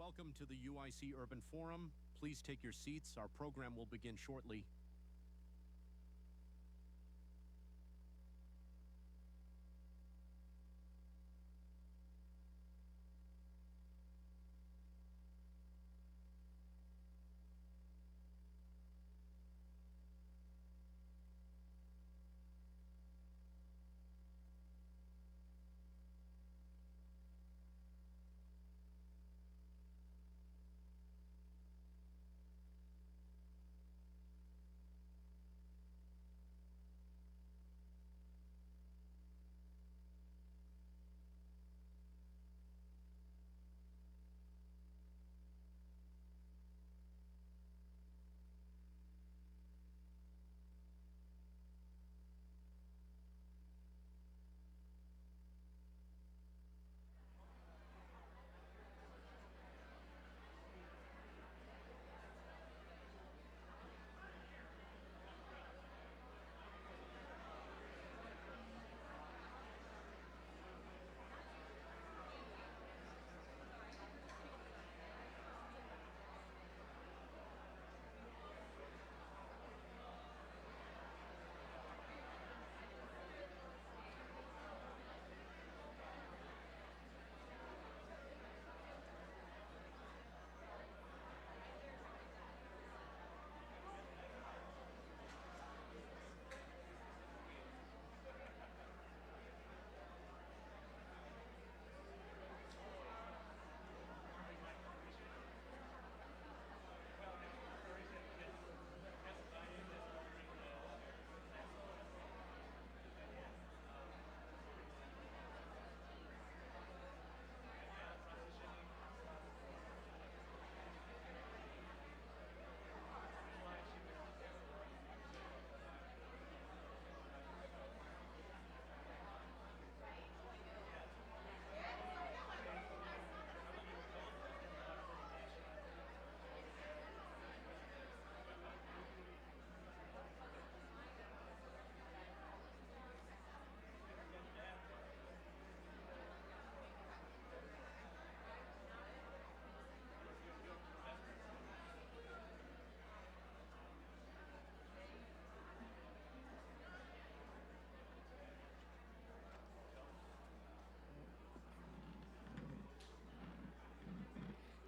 welcome to the UIC Urban Forum. Please take your seats. Our program will begin shortly.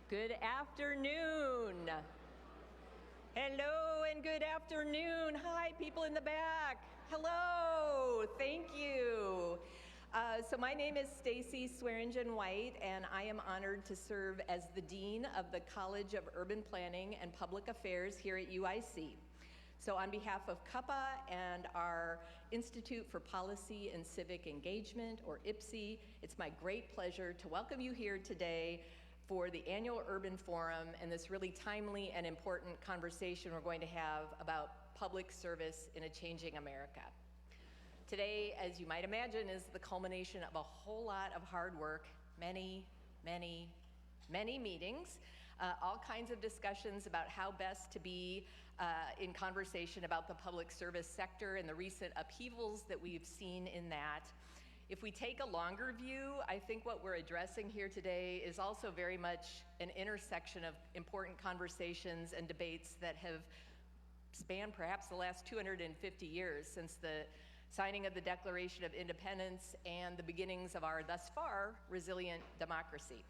Good afternoon. Hello and good afternoon. Hi, people in the back. Hello, thank you. So my name is Stacy Swearingen-White, and I am honored to serve as the Dean of the College of Urban Planning and Public Affairs here at UIC. So on behalf of CUPPA and our Institute for Policy and Civic Engagement, or IPSI, it's my great pleasure to welcome you here today for the annual Urban Forum and this really timely and important conversation we're going to have about public service in a changing America. Today, as you might imagine, is the culmination of a whole lot of hard work, many meetings, all kinds of discussions about how best to be in conversation about the public service sector and the recent upheavals that we've seen in that. If we take a longer view, I think what we're addressing here today is also very much an intersection of important conversations and debates that have spanned perhaps the last 250 years since the signing of the Declaration of Independence and the beginnings of our thus far resilient democracy.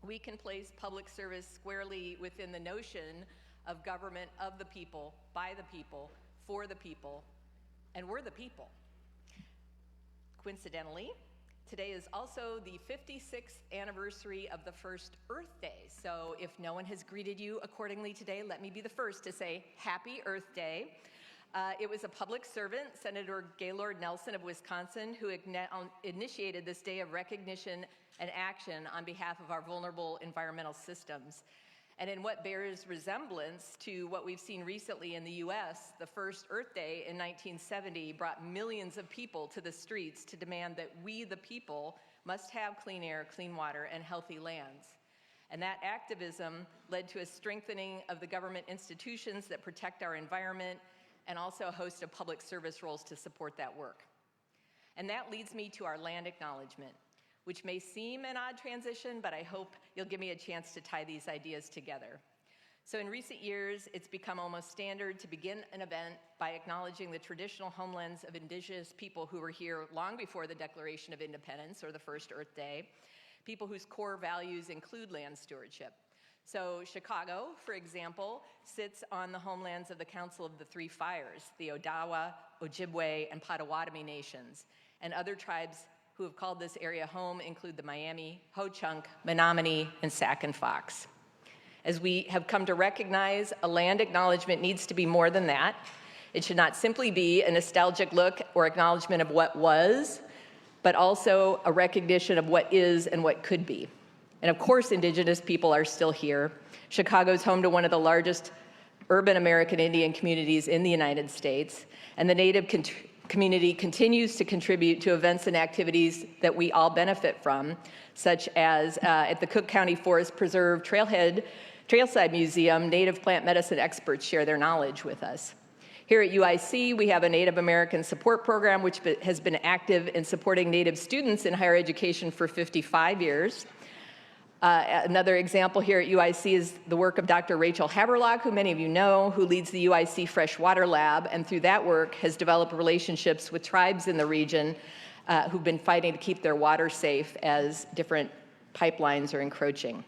We can place public service squarely within the notion of government of the people, by the people, for the people, and we're the people. Coincidentally, today is also the 56th anniversary of the first Earth Day. So if no one has greeted you accordingly today, let me be the first to say Happy Earth Day. It was a public servant, Senator Gaylord Nelson of Wisconsin, who initiated this day of recognition and action on behalf of our vulnerable environmental systems. And in what bears resemblance to what we've seen recently in the US, the first Earth Day in 1970 brought millions of people to the streets to demand that we, the people, must have clean air, clean water, and healthy lands. And that activism led to a strengthening of the government institutions that protect our environment and also a host of public service roles to support that work. And that leads me to our land acknowledgement. which may seem an odd transition, but I hope you'll give me a chance to tie these ideas together. So in recent years, it's become almost standard to begin an event by acknowledging the traditional homelands of indigenous people who were here long before the Declaration of Independence or the first Earth Day, people whose core values include land stewardship. So Chicago, for example, sits on the homelands of the Council of the Three Fires, the Odawa, Ojibwe, and Potawatomi nations. And other tribes who have called this area home include the Miami, Ho-Chunk, Menominee, and Sac and Fox. As we have come to recognize, a land acknowledgement needs to be more than that. It should not simply be a nostalgic look or acknowledgement of what was, but also a recognition of what is and what could be. And of course, Indigenous people are still here. Chicago is home to one of the largest urban American Indian communities in the United States, and the Native community continues to contribute to events and activities that we all benefit from, such as at the Cook County Forest Preserve Trailside Museum, Native plant medicine experts share their knowledge with us. Here at UIC, we have a Native American support program which has been active in supporting Native students in higher education for 55 years. Another example here at UIC is the work of Dr. Rachel Haberlock, who many of you know, who leads the UIC Freshwater Lab, and through that work has developed relationships with tribes in the region who've been fighting to keep their water safe as different pipelines are encroaching.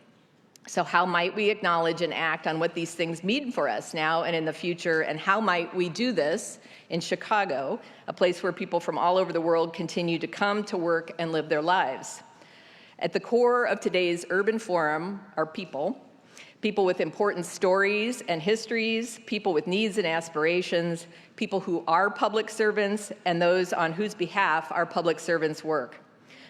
So how might we acknowledge and act on what these things mean for us now and in the future, and how might we do this in Chicago, a place where people from all over the world continue to come to work and live their lives? At the core of today's urban forum are people with important stories and histories, people with needs and aspirations, people who are public servants, and those on whose behalf our public servants work.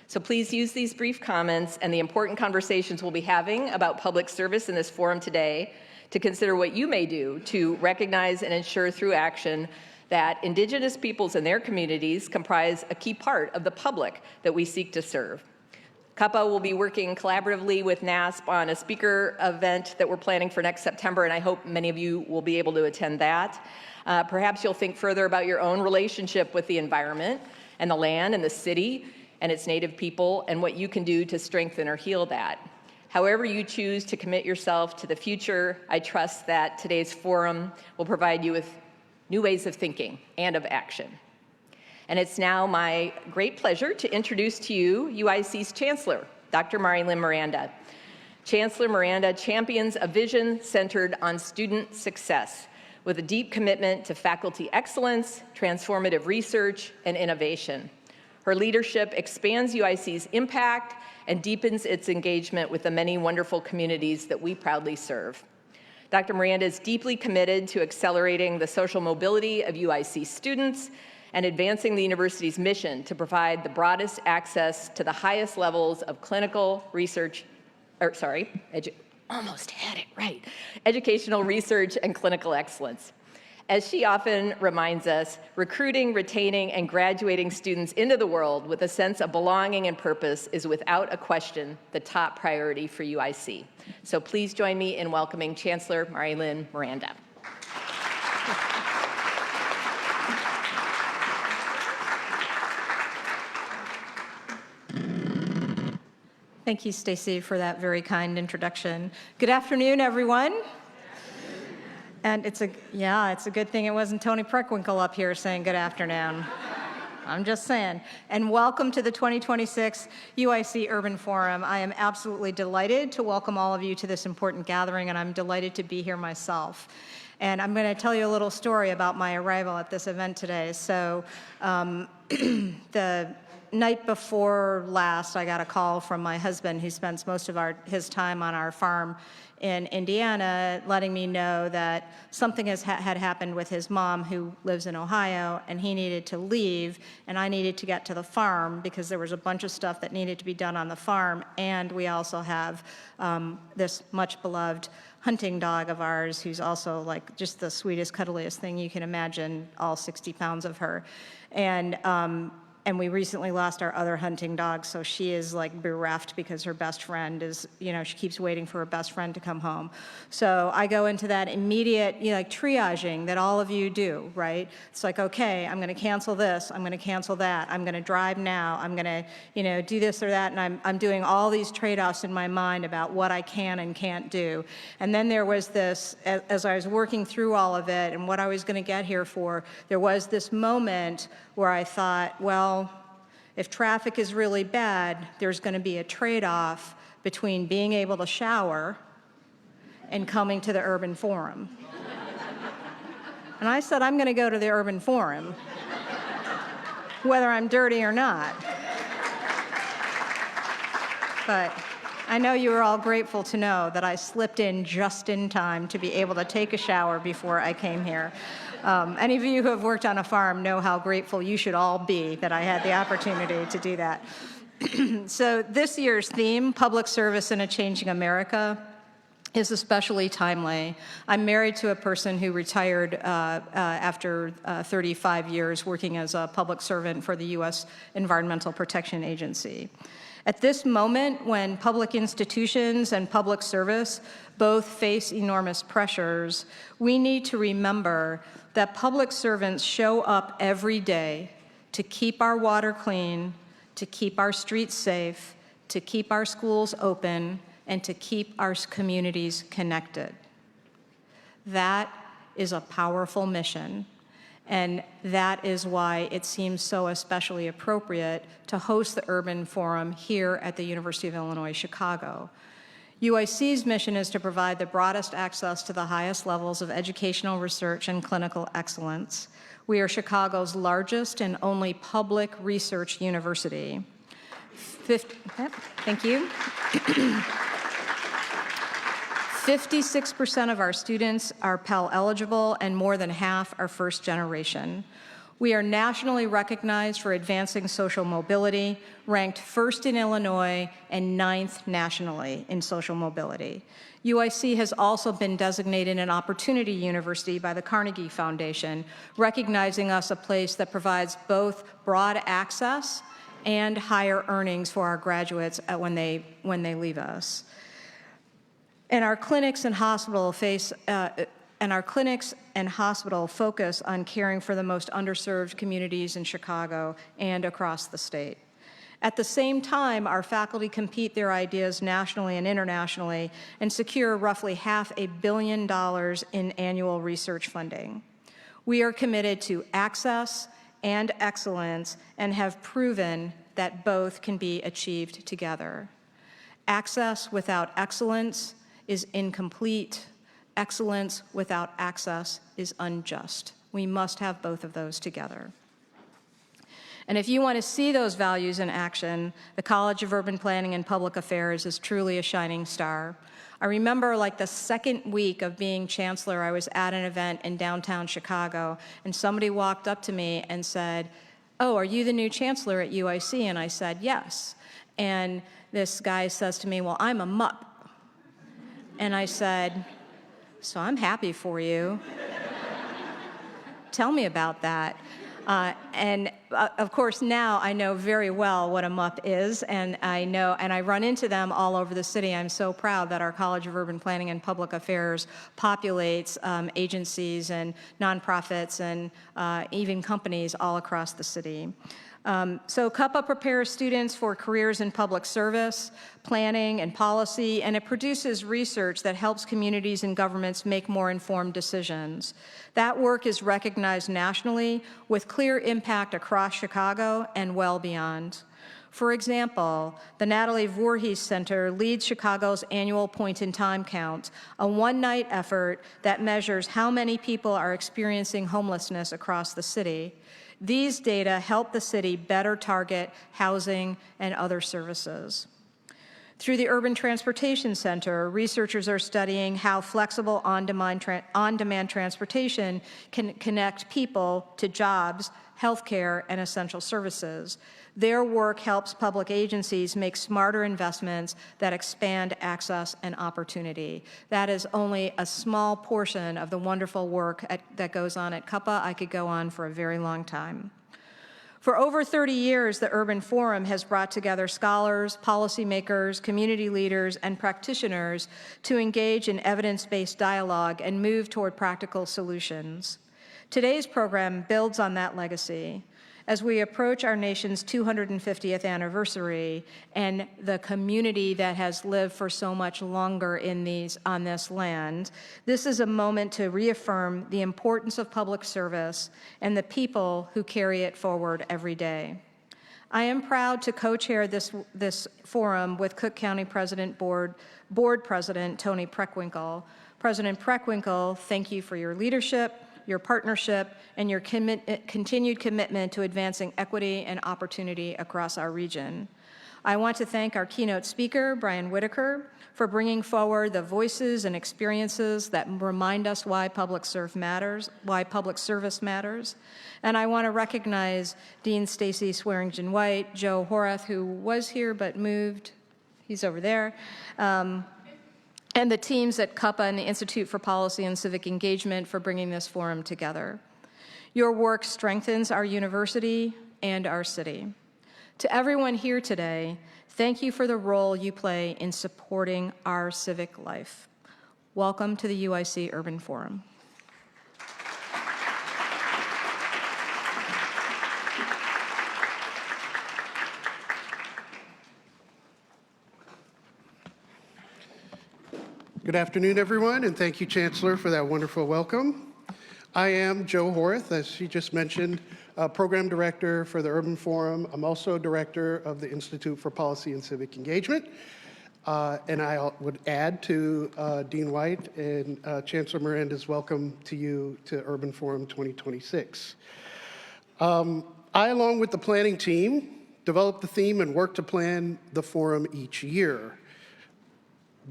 So please use these brief comments and the important conversations we'll be having about public service in this forum today to consider what you may do to recognize and ensure through action that Indigenous peoples and their communities comprise a key part of the public that we seek to serve. CUPA will be working collaboratively with NASP on a speaker event that we're planning for next September, and I hope many of you will be able to attend that. Perhaps you'll think further about your own relationship with the environment and the land and the city and its Native people, and what you can do to strengthen or heal that. However you choose to commit yourself to the future, I trust that today's forum will provide you with new ways of thinking and of action. And it's now my great pleasure to introduce to you UIC's Chancellor, Dr. Mary-Lynn Miranda. Chancellor Miranda champions a vision centered on student success with a deep commitment to faculty excellence, transformative research, and innovation. Her leadership expands UIC's impact and deepens its engagement with the many wonderful communities that we proudly serve. Dr. Miranda is deeply committed to accelerating the social mobility of UIC students and advancing the university's mission to provide the broadest access to the highest levels of clinical research, educational research and clinical excellence. As she often reminds us, recruiting, retaining, and graduating students into the world with a sense of belonging and purpose is without a question the top priority for UIC. So please join me in welcoming Chancellor Mary-Lynn Miranda. Thank you, Stacy, for that very kind introduction. Good afternoon, everyone. And it's a good thing it wasn't Tony Preckwinkle up here saying good afternoon. I'm just saying. And welcome to the 2026 UIC Urban Forum. I am absolutely delighted to welcome all of you to this important gathering, and I'm delighted to be here myself. And I'm going to tell you a little story about my arrival at this event today. So the night before last, I got a call from my husband, who spends most of his time on our farm in Indiana, letting me know that something had happened with his mom, who lives in Ohio, and he needed to leave, and I needed to get to the farm because there was a bunch of stuff that needed to be done on the farm, and we also have this much beloved hunting dog of ours, who's also like just the sweetest, cuddliest thing you can imagine, all 60 pounds of her. And And we recently lost our other hunting dog, so she is like bereft because her best friend is, she keeps waiting for her best friend to come home. So I go into that immediate, like triaging that all of you do, right? It's like, okay, I'm going to cancel this, I'm going to cancel that, I'm going to drive now, I'm going to, do this or that, and I'm doing all these trade-offs in my mind about what I can and can't do. And then there was this, as I was working through all of it and what I was going to get here for, there was this moment where I thought, well, if traffic is really bad, there's going to be a trade-off between being able to shower and coming to the Urban Forum. And I said, I'm going to go to the Urban Forum, whether I'm dirty or not. But I know you are all grateful to know that I slipped in just in time to be able to take a shower before I came here. Any of you who have worked on a farm know how grateful you should all be that I had the opportunity to do that. So this year's theme, Public Service in a Changing America, is especially timely. I'm married to a person who retired after 35 years working as a public servant for the U.S. Environmental Protection Agency. At this moment, when public institutions and public service both face enormous pressures, we need to remember that public servants show up every day to keep our water clean, to keep our streets safe, to keep our schools open, and to keep our communities connected. That is a powerful mission. And that is why it seems so especially appropriate to host the Urban Forum here at the University of Illinois, Chicago. UIC's mission is to provide the broadest access to the highest levels of educational research and clinical excellence. We are Chicago's largest and only public research university. Thank you. 56% of our students are Pell eligible, and more than half are first generation. We are nationally recognized for advancing social mobility, ranked first in Illinois and 9th nationally in social mobility. UIC has also been designated an opportunity university by the Carnegie Foundation, recognizing us a place that provides both broad access and higher earnings for our graduates when they leave us. And our clinics and hospital focus on caring for the most underserved communities in Chicago and across the state. At the same time, our faculty compete their ideas nationally and internationally and secure roughly $500 million in annual research funding. We are committed to access and excellence and have proven that both can be achieved together. Access without excellence is incomplete. Excellence without access is unjust. We must have both of those together. And if you want to see those values in action, the College of Urban Planning and Public Affairs is truly a shining star. I remember like the second week of being chancellor, I was at an event in downtown Chicago, and somebody walked up to me and said, "Oh, are you the new chancellor at UIC?" And I said, "Yes." And this guy says to me, "Well, I'm a MUP." And I said, "So I'm happy for you. Tell me about that." Of course, now I know very well what a MUP is, and I run into them all over the city. I'm so proud that our College of Urban Planning and Public Affairs populates agencies and nonprofits and even companies all across the city. So CUPPA prepares students for careers in public service, planning, and policy, and it produces research that helps communities and governments make more informed decisions. That work is recognized nationally with clear impact across Chicago and well beyond. For example, the Natalie Voorhees Center leads Chicago's annual point-in-time count, a one-night effort that measures how many people are experiencing homelessness across the city. These data help the city better target housing and other services. Through the Urban Transportation Center, researchers are studying how flexible on-demand transportation can connect people to jobs, healthcare, and essential services. Their work helps public agencies make smarter investments that expand access and opportunity. That is only a small portion of the wonderful work that goes on at CUPPA. I could go on for a very long time. For over 30 years, the Urban Forum has brought together scholars, policymakers, community leaders, and practitioners to engage in evidence-based dialogue and move toward practical solutions. Today's program builds on that legacy. As we approach our nation's 250th anniversary and the community that has lived for so much longer on this land, this is a moment to reaffirm the importance of public service and the people who carry it forward every day. I am proud to co-chair this forum with Cook County Board President Tony Preckwinkle. President Preckwinkle, thank you for your leadership, your partnership, and your continued commitment to advancing equity and opportunity across our region. I want to thank our keynote speaker, Brian Whittaker, for bringing forward the voices and experiences that remind us why public service matters. And I want to recognize Dean Stacy Swearingen-White, Joe Horath, who was here but moved, he's over there, and the teams at CUPPA and the Institute for Policy and Civic Engagement for bringing this forum together. Your work strengthens our university and our city. To everyone here today, thank you for the role you play in supporting our civic life. Welcome to the UIC Urban Forum. Good afternoon, everyone, and thank you, Chancellor, for that wonderful welcome. I am Joe Horath, as she just mentioned, Program Director for the Urban Forum. I'm also Director of the Institute for Policy and Civic Engagement. And I would add to Dean White and Chancellor Miranda's welcome to you to Urban Forum 2026. I, along with the planning team, develop the theme and work to plan the forum each year.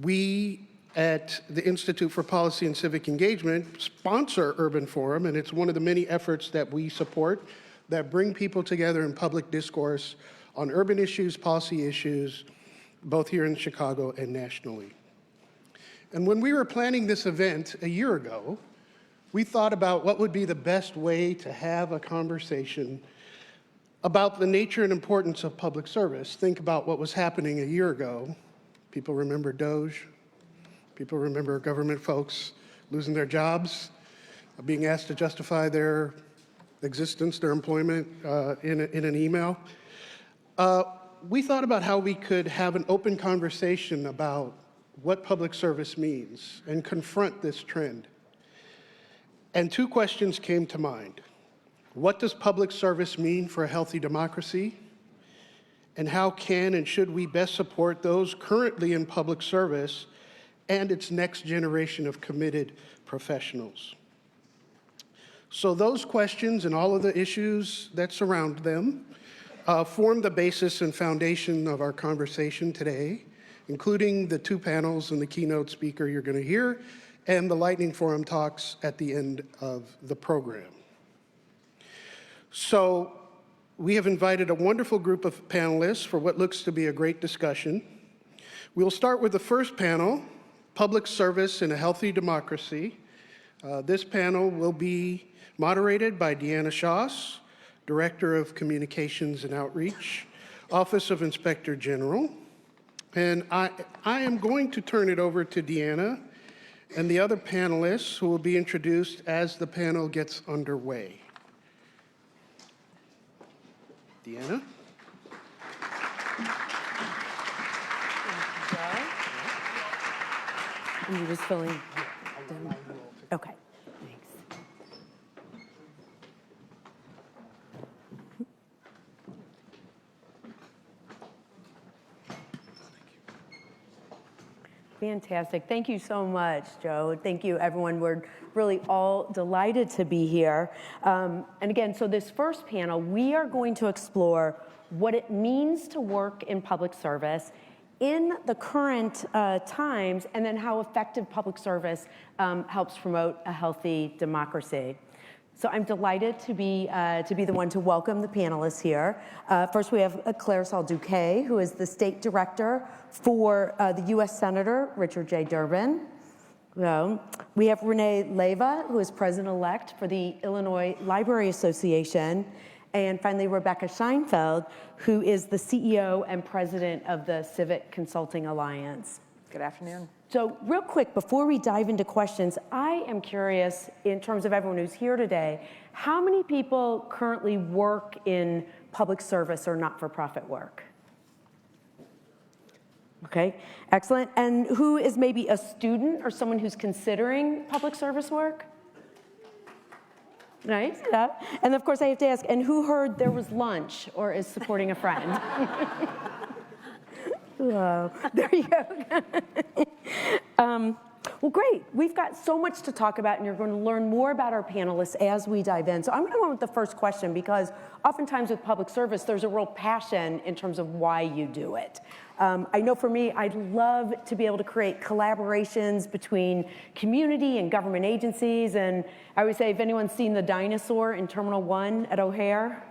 We at the Institute for Policy and Civic Engagement sponsor Urban Forum, and it's one of the many efforts that we support that bring people together in public discourse on urban issues, policy issues, both here in Chicago and nationally. And when we were planning this event a year ago, we thought about what would be the best way to have a conversation about the nature and importance of public service. Think about what was happening a year ago. People remember Doge. People remember government folks losing their jobs, being asked to justify their existence, their employment in an email. We thought about how we could have an open conversation about what public service means and confront this trend. And two questions came to mind. What does public service mean for a healthy democracy? And how can and should we best support those currently in public service and its next generation of committed professionals? So those questions and all of the issues that surround them form the basis and foundation of our conversation today, including the two panels and the keynote speaker you're going to hear, and the lightning forum talks at the end of the program. So we have invited a wonderful group of panelists for what looks to be a great discussion. We'll start with the first panel, Public Service in a Healthy Democracy. This panel will be moderated by Deanna Schaas, Director of Communications and Outreach, Office of Inspector General. And I am going to turn it over to Deanna and the other panelists who will be introduced as the panel gets underway. Deanna? And you're just filling them? Okay, thanks. Fantastic. Thank you so much, Joe. Thank you, everyone. We're really all delighted to be here. And again, so this first panel, we are going to explore what it means to work in public service in the current times, and then how effective public service helps promote a healthy democracy. So I'm delighted to be the one to welcome the panelists here. First, we have Claire Saul-Duquet, who is the State Director for the U.S. Senator Richard J. Durbin. We have Renee Leyva, who is President-elect for the Illinois Library Association. And finally, Rebecca Scheinfeld, who is the CEO and president of the Civic Consulting Alliance. Good afternoon. So real quick, before we dive into questions, I am curious, in terms of everyone who's here today, how many people currently work in public service or not-for-profit work? Okay, excellent. And who is maybe a student or someone who's considering public service work? Nice, yeah. And of course I have to ask, and who heard there was lunch or is supporting a friend? Oh, there you go. Well, great. We've got so much to talk about, and you're going to learn more about our panelists as we dive in. So I'm going to go with the first question, because oftentimes with public service, there's a real passion in terms of why you do it. I know for me, I'd love to be able to create collaborations between community and government agencies. And I would say, if anyone's seen the dinosaur in Terminal 1 at O'Hare?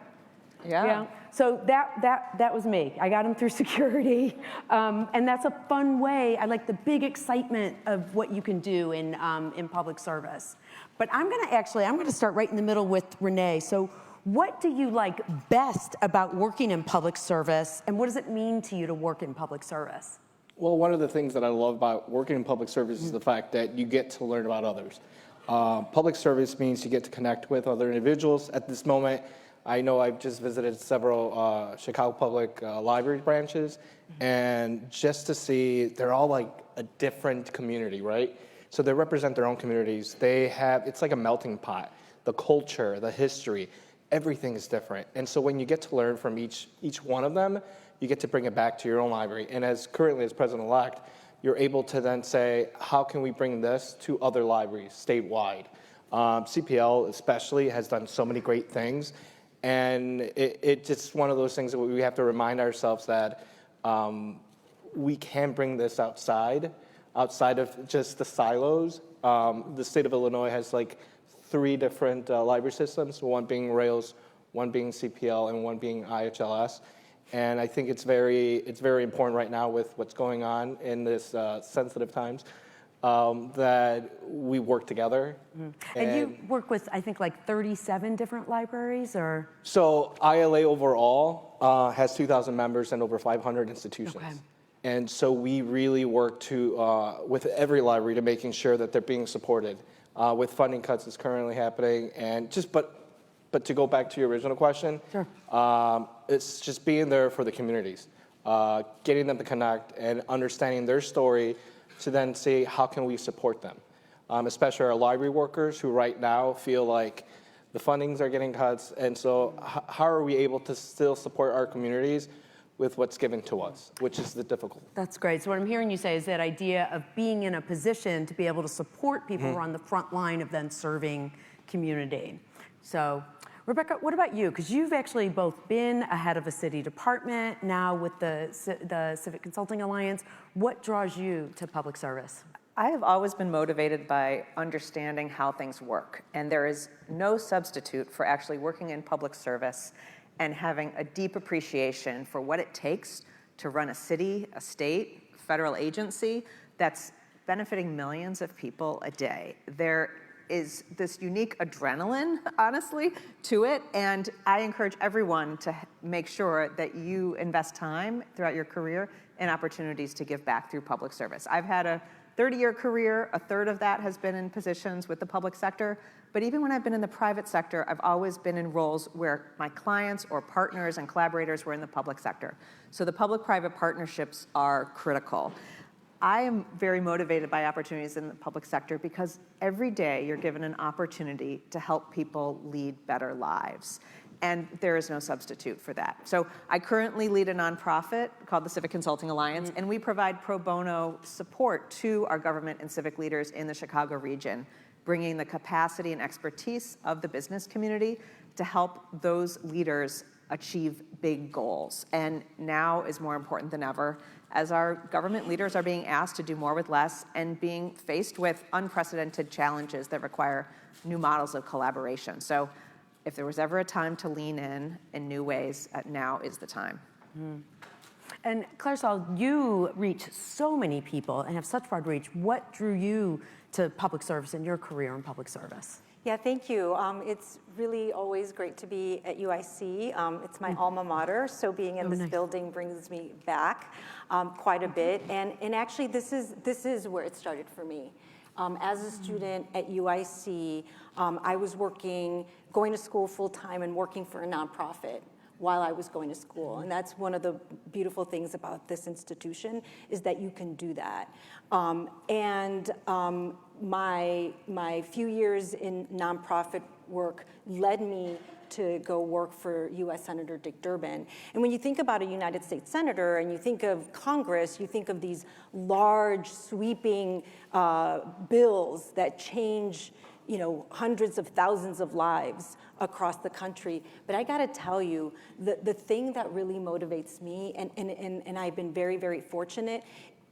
Yeah. So that was me. I got him through security. And that's a fun way. I like the big excitement of what you can do in public service. But I'm gonna start right in the middle with Renee. So what do you like best about working in public service, and what does it mean to you to work in public service? Well, one of the things that I love about working in public service is the fact that you get to learn about others. Public service means you get to connect with other individuals. At this moment, I know I've just visited several Chicago Public Library branches, and just to see, they're all like a different community, right? So they represent their own communities. It's like a melting pot. The culture, the history, everything is different. And so when you get to learn from each one of them, you get to bring it back to your own library. And currently as president-elect, you're able to then say, how can we bring this to other libraries statewide? CPL especially has done so many great things. And it's just one of those things that we have to remind ourselves that we can bring this outside of just the silos. The state of Illinois has like 3 different library systems, one being Rails, one being CPL, and one being IHLS. And I think it's very important right now with what's going on in this sensitive times that we work together. Mm-hmm. And you work with, I think, like 37 different libraries, or? So ILA overall has 2,000 members and over 500 institutions. Okay. And so we really work with every library to making sure that they're being supported. With funding cuts that's currently happening, and but to go back to your original question, sure. It's just being there for the communities, getting them to connect and understanding their story, to then see how can we support them, especially our library workers who right now feel like the fundings are getting cuts, and so how are we able to still support our communities with what's given to us, which is the difficult. That's great. So what I'm hearing you say is that idea of being in a position to be able to support people who are on the front line of then serving community. So Rebecca, what about you? Because you've actually both been a head of a city department, now with the Civic Consulting Alliance. What draws you to public service? I have always been motivated by understanding how things work, and there is no substitute for actually working in public service and having a deep appreciation for what it takes to run a city, a state, federal agency that's benefiting millions of people a day. There is this unique adrenaline, honestly, to it, and I encourage everyone to make sure that you invest time throughout your career in opportunities to give back through public service. I've had a 30-year career, a third of that has been in positions with the public sector, but even when I've been in the private sector, I've always been in roles where my clients or partners and collaborators were in the public sector. So the public-private partnerships are critical. I am very motivated by opportunities in the public sector because every day you're given an opportunity to help people lead better lives. And there is no substitute for that. So I currently lead a nonprofit called the Civic Consulting Alliance, and we provide pro bono support to our government and civic leaders in the Chicago region, bringing the capacity and expertise of the business community to help those leaders achieve big goals. And now is more important than ever, as our government leaders are being asked to do more with less and being faced with unprecedented challenges that require new models of collaboration. So if there was ever a time to lean in new ways, now is the time. Mm. And Claire Saul, you reach so many people and have such broad reach. What drew you to public service in your career in public service? Yeah, thank you. It's really always great to be at UIC. It's my alma mater, so being in this building brings me back quite a bit. And actually, this is where it started for me. As a student at UIC, I was going to school full-time and working for a nonprofit while I was going to school. And that's one of the beautiful things about this institution, is that you can do that. My few years in nonprofit work led me to go work for U.S. Senator Dick Durbin. And when you think about a United States Senator and you think of Congress, you think of these large, sweeping bills that change, hundreds of thousands of lives across the country. But I gotta tell you, the thing that really motivates me, and I've been very, very fortunate,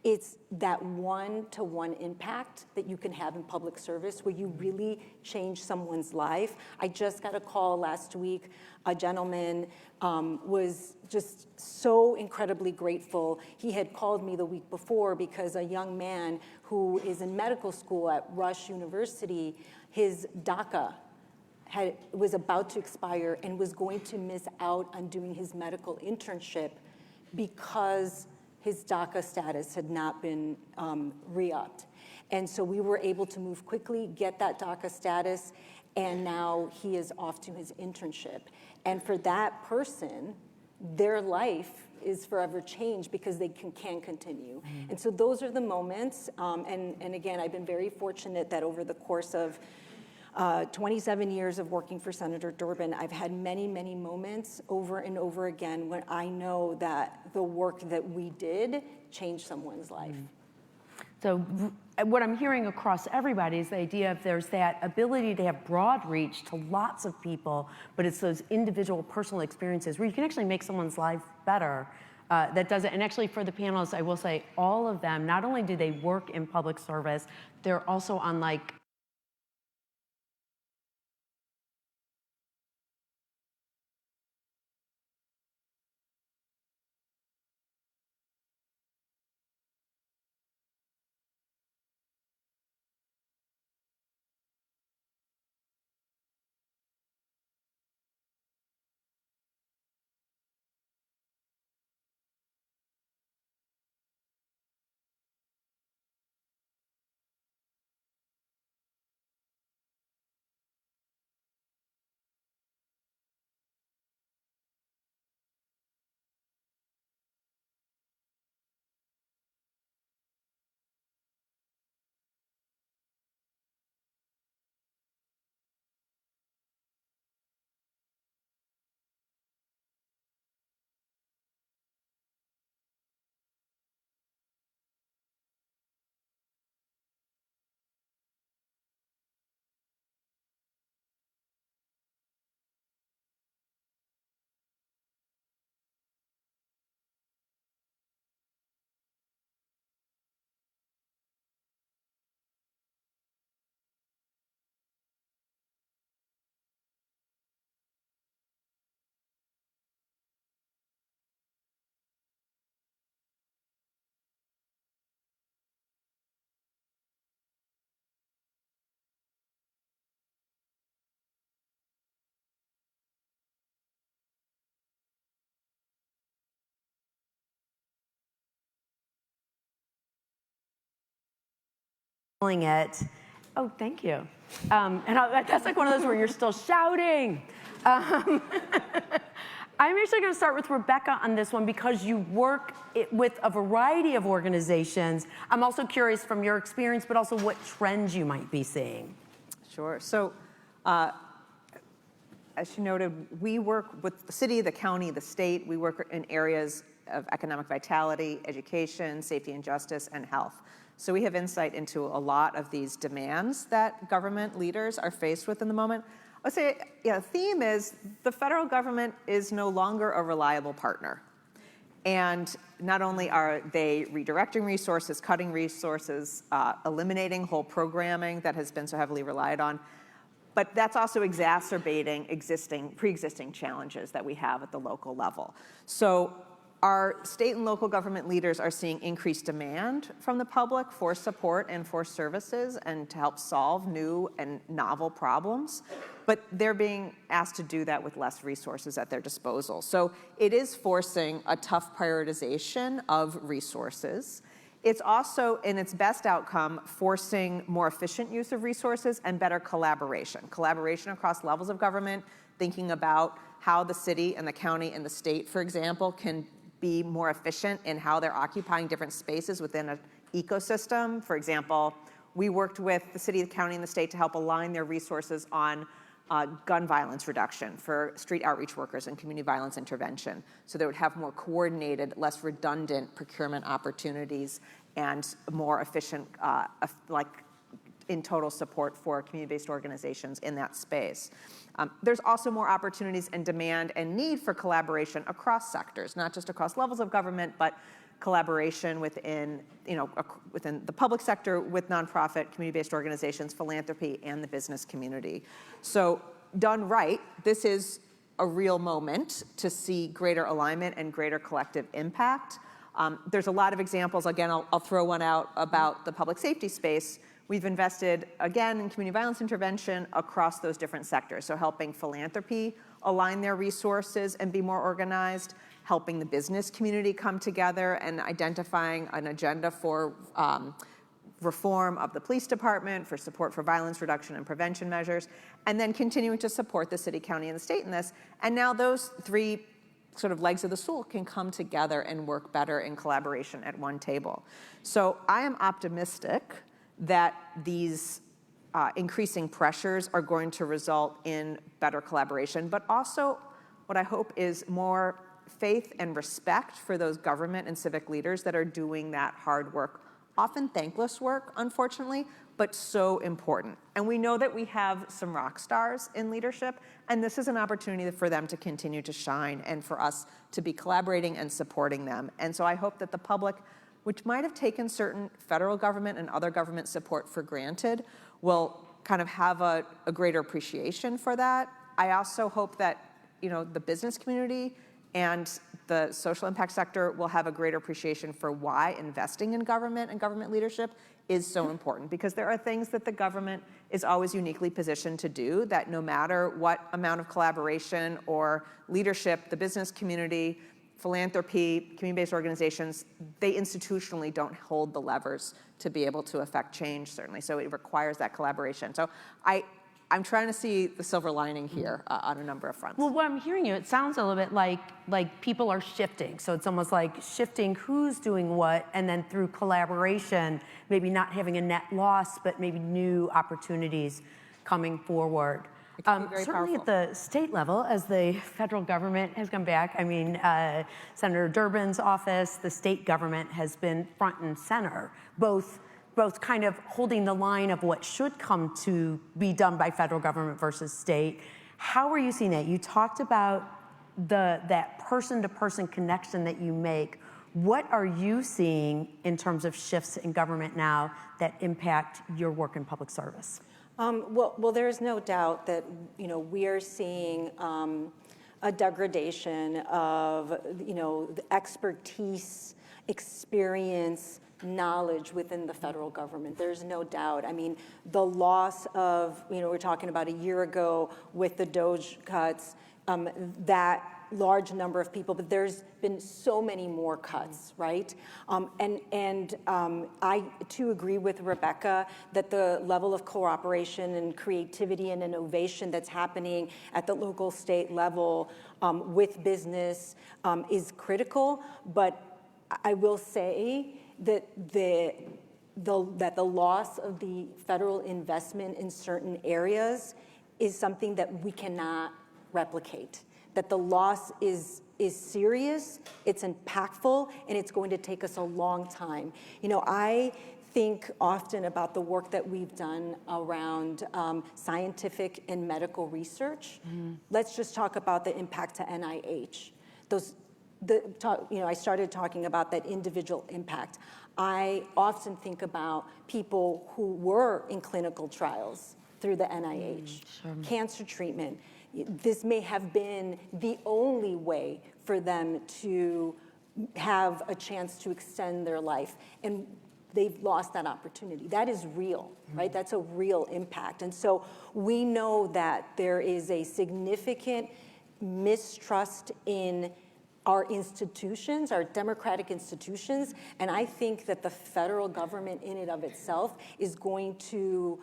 it's that one-to-one impact that you can have in public service where you really change someone's life. I just got a call last week. A gentleman was just so incredibly grateful. He had called me the week before because a young man who is in medical school at Rush University, his DACA was about to expire and was going to miss out on doing his medical internship because his DACA status had not been re-upped. And so we were able to move quickly, get that DACA status, and now he is off to his internship. And for that person, their life is forever changed because they can continue. And so those are the moments, and again, I've been very fortunate that over the course of 27 years of working for Senator Durbin, I've had many, many moments over and over again when I know that the work that we did changed someone's life. So what I'm hearing across everybody is the idea of there's that ability to have broad reach to lots of people, but it's those individual personal experiences where you can actually make someone's life better. That does it. And actually for the panelists, I will say all of them, not only do they work in public service, they're also on it. Oh, thank you. That's like one of those where you're still shouting. I'm actually going to start with Rebecca on this one because you work with a variety of organizations. I'm also curious from your experience, but also what trends you might be seeing. Sure. So, as you noted, we work with the city, the county, the state. We work in areas of economic vitality, education, safety and justice, and health. So we have insight into a lot of these demands that government leaders are faced with in the moment. I would say, the theme is the federal government is no longer a reliable partner. And not only are they redirecting resources, cutting resources, eliminating whole programming that has been so heavily relied on, but that's also exacerbating pre-existing challenges that we have at the local level. So Our state and local government leaders are seeing increased demand from the public for support and for services and to help solve new and novel problems, but they're being asked to do that with less resources at their disposal. So it is forcing a tough prioritization of resources. It's also, in its best outcome, forcing more efficient use of resources and better collaboration. Collaboration across levels of government, thinking about how the city and the county and the state, for example, can be more efficient in how they're occupying different spaces within an ecosystem. For example, we worked with the city, the county, and the state to help align their resources on gun violence reduction for street outreach workers and community violence intervention, so they would have more coordinated, less redundant procurement opportunities and more efficient, in total support for community-based organizations in that space. There's also more opportunities and demand and need for collaboration across sectors, not just across levels of government, but collaboration within, within the public sector with nonprofit, community-based organizations, philanthropy, and the business community. So done right, this is a real moment to see greater alignment and greater collective impact. There's a lot of examples. Again, I'll throw one out about the public safety space. We've invested, again, in community violence intervention across those different sectors. So helping philanthropy align their resources and be more organized, helping the business community come together and identifying an agenda for reform of the police department, for support for violence reduction and prevention measures, and then continuing to support the city, county, and the state in this. And now those three sort of legs of the stool can come together and work better in collaboration at one table. So I am optimistic that these increasing pressures are going to result in better collaboration, but also what I hope is more faith and respect for those government and civic leaders that are doing that hard work, often thankless work, unfortunately, but so important. And we know that we have some rock stars in leadership, and this is an opportunity for them to continue to shine and for us to be collaborating and supporting them. And so I hope that the public, which might have taken certain federal government and other government support for granted, will kind of have a greater appreciation for that. I also hope that the business community and the social impact sector will have a greater appreciation for why investing in government and government leadership is so important, because there are things that the government is always uniquely positioned to do that no matter what amount of collaboration or leadership, the business community, philanthropy, community-based organizations, they institutionally don't hold the levers to be able to affect change, certainly. So it requires that collaboration. So I'm trying to see the silver lining here on a number of fronts. Well, what I'm hearing you, it sounds a little bit like people are shifting. So it's almost like shifting who's doing what, and then through collaboration, maybe not having a net loss, but maybe new opportunities coming forward. Certainly powerful. at the state level, as the federal government has come back, I mean, Senator Durbin's office, the state government has been front and center, both kind of holding the line of what should come to be done by federal government versus state. How are you seeing that? You talked about that person-to-person connection that you make. What are you seeing in terms of shifts in government now that impact your work in public service? Well, there's no doubt that we are seeing a degradation of the expertise, experience, knowledge within the federal government. There's no doubt. I mean, the loss of we're talking about a year ago with the DOGE cuts, that large number of people, but there's been so many more cuts, right? I too agree with Rebecca that the level of cooperation and creativity and innovation that's happening at the local state level with business is critical. But I will say that the loss of the federal investment in certain areas is something that we cannot replicate. That the loss is serious, it's impactful, and it's going to take us a long time. I think often about the work that we've done around scientific and medical research. Mm-hmm. Let's just talk about the impact to NIH. I started talking about that individual impact. I often think about people who were in clinical trials through the NIH, cancer treatment. This may have been the only way for them to have a chance to extend their life. And they've lost that opportunity. That is real, right? That's a real impact. And so we know that there is a significant mistrust in our institutions, our democratic institutions, and I think that the federal government in and of itself is going to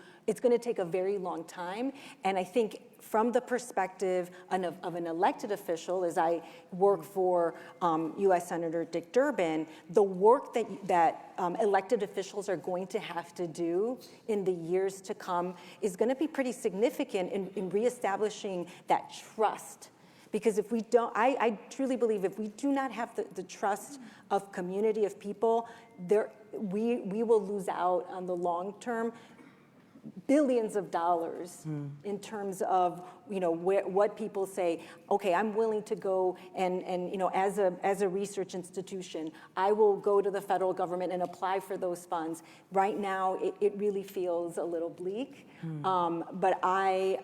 take a very long time, and I think from the perspective of an elected official, as I work for U.S. Senator Dick Durbin, the work that elected officials are going to have to do in the years to come is going to be pretty significant in reestablishing that trust. Because if we don't, I truly believe if we do not have the trust of community of people, we will lose out on the long term billions of dollars in terms of what people say. Okay, I'm willing to go and as a research institution, I will go to the federal government and apply for those funds. Right now, it really feels a little bleak, but I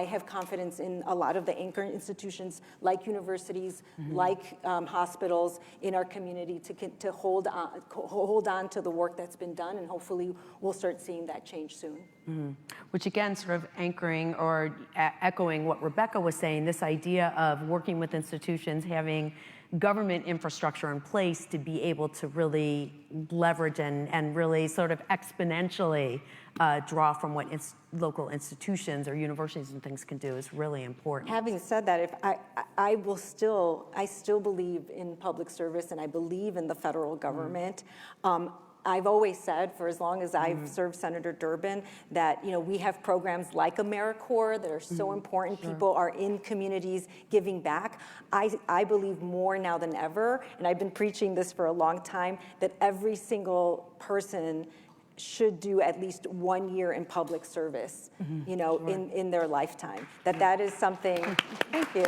have confidence in a lot of the anchor institutions, like universities, like hospitals in our community, to hold on to the work that's been done, and hopefully we'll start seeing that change soon. Which again, sort of anchoring or echoing what Rebecca was saying, this idea of working with institutions, having government infrastructure in place to be able to really leverage and really sort of exponentially draw from what local institutions or universities and things can do is really important. Having said that, I still believe in public service, and I believe in the federal government. I've always said, for as long as I've served Senator Durbin, that we have programs like AmeriCorps that are so important. Sure. People are in communities giving back. I believe more now than ever, and I've been preaching this for a long time, that every single person should do at least 1 year in public service, sure. in their lifetime. That is something. Thank you.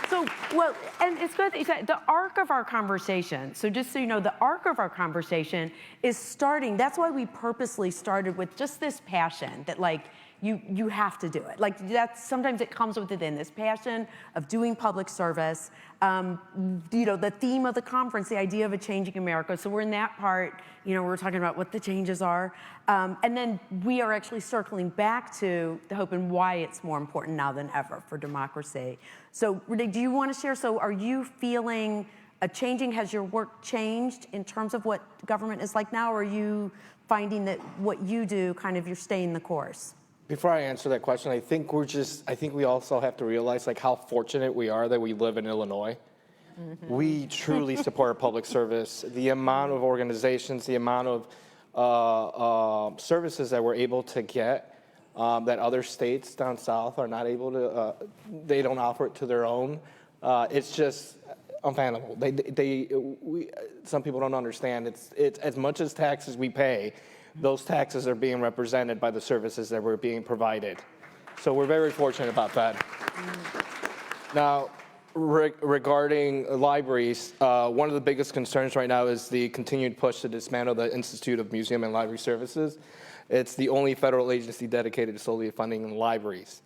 So, well, and it's good that you said the arc of our conversation. So just so you know, the arc of our conversation is starting. That's why we purposely started with just this passion that, like, you have to do it. Like, that's sometimes it comes within this passion of doing public service. The theme of the conference, the idea of a changing America. So we're in that part. We're talking about what the changes are, and then we are actually circling back to the hope and why it's more important now than ever for democracy. So, Renee, do you want to share? So, are you feeling a changing? Has your work changed in terms of what government is like now, or are you finding that what you do, kind of, you're staying the course? Before I answer that question, I think we also have to realize like how fortunate we are that we live in Illinois. We truly support public service. The amount of organizations, the amount of services that we're able to get that other states down south are not able to, they don't offer it to their own. It's just unfathomable. Some people don't understand. It's as much as taxes we pay, those taxes are being represented by the services that we're being provided. So we're very fortunate about that. Now, regarding libraries, one of the biggest concerns right now is the continued push to dismantle the Institute of Museum and Library Services. It's the only federal agency dedicated to solely funding libraries.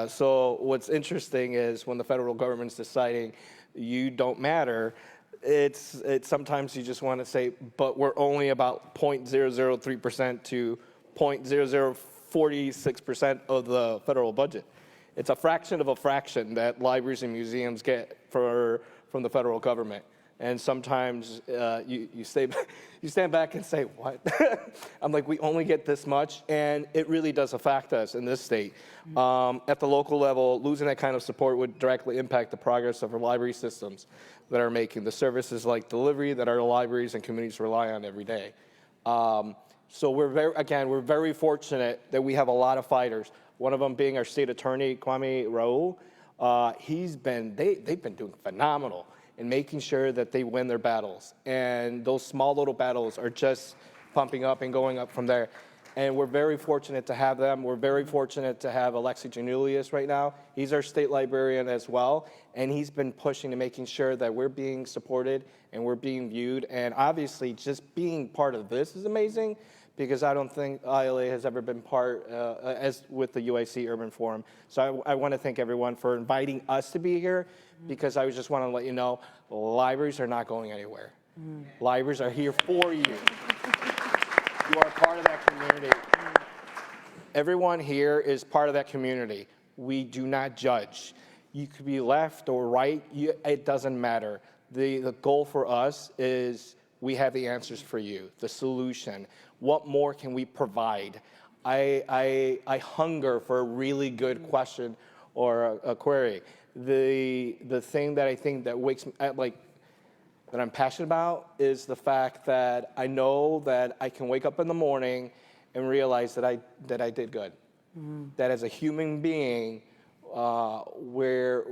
So what's interesting is when the federal government's deciding you don't matter, it's sometimes you just want to say, but we're only about 0.003% to 0.0046% of the federal budget. It's a fraction of a fraction that libraries and museums get from the federal government. And sometimes you stand back and say, what? I'm like, we only get this much, and it really does affect us in this state. At the local level, losing that kind of support would directly impact the progress of our library systems that are making the services like delivery that our libraries and communities rely on every day. So we're very fortunate that we have a lot of fighters. One of them being our state attorney, Kwame Raoul. They've been doing phenomenal in making sure that they win their battles. And those small little battles are just pumping up and going up from there. And we're very fortunate to have them. We're very fortunate to have Alexi Janulius right now. He's our state librarian as well. And he's been pushing to making sure that we're being supported and we're being viewed. And obviously just being part of this is amazing because I don't think ILA has ever been part, as with the UIC Urban Forum. So I want to thank everyone for inviting us to be here, because I just want to let you know, libraries are not going anywhere. Libraries are here for you. You are part of that community. Everyone here is part of that community. We do not judge. You could be left or right, it doesn't matter. The goal for us is we have the answers for you, the solution. What more can we provide? I hunger for a really good question or a query. The thing that I think that wakes me, that I'm passionate about is the fact that I know that I can wake up in the morning and realize that I did good. That as a human being, we're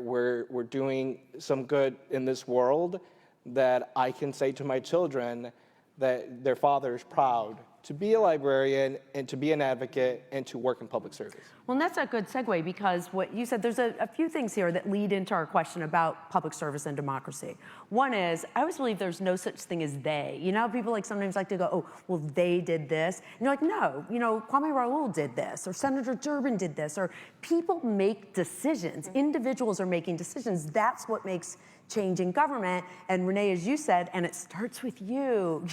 doing some good in this world, that I can say to my children that their father is proud to be a librarian and to be an advocate and to work in public service. Well, and that's a good segue, because what you said, there's a few things here that lead into our question about public service and democracy. One is, I always believe there's no such thing as they. You know, people sometimes like to go, oh, well, they did this. And you're like, no, Kwame Raoul did this, or Senator Durbin did this, or people make decisions. Individuals are making decisions. That's what makes change in government. And Renee, as you said, and it starts with you,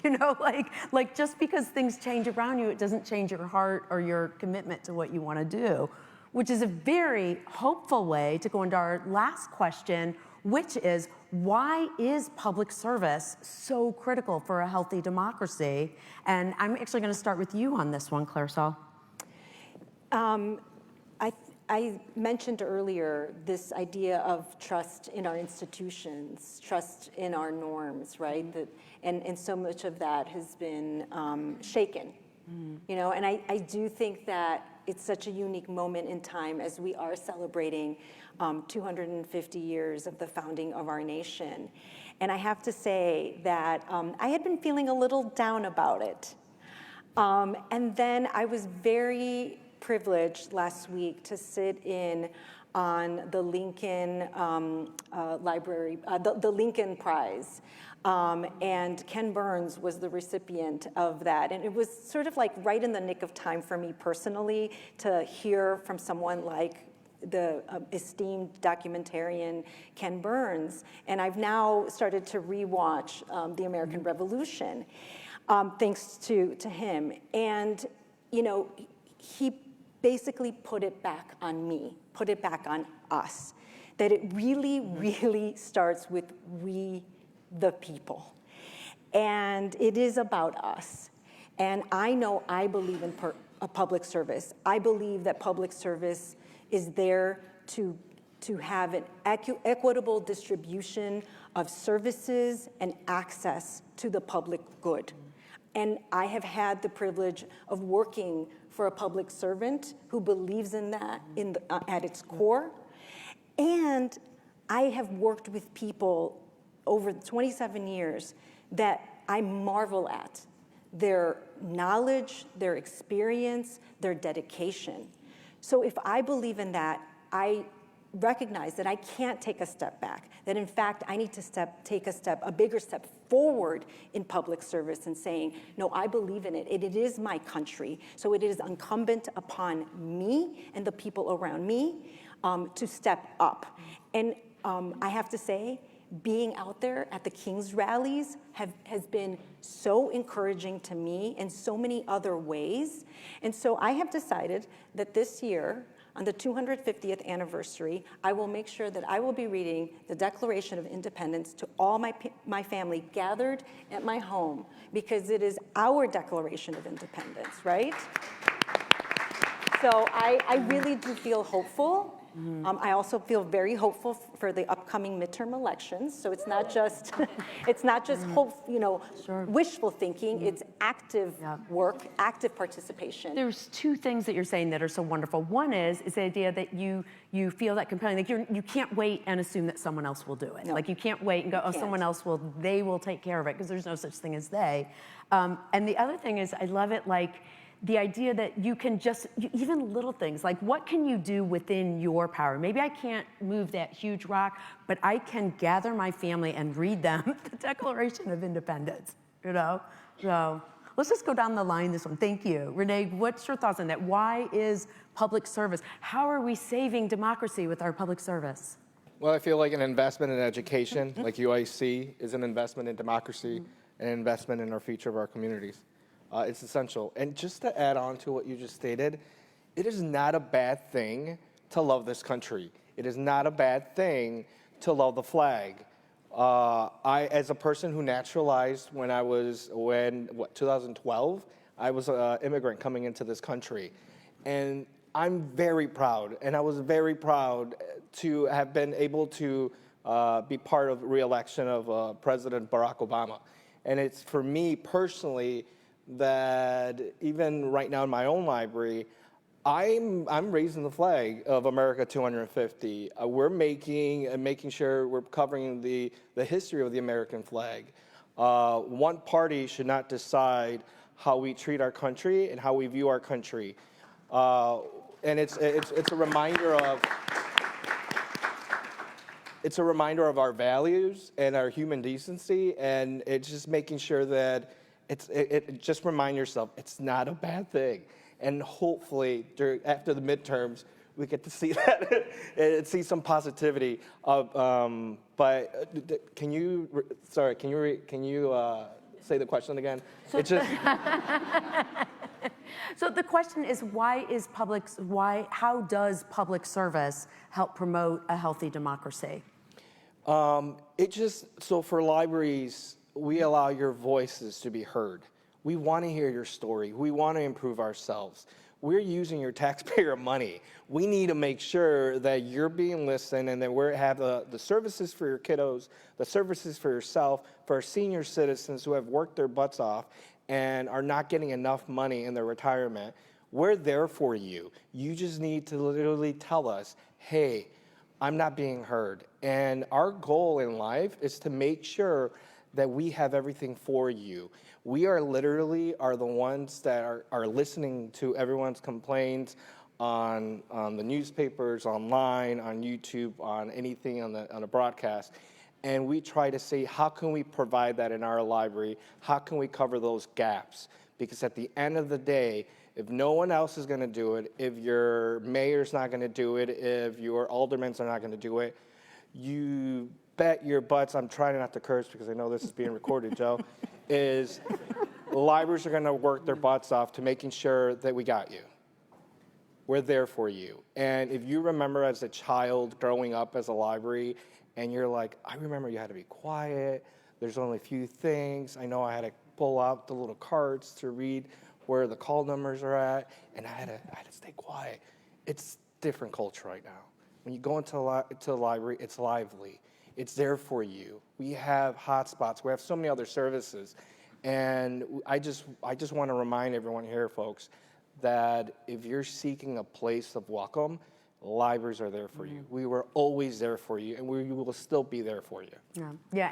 like just because things change around you, it doesn't change your heart or your commitment to what you want to do, which is a very hopeful way to go into our last question, which is, why is public service so critical for a healthy democracy? And I'm actually going to start with you on this one, Claire Saul. I mentioned earlier this idea of trust in our institutions, trust in our norms, right? And so much of that has been shaken, and I do think that it's such a unique moment in time as we are celebrating 250 years of the founding of our nation. And I have to say that I had been feeling a little down about it. And then I was very privileged last week to sit in on the Lincoln Library, the Lincoln Prize. And Ken Burns was the recipient of that. And it was sort of like right in the nick of time for me personally to hear from someone like the esteemed documentarian Ken Burns. And I've now started to rewatch The American Revolution, thanks to him. And, he basically put it back on me, put it back on us, that it really, really starts with we, the people. And it is about us. And I know I believe in public service. I believe that public service is there to have an equitable distribution of services and access to the public good. And I have had the privilege of working for a public servant who believes in that at its core. And I have worked with people over 27 years that I marvel at their knowledge, their experience, their dedication. So if I believe in that, I recognize that I can't take a step back, that in fact I need to take a bigger step forward in public service and saying, no, I believe in it. It is my country. So it is incumbent upon me and the people around me to step up. And I have to say, being out there at the King's rallies has been so encouraging to me in so many other ways. And so I have decided that this year, on the 250th anniversary, I will make sure that I will be reading the Declaration of Independence to all my family gathered at my home, because it is our Declaration of Independence, right? So I really do feel hopeful. I also feel very hopeful for the upcoming midterm elections. So it's not just hope, wishful thinking. It's active work, active participation. There's two things that you're saying that are so wonderful. One is the idea that you feel that compelling, like you can't wait and assume that someone else will do it. No. Like you can't wait and go, someone else they will take care of it, because there's no such thing as they. And the other thing is, I love it, like, the idea that you can even little things, like what can you do within your power? Maybe I can't move that huge rock, but I can gather my family and read them the Declaration of Independence, So let's just go down the line this one. Thank you. Renee, what's your thoughts on that? Why is public service? How are we saving democracy with our public service? Well, I feel like an investment in education, like UIC, is an investment in democracy and an investment in our future of our communities. It's essential. And just to add on to what you just stated, it is not a bad thing to love this country. It is not a bad thing to love the flag. I, as a person who naturalized 2012, I was an immigrant coming into this country. And I'm very proud, and I was very proud to have been able to be part of the re-election of President Barack Obama. And it's for me personally that even right now in my own library, I'm raising the flag of America 250. We're making sure we're covering the history of the American flag. One party should not decide how we treat our country and how we view our country. And it's a reminder of our values and our human decency, and it's just making sure that just remind yourself it's not a bad thing. And hopefully, after the midterms, we get to see that and see some positivity. But can you say the question again? So the question is, how does public service help promote a healthy democracy? So for libraries, we allow your voices to be heard. We want to hear your story. We want to improve ourselves. We're using your taxpayer money. We need to make sure that you're being listened and that we have the services for your kiddos, the services for yourself, for our senior citizens who have worked their butts off and are not getting enough money in their retirement. We're there for you. You just need to literally tell us, hey, I'm not being heard. And our goal in life is to make sure that we have everything for you. We are the ones that are listening to everyone's complaints on the newspapers, online, on YouTube, on anything on a broadcast. And we try to say, how can we provide that in our library? How can we cover those gaps? Because at the end of the day, if no one else is gonna do it, if your mayor's not gonna do it, if your aldermans are not gonna do it, you bet your butts, I'm trying not to curse because I know this is being recorded, Joe, is libraries are gonna work their butts off to making sure that we got you. We're there for you. And if you remember as a child growing up as a library, and you're like, I remember you had to be quiet, there's only a few things, I know I had to pull out the little cards to read where the call numbers are at, and I had to stay quiet. It's different culture right now. When you go into a library, it's lively. It's there for you. We have hotspots. We have so many other services. And I just want to remind everyone here, folks, that if you're seeking a place of welcome, libraries are there for you. We were always there for you, and we will still be there for you. Yeah,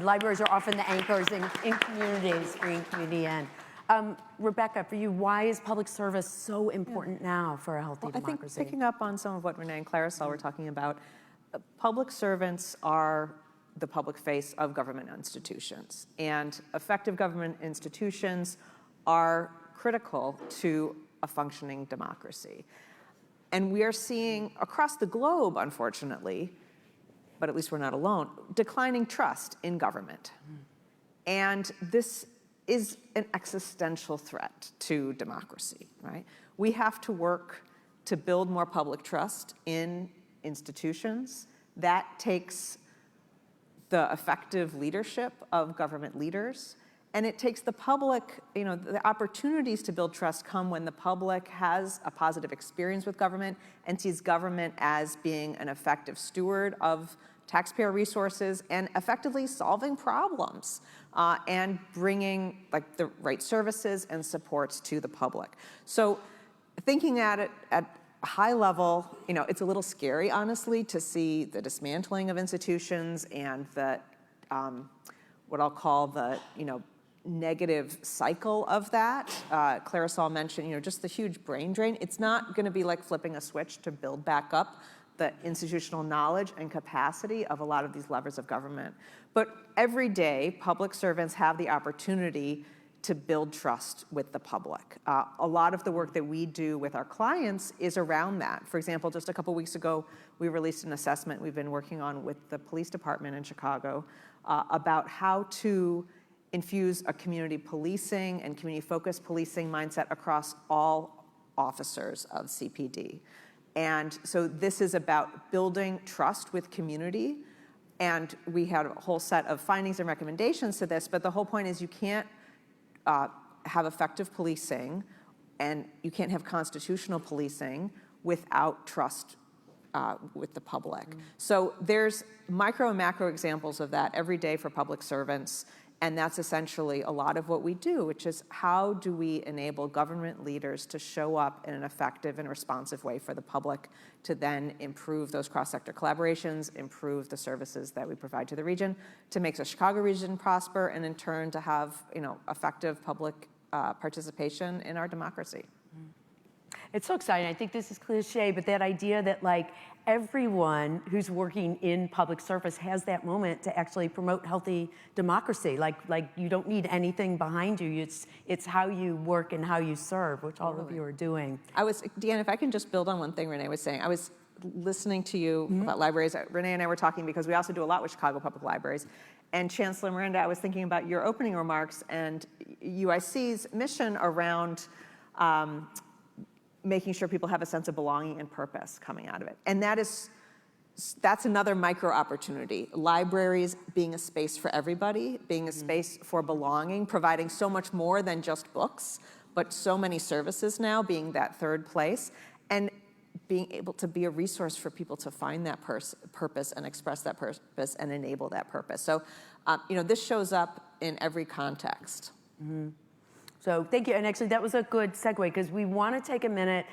libraries are often the anchors in communities, bringing community in. Rebecca, for you, why is public service so important now for a healthy democracy? I think picking up on some of what Renee and Claricel were talking about, public servants are the public face of government institutions, and effective government institutions are critical to a functioning democracy. And we are seeing across the globe, unfortunately, but at least we're not alone, declining trust in government. And this is an existential threat to democracy, right? We have to work to build more public trust in institutions. That takes the effective leadership of government leaders. And it takes the public, the opportunities to build trust come when the public has a positive experience with government and sees government as being an effective steward of taxpayer resources and effectively solving problems and bringing the right services and supports to the public. So thinking at it at a high level, it's a little scary, honestly, to see the dismantling of institutions and the, what I'll call the, negative cycle of that. Claricel mentioned, just the huge brain drain. It's not going to be like flipping a switch to build back up the institutional knowledge and capacity of a lot of these levers of government. But every day, public servants have the opportunity to build trust with the public. A lot of the work that we do with our clients is around that. For example, just a couple weeks ago, we released an assessment we've been working on with the police department in Chicago about how to infuse a community policing and community-focused policing mindset across all officers of CPD. And so this is about building trust with community. And we had a whole set of findings and recommendations to this, but the whole point is you can't have effective policing and you can't have constitutional policing without trust with the public. So there's micro and macro examples of that every day for public servants, and that's essentially a lot of what we do, which is how do we enable government leaders to show up in an effective and responsive way for the public to then improve those cross-sector collaborations, improve the services that we provide to the region, to make the Chicago region prosper, and in turn to have effective public participation in our democracy. It's so exciting. I think this is cliche, but that idea that like everyone who's working in public service has that moment to actually promote healthy democracy. Like you don't need anything behind you. It's how you work and how you serve, which all of you are doing. Deanna, if I can just build on one thing Renee was saying. I was listening to you about libraries. Renee and I were talking because we also do a lot with Chicago Public Libraries. And Chancellor Miranda, I was thinking about your opening remarks and UIC's mission around making sure people have a sense of belonging and purpose coming out of it. And that's another micro opportunity. Libraries being a space for everybody, being a space for belonging, providing so much more than just books, but so many services now, being that third place, and being able to be a resource for people to find that purpose and express that purpose and enable that purpose. So, this shows up in every context. So thank you, and actually that was a good segue because we want to take a minute.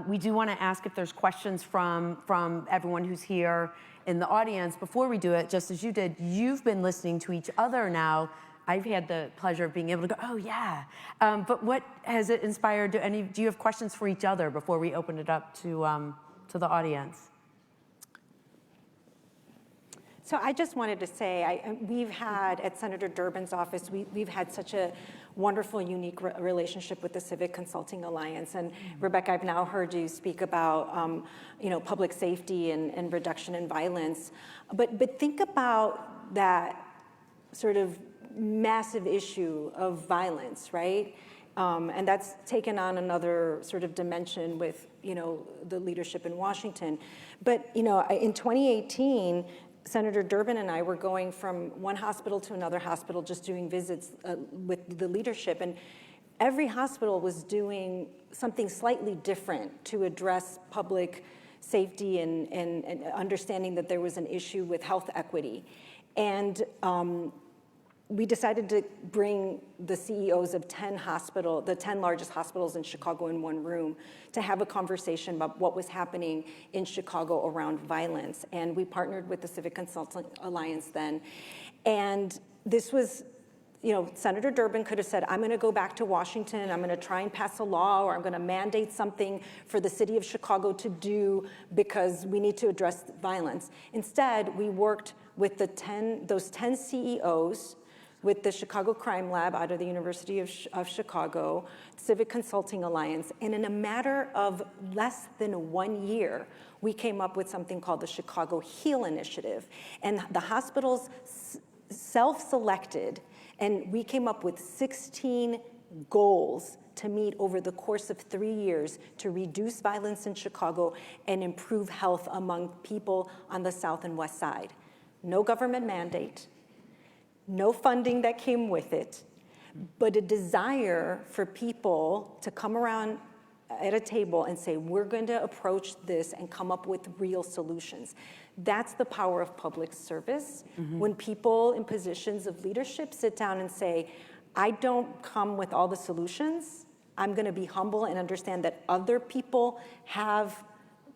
We do want to ask if there's questions from everyone who's here in the audience. Before we do it, just as you did, you've been listening to each other now. I've had the pleasure of being able to go, oh yeah. But what has it inspired? Do you have questions for each other before we open it up to the audience? So I just wanted to say, we've had, at Senator Durbin's office, we've had such a wonderful, unique relationship with the Civic Consulting Alliance. And Rebecca, I've now heard you speak about, public safety and reduction in violence. But think about that sort of massive issue of violence, right? And that's taken on another sort of dimension with, the leadership in Washington. But, in 2018, Senator Durbin and I were going from one hospital to another hospital, just doing visits with the leadership. And every hospital was doing something slightly different to address public safety and understanding that there was an issue with health equity. And we decided to bring the CEOs of the 10 largest hospitals in Chicago in one room to have a conversation about what was happening in Chicago around violence. And we partnered with the Civic Consulting Alliance then. And this was, Senator Durbin could have said, I'm going to go back to Washington, I'm going to try and pass a law, or I'm going to mandate something for the city of Chicago to do because we need to address violence. Instead, we worked with those 10 CEOs, with the Chicago Crime Lab out of the University of Chicago, Civic Consulting Alliance, and in a matter of less than 1 year, we came up with something called the Chicago HEAL Initiative. And the hospitals self-selected, and we came up with 16 goals to meet over the course of 3 years to reduce violence in Chicago and improve health among people on the South and West Side. No government mandate, no funding that came with it, but a desire for people to come around at a table and say, we're going to approach this and come up with real solutions. That's the power of public service. When people in positions of leadership sit down and say, I don't come with all the solutions, I'm going to be humble and understand that other people have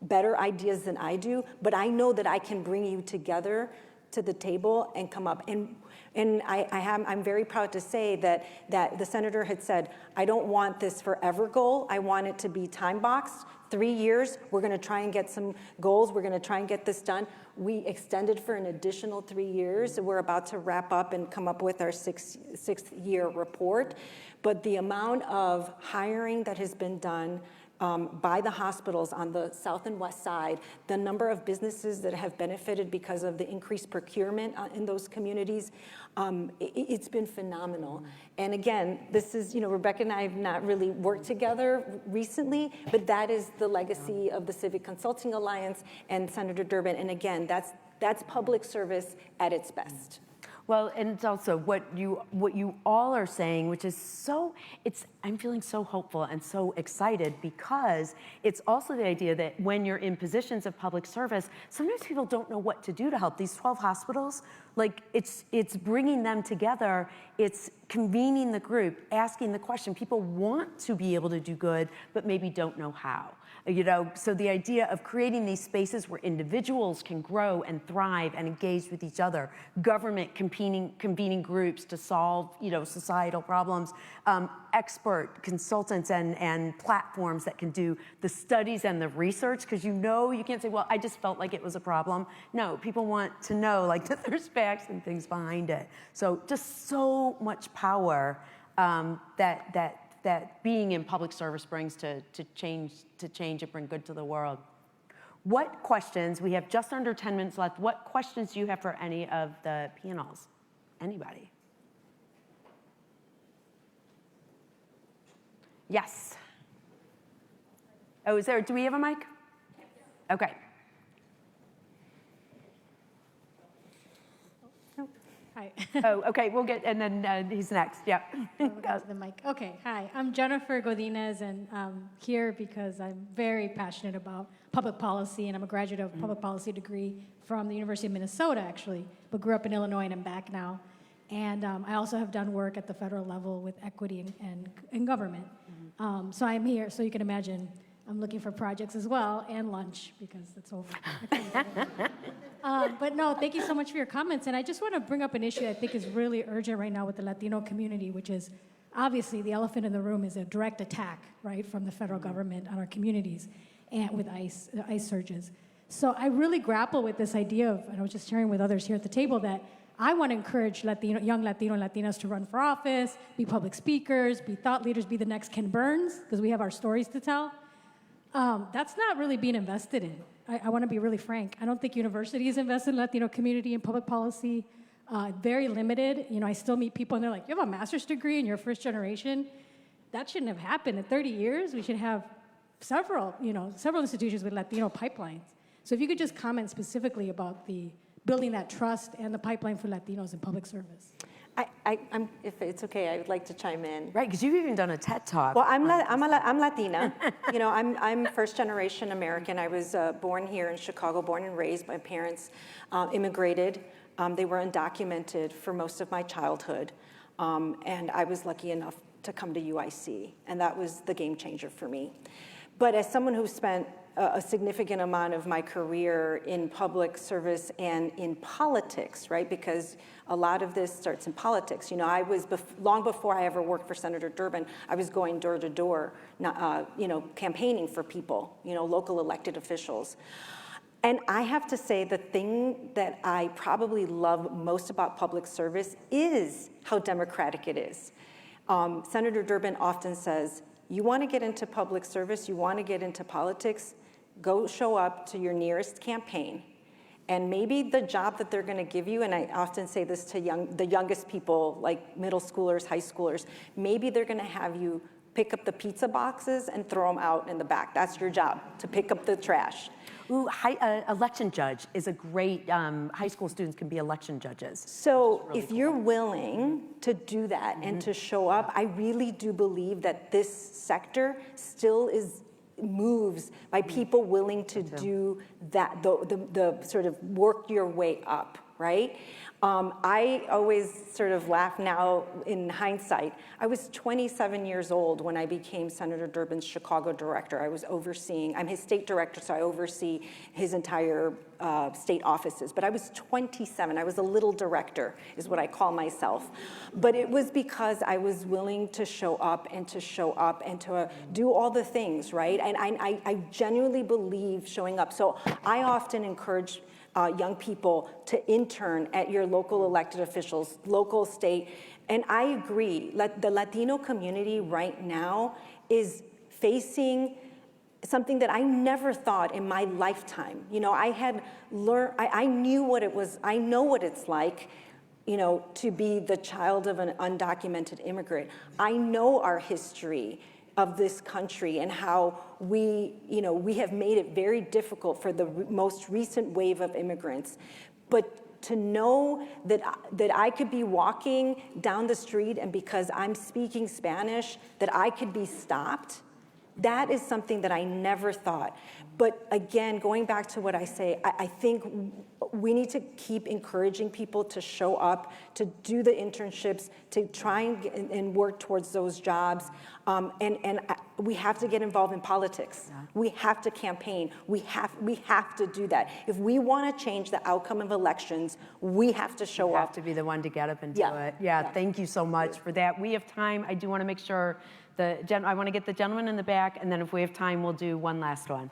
better ideas than I do, but I know that I can bring you together to the table and come up. And I'm very proud to say that the senator had said, I don't want this forever goal. I want it to be time boxed. 3 years, we're going to try and get some goals. We're going to try and get this done. We extended for an additional 3 years. We're about to wrap up and come up with our sixth year report. But the amount of hiring that has been done by the hospitals on the south and west side, the number of businesses that have benefited because of the increased procurement in those communities, it's been phenomenal. And again, this is, Rebecca and I have not really worked together recently, but that is the legacy of the Civic Consulting Alliance and Senator Durbin. And again, that's public service at its best. Well, and it's also what you all are saying, which is I'm feeling so hopeful and so excited, because it's also the idea that when you're in positions of public service, sometimes people don't know what to do to help. These 12 hospitals, like it's bringing them together, it's convening the group, asking the question. People want to be able to do good, but maybe don't know how. So the idea of creating these spaces where individuals can grow and thrive and engage with each other, government convening groups to solve, societal problems, expert consultants and platforms that can do the studies and the research, because you can't say, well, I just felt like it was a problem. No, people want to know that there's facts and things behind it. So just so much power that being in public service brings to change and bring good to the world. What questions, we have just under 10 minutes left, what questions do you have for any of the panels? Anybody? Yes. Oh, do we have a mic? Okay. Hi. Oh, okay, we'll get, and then he's next, yeah. We'll go to the mic. Okay, hi, I'm Jennifer Godinez, and I'm here because I'm very passionate about public policy, and I'm a graduate of a public policy degree from the University of Minnesota, actually, but grew up in Illinois and I'm back now. And I also have done work at the federal level with equity and government. So I'm here, so you can imagine, I'm looking for projects as well, and lunch, because it's over. But no, thank you so much for your comments. And I just want to bring up an issue I think is really urgent right now with the Latino community, which is obviously the elephant in the room is a direct attack, right, from the federal government on our communities and with ICE surges. So I really grapple with this idea of, and I was just sharing with others here at the table, that I want to encourage young Latino and Latinas to run for office, be public speakers, be thought leaders, be the next Ken Burns, because we have our stories to tell. That's not really being invested in. I want to be really frank. I don't think universities invest in the Latino community and public policy. Very limited. I still meet people and they're like, you have a master's degree and you're first generation? That shouldn't have happened. In 30 years, we should have several institutions with Latino pipelines. So if you could just comment specifically about the building that trust and the pipeline for Latinos in public service. If it's okay, I would like to chime in. Right, because you've even done a TED Talk. Well, I'm Latina. I'm first generation American. I was born here in Chicago, born and raised. My parents immigrated. They were undocumented for most of my childhood. And I was lucky enough to come to UIC. And that was the game changer for me. But as someone who spent a significant amount of my career in public service and in politics, right? Because a lot of this starts in politics. I was, long before I ever worked for Senator Durbin, I was going door to door, campaigning for people, local elected officials. And I have to say the thing that I probably love most about public service is how democratic it is. Senator Durbin often says, you want to get into public service, you want to get into politics, go show up to your nearest campaign, and maybe the job that they're going to give you, and I often say this to the youngest people, like middle schoolers, high schoolers, maybe they're going to have you pick up the pizza boxes and throw them out in the back. That's your job, to pick up the trash. Ooh, election judge is a great, high school students can be election judges. So really if you're willing to do that and to show up, I really do believe that this sector still moves by people willing to do that, the sort of work your way up, right? I always sort of laugh now in hindsight. I was 27 years old when I became Senator Durbin's Chicago director. I'm his state director, so I oversee his entire state offices. But I was 27. I was a little director, is what I call myself. But it was because I was willing to show up and to do all the things, right? And I genuinely believe showing up. So I often encourage young people to intern at your local elected officials, local, state. And I agree, the Latino community right now is facing something that I never thought in my lifetime. You know, I had learned, I knew what it was, I know what it's like, you know, to be the child of an undocumented immigrant. I know our history of this country and how we have made it very difficult for the most recent wave of immigrants. But to know that I could be walking down the street and because I'm speaking Spanish, that I could be stopped, that is something that I never thought. But again, going back to what I say, I think we need to keep encouraging people to show up, to do the internships, to try and work towards those jobs. And we have to get involved in politics. Yeah. We have to campaign. We have to do that. If we want to change the outcome of elections, we have to show up. You have to be the one to get up and do it. Yeah, thank you so much for that. We have time. I do want to make sure I want to get the gentleman in the back, and then if we have time, we'll do one last one.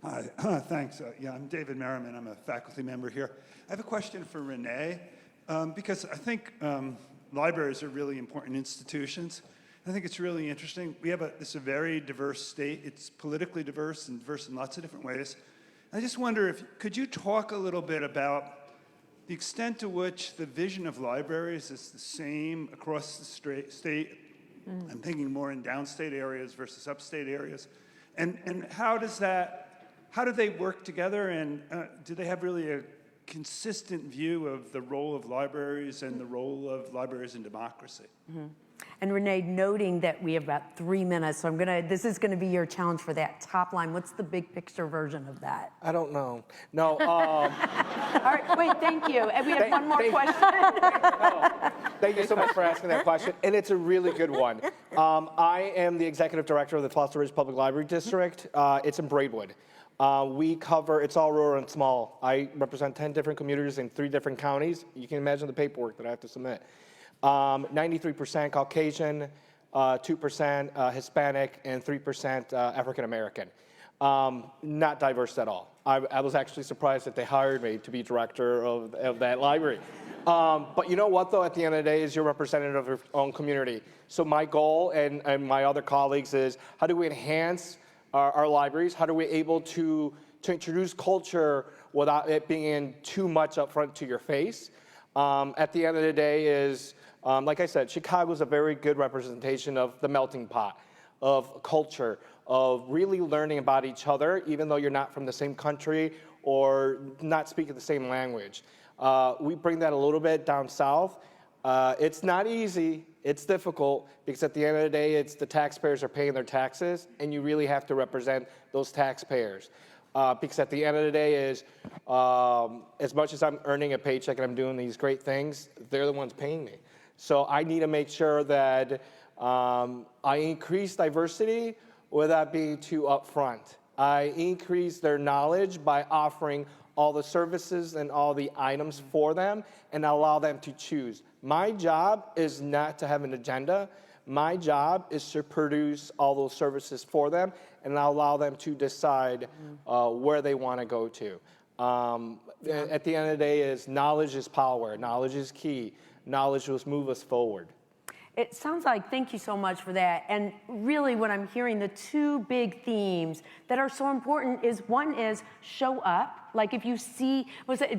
Hi, thanks. I'm David Merriman. I'm a faculty member here. I have a question for Renee, because I think libraries are really important institutions. I think it's really interesting. This is a very diverse state. It's politically diverse and diverse in lots of different ways. I just wonder could you talk a little bit about the extent to which the vision of libraries is the same across the state? I'm thinking more in downstate areas versus upstate areas. And how do they work together, and do they have really a consistent view of the role of libraries and the role of libraries in democracy? Mm-hmm. And Renee, noting that we have about 3 minutes, so this is going to be your challenge for that top line. What's the big picture version of that? I don't know. No. All right, wait, thank you. And we have one more question. Thank you so much for asking that question, and it's a really good one. I am the executive director of the Foster Ridge Public Library District. It's in Braidwood. It's all rural and small. I represent 10 different communities in 3 different counties. You can imagine the paperwork that I have to submit. 93% Caucasian, 2% Hispanic, and 3% African American. Not diverse at all. I was actually surprised that they hired me to be director of that library. But you know what, though, at the end of the day, is you're representative of your own community. So my goal and my other colleagues is, how do we enhance our libraries? How do we able to introduce culture without it being too much up front to your face? At the end of the day is, like I said, Chicago is a very good representation of the melting pot of culture, of really learning about each other, even though you're not from the same country or not speaking the same language. We bring that a little bit down south. It's not easy. It's difficult because at the end of the day, it's the taxpayers are paying their taxes, and you really have to represent those taxpayers. Because at the end of the day is, as much as I'm earning a paycheck and I'm doing these great things, they're the ones paying me. So I need to make sure that I increase diversity without being too upfront. I increase their knowledge by offering all the services and all the items for them and allow them to choose. My job is not to have an agenda. My job is to produce all those services for them and allow them to decide where they want to go to. At the end of the day, is knowledge is power. Knowledge is key. Knowledge will move us forward. It sounds like, thank you so much for that. And really what I'm hearing, the 2 big themes that are so important is, one is show up. Like if you see,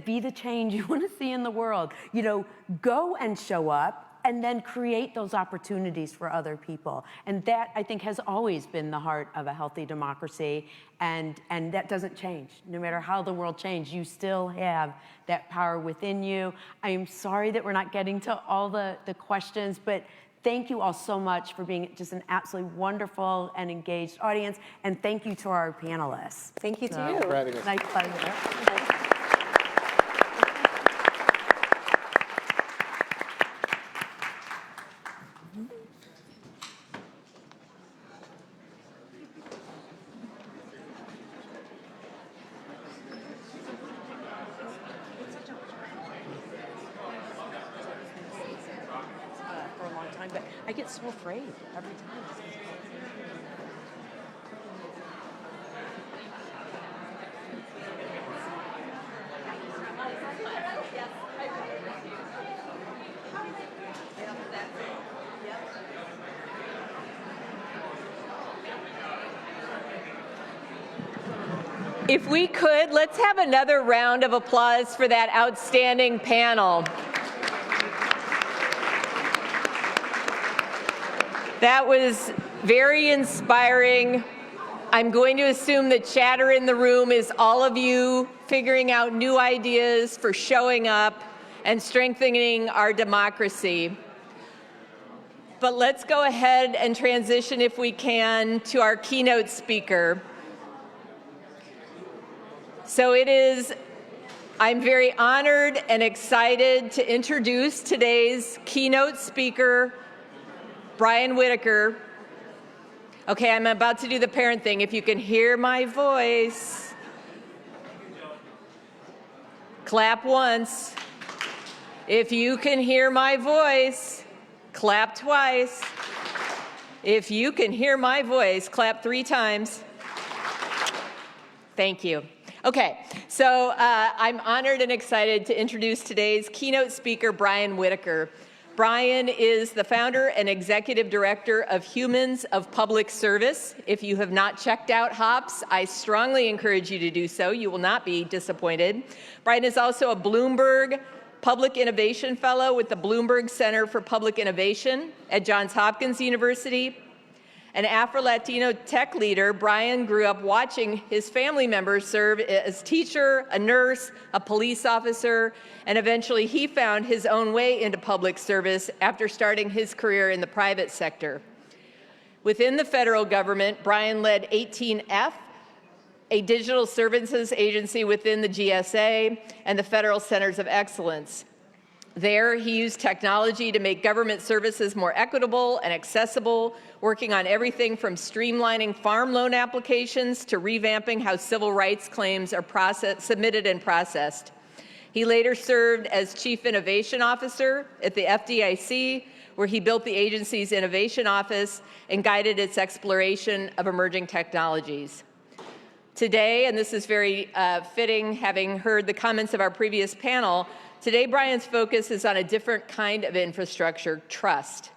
be the change you want to see in the world. You know, go and show up. And then create those opportunities for other people. And that, I think, has always been the heart of a healthy democracy. And that doesn't change. No matter how the world changes, you still have that power within you. I am sorry that we're not getting to all the questions, but thank you all so much for being just an absolutely wonderful and engaged audience. And thank you to our panelists. Thank you to you. For having us. Nice pleasure. time, but I get so afraid every time. If we could, let's have another round of applause for that outstanding panel. That was very inspiring. I'm going to assume the chatter in the room is all of you figuring out new ideas for showing up and strengthening our democracy. But let's go ahead and transition, if we can, to our keynote speaker. So I'm very honored and excited to introduce today's keynote speaker, Brian Whittaker. Okay, I'm about to do the parent thing. If you can hear my voice, clap once. If you can hear my voice, clap twice. If you can hear my voice, clap 3 times. Thank you. Okay, so I'm honored and excited to introduce today's keynote speaker, Brian Whittaker. Brian is the founder and executive director of Humans of Public Service. If you have not checked out HOPS, I strongly encourage you to do so. You will not be disappointed. Brian is also a Bloomberg Public Innovation Fellow with the Bloomberg Center for Public Innovation at Johns Hopkins University. An Afro-Latino tech leader, Brian grew up watching his family members serve as teacher, a nurse, a police officer, and eventually he found his own way into public service after starting his career in the private sector. Within the federal government, Brian led 18F, a digital services agency within the GSA and the Federal Centers of Excellence. There, he used technology to make government services more equitable and accessible, working on everything from streamlining farm loan applications to revamping how civil rights claims are submitted and processed. He later served as Chief Innovation Officer at the FDIC, where he built the agency's innovation office and guided its exploration of emerging technologies. Today, and this is very fitting, having heard the comments of our previous panel, today Brian's focus is on a different kind of infrastructure, trust.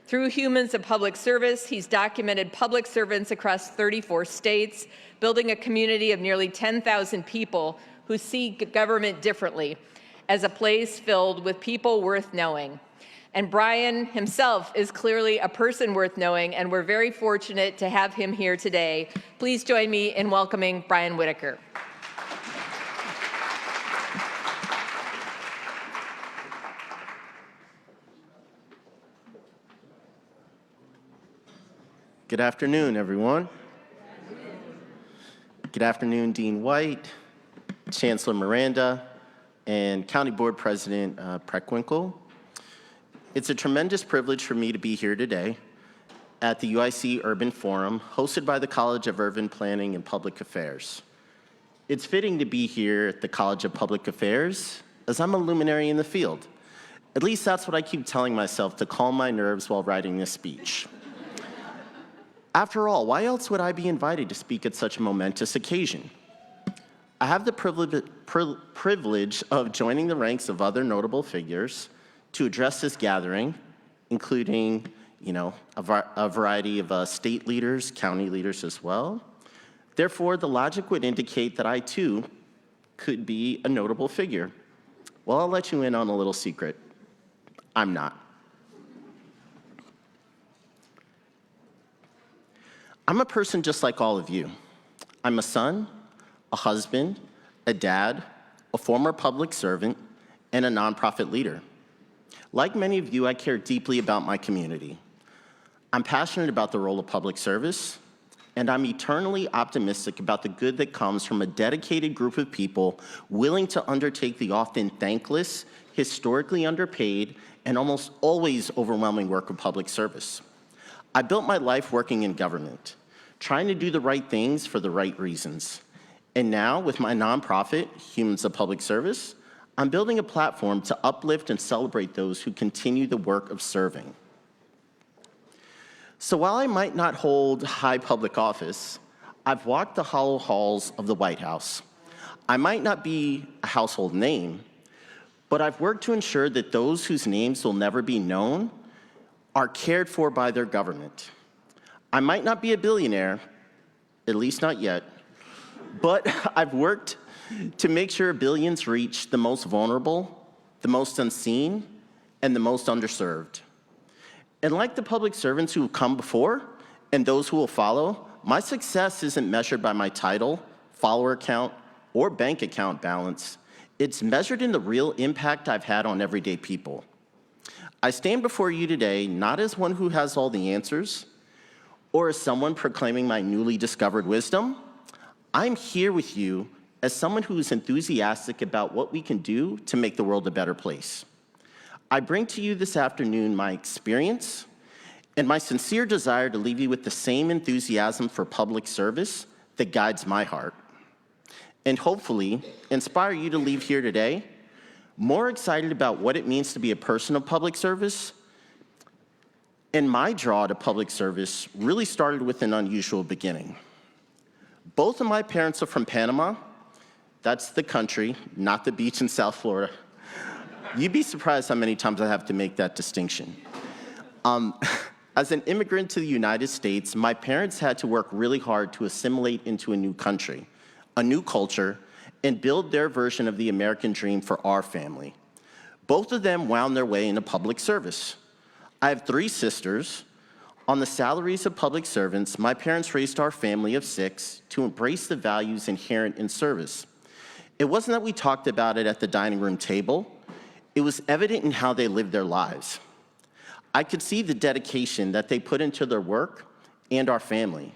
Through Humans of Public Service, he's documented public servants across 34 states, building a community of nearly 10,000 people who see government differently, as a place filled with people worth knowing. And Brian himself is clearly a person worth knowing, and we're very fortunate to have him here today. Please join me in welcoming Brian Whittaker. Good afternoon, everyone. Good afternoon, Dean White, Chancellor Miranda, and County Board President Preckwinkle. It's a tremendous privilege for me to be here today at the UIC Urban Forum, hosted by the College of Urban Planning and Public Affairs. It's fitting to be here at the College of Public Affairs, as I'm a luminary in the field. At least that's what I keep telling myself to calm my nerves while writing this speech. After all, why else would I be invited to speak at such a momentous occasion? I have the privilege of joining the ranks of other notable figures to address this gathering, including, a variety of state leaders, county leaders as well. Therefore, the logic would indicate that I, too, could be a notable figure. Well, I'll let you in on a little secret. I'm not. I'm a person just like all of you. I'm a son, a husband, a dad, a former public servant, and a nonprofit leader. Like many of you, I care deeply about my community. I'm passionate about the role of public service, and I'm eternally optimistic about the good that comes from a dedicated group of people willing to undertake the often thankless, historically underpaid, and almost always overwhelming work of public service. I built my life working in government, trying to do the right things for the right reasons. And now, with my nonprofit, Humans of Public Service, I'm building a platform to uplift and celebrate those who continue the work of serving. So while I might not hold high public office, I've walked the hollow halls of the White House. I might not be a household name, but I've worked to ensure that those whose names will never be known are cared for by their government. I might not be a billionaire, at least not yet, but I've worked to make sure billions reach the most vulnerable, the most unseen, and the most underserved. And like the public servants who have come before and those who will follow, my success isn't measured by my title, follower count, or bank account balance. It's measured in the real impact I've had on everyday people. I stand before you today not as one who has all the answers or as someone proclaiming my newly discovered wisdom. I'm here with you as someone who is enthusiastic about what we can do to make the world a better place. I bring to you this afternoon my experience and my sincere desire to leave you with the same enthusiasm for public service that guides my heart, and hopefully inspire you to leave here today more excited about what it means to be a person of public service. And my draw to public service really started with an unusual beginning. Both of my parents are from Panama. That's the country, not the beach in South Florida. You'd be surprised how many times I have to make that distinction. As an immigrant to the United States, my parents had to work really hard to assimilate into a new country, a new culture, and build their version of the American dream for our family. Both of them wound their way into public service. I have 3 sisters. On the salaries of public servants, my parents raised our family of 6 to embrace the values inherent in service. It wasn't that we talked about it at the dining room table. It was evident in how they lived their lives. I could see the dedication that they put into their work and our family.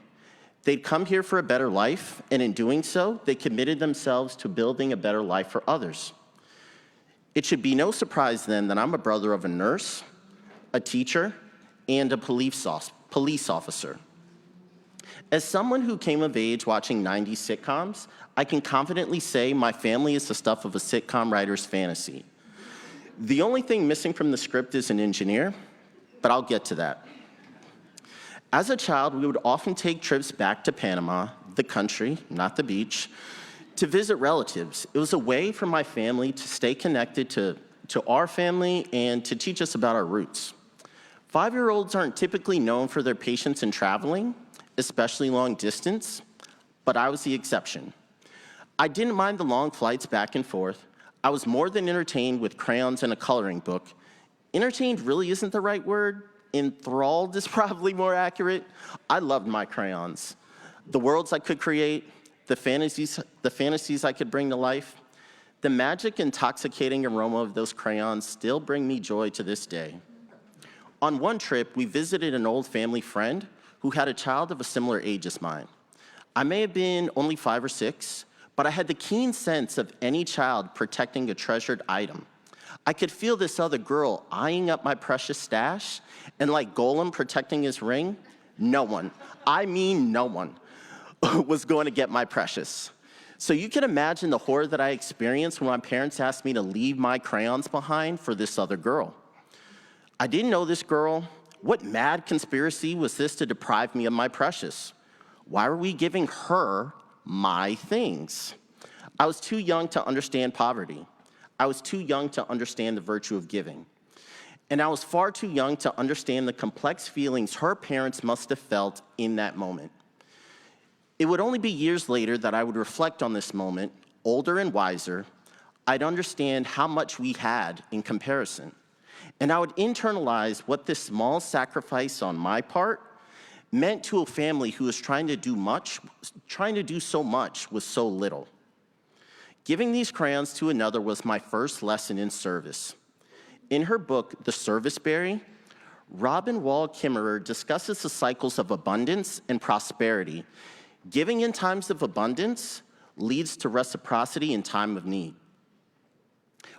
They'd come here for a better life, and in doing so, they committed themselves to building a better life for others. It should be no surprise then that I'm a brother of a nurse, a teacher, and a police officer. As someone who came of age watching 90s sitcoms, I can confidently say my family is the stuff of a sitcom writer's fantasy. The only thing missing from the script is an engineer, but I'll get to that. As a child, we would often take trips back to Panama, the country, not the beach, to visit relatives. It was a way for my family to stay connected to our family and to teach us about our roots. 5-year-olds aren't typically known for their patience in traveling, especially long distance, but I was the exception. I didn't mind the long flights back and forth. I was more than entertained with crayons and a coloring book. Entertained really isn't the right word. Enthralled is probably more accurate. I loved my crayons. The worlds I could create, the fantasies I could bring to life. The magic, intoxicating aroma of those crayons still bring me joy to this day. On one trip, we visited an old family friend who had a child of a similar age as mine. I may have been only 5 or 6, but I had the keen sense of any child protecting a treasured item. I could feel this other girl eyeing up my precious stash, and like Golem protecting his ring, no one, I mean no one, was going to get my precious. So you can imagine the horror that I experienced when my parents asked me to leave my crayons behind for this other girl. I didn't know this girl. What mad conspiracy was this to deprive me of my precious? Why were we giving her my things? I was too young to understand poverty. I was too young to understand the virtue of giving. And I was far too young to understand the complex feelings her parents must have felt in that moment. It would only be years later that I would reflect on this moment, older and wiser. I'd understand how much we had in comparison. And I would internalize what this small sacrifice on my part meant to a family who was trying to do so much with so little. Giving these crayons to another was my first lesson in service. In her book, The Serviceberry, Robin Wall Kimmerer discusses the cycles of abundance and prosperity. Giving in times of abundance leads to reciprocity in time of need.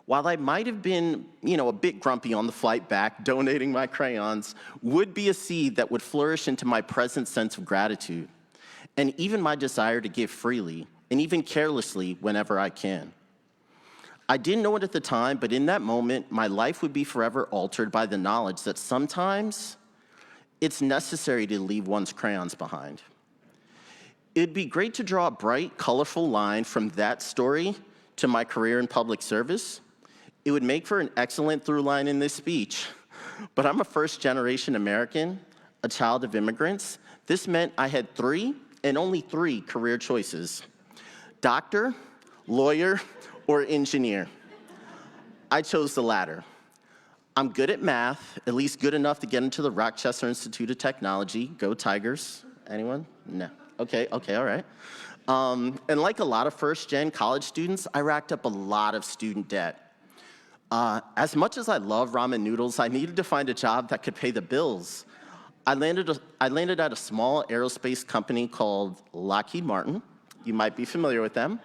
While I might have been, a bit grumpy on the flight back, donating my crayons would be a seed that would flourish into my present sense of gratitude, and even my desire to give freely, and even carelessly whenever I can. I didn't know it at the time, but in that moment, my life would be forever altered by the knowledge that sometimes it's necessary to leave one's crayons behind. It'd be great to draw a bright, colorful line from that story to my career in public service. It would make for an excellent through line in this speech. But I'm a first-generation American, a child of immigrants. This meant I had 3 and only 3 career choices: doctor, lawyer, or engineer. I chose the latter. I'm good at math, at least good enough to get into the Rochester Institute of Technology. Go Tigers. Anyone? No. Okay, all right. And like a lot of first-gen college students, I racked up a lot of student debt. As much as I love ramen noodles, I needed to find a job that could pay the bills. I landed at a small aerospace company called Lockheed Martin. You might be familiar with them.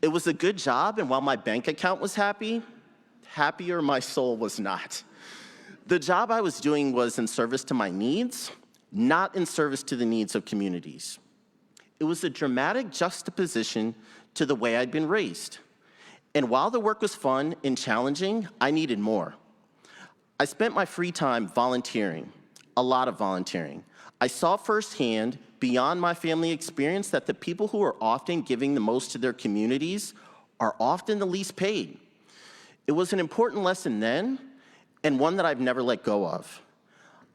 It was a good job, and while my bank account was happy, happier my soul was not. The job I was doing was in service to my needs, not in service to the needs of communities. It was a dramatic juxtaposition to the way I'd been raised. And while the work was fun and challenging, I needed more. I spent my free time volunteering, a lot of volunteering. I saw firsthand, beyond my family experience, that the people who are often giving the most to their communities are often the least paid. It was an important lesson then, and one that I've never let go of.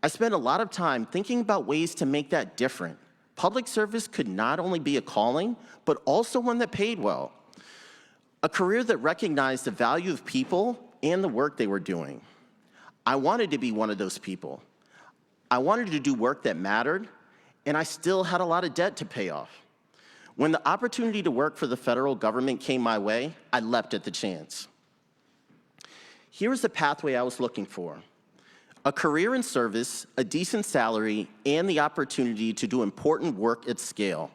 I spent a lot of time thinking about ways to make that different. Public service could not only be a calling, but also one that paid well. A career that recognized the value of people and the work they were doing. I wanted to be one of those people. I wanted to do work that mattered, and I still had a lot of debt to pay off. When the opportunity to work for the federal government came my way, I leapt at the chance. Here was the pathway I was looking for: a career in service, a decent salary, and the opportunity to do important work at scale.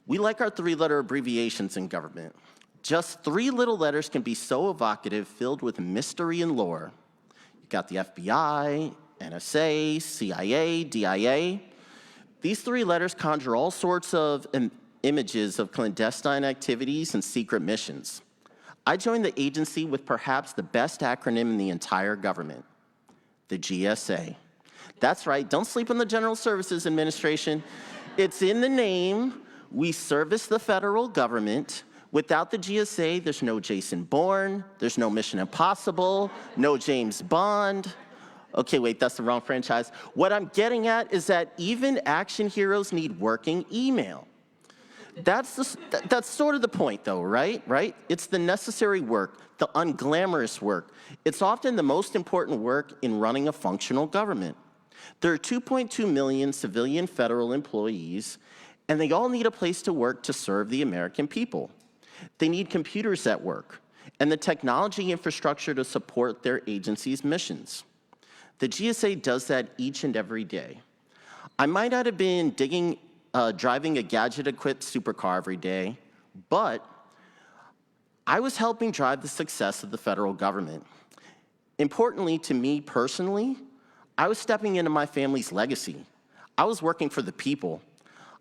We like our 3-letter abbreviations in government. Just 3 little letters can be so evocative, filled with mystery and lore. You've got the FBI, NSA, CIA, DIA. These 3 letters conjure all sorts of images of clandestine activities and secret missions. I joined the agency with perhaps the best acronym in the entire government: the GSA. That's right, don't sleep on the General Services Administration. It's in the name. We service the federal government. Without the GSA, there's no Jason Bourne, there's no Mission Impossible, no James Bond. Okay, wait, that's the wrong franchise. What I'm getting at is that even action heroes need working email. That's sort of the point, though, right? It's the necessary work, the unglamorous work. It's often the most important work in running a functional government. There are 2.2 million civilian federal employees, and they all need a place to work to serve the American people. They need computers at work and the technology infrastructure to support their agency's missions. The GSA does that each and every day. I might not have been driving a gadget-equipped supercar every day, but I was helping drive the success of the federal government. Importantly to me personally, I was stepping into my family's legacy. I was working for the people.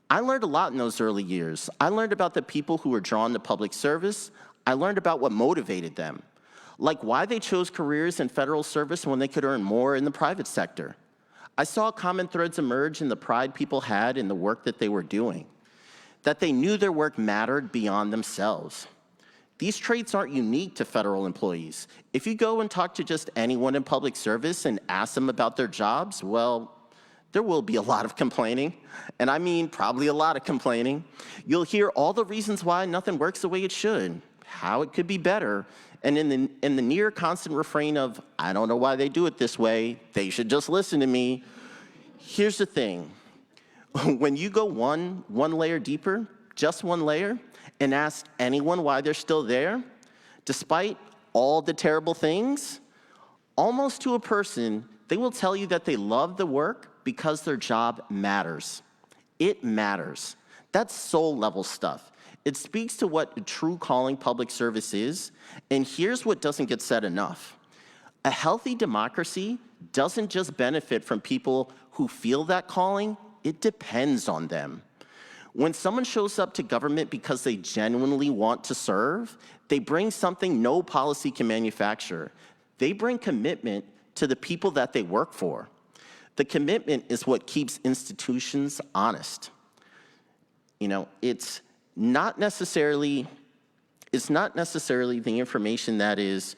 I learned a lot in those early years. I learned about the people who were drawn to public service. I learned about what motivated them, like why they chose careers in federal service when they could earn more in the private sector. I saw common threads emerge in the pride people had in the work that they were doing, that they knew their work mattered beyond themselves. These traits aren't unique to federal employees. If you go and talk to just anyone in public service and ask them about their jobs, well, there will be a lot of complaining, and I mean probably a lot of complaining. You'll hear all the reasons why nothing works the way it should, how it could be better, and in the near constant refrain of, I don't know why they do it this way, they should just listen to me. Here's the thing. When you go one layer deeper, just one layer, and ask anyone why they're still there, despite all the terrible things, almost to a person, they will tell you that they love the work because their job matters. It matters. That's soul-level stuff. It speaks to what a true calling public service is, and here's what doesn't get said enough. A healthy democracy doesn't just benefit from people who feel that calling, it depends on them. When someone shows up to government because they genuinely want to serve, they bring something no policy can manufacture. They bring commitment to the people that they work for. The commitment is what keeps institutions honest. You know, it's not necessarily the information that is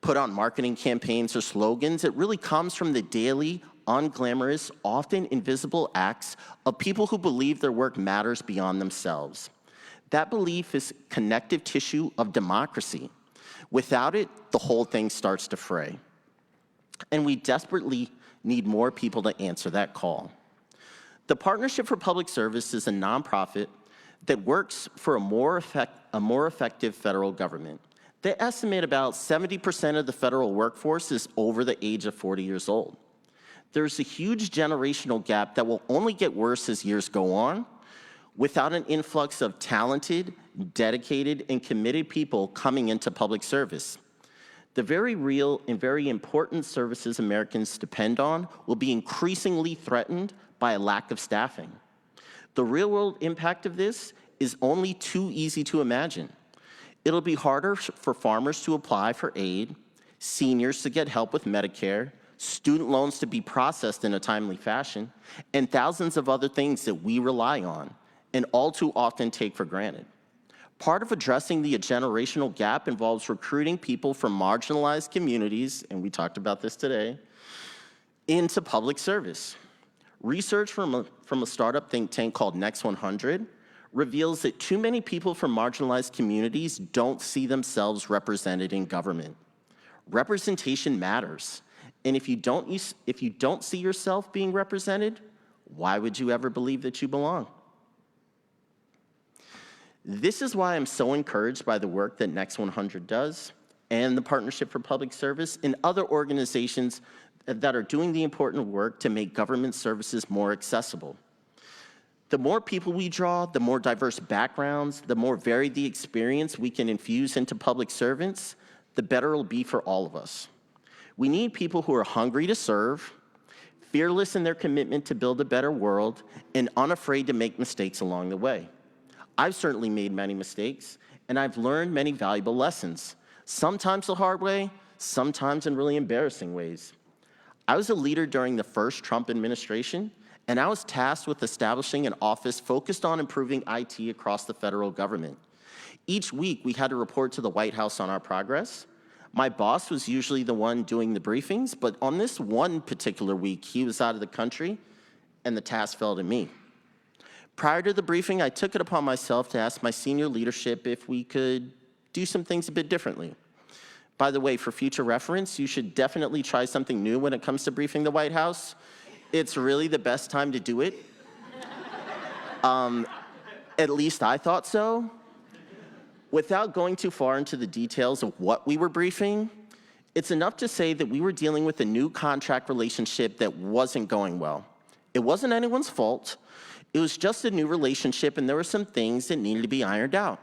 put on marketing campaigns or slogans. It really comes from the daily, unglamorous, often invisible acts of people who believe their work matters beyond themselves. That belief is connective tissue of democracy. Without it, the whole thing starts to fray. And we desperately need more people to answer that call. The Partnership for Public Service is a nonprofit that works for a more effective federal government. They estimate about 70% of the federal workforce is over the age of 40 years old. There's a huge generational gap that will only get worse as years go on without an influx of talented, dedicated, and committed people coming into public service. The very real and very important services Americans depend on will be increasingly threatened by a lack of staffing. The real-world impact of this is only too easy to imagine. It'll be harder for farmers to apply for aid, seniors to get help with Medicare, student loans to be processed in a timely fashion, and thousands of other things that we rely on and all too often take for granted. Part of addressing the generational gap involves recruiting people from marginalized communities, and we talked about this today, into public service. Research from a startup think tank called Next 100 reveals that too many people from marginalized communities don't see themselves represented in government. Representation matters, and if you don't see yourself being represented, why would you ever believe that you belong? This is why I'm so encouraged by the work that Next 100 does and the Partnership for Public Service and other organizations that are doing the important work to make government services more accessible. The more people we draw, the more diverse backgrounds, the more varied the experience we can infuse into public servants, the better it'll be for all of us. We need people who are hungry to serve, fearless in their commitment to build a better world, and unafraid to make mistakes along the way. I've certainly made many mistakes, and I've learned many valuable lessons, sometimes the hard way, sometimes in really embarrassing ways. I was a leader during the first Trump administration, and I was tasked with establishing an office focused on improving IT across the federal government. Each week, we had to report to the White House on our progress. My boss was usually the one doing the briefings, but on this one particular week, he was out of the country, and the task fell to me. Prior to the briefing, I took it upon myself to ask my senior leadership if we could do some things a bit differently. By the way, for future reference, you should definitely try something new when it comes to briefing the White House. It's really the best time to do it. At least I thought so. Without going too far into the details of what we were briefing, it's enough to say that we were dealing with a new contract relationship that wasn't going well. It wasn't anyone's fault. It was just a new relationship, and there were some things that needed to be ironed out.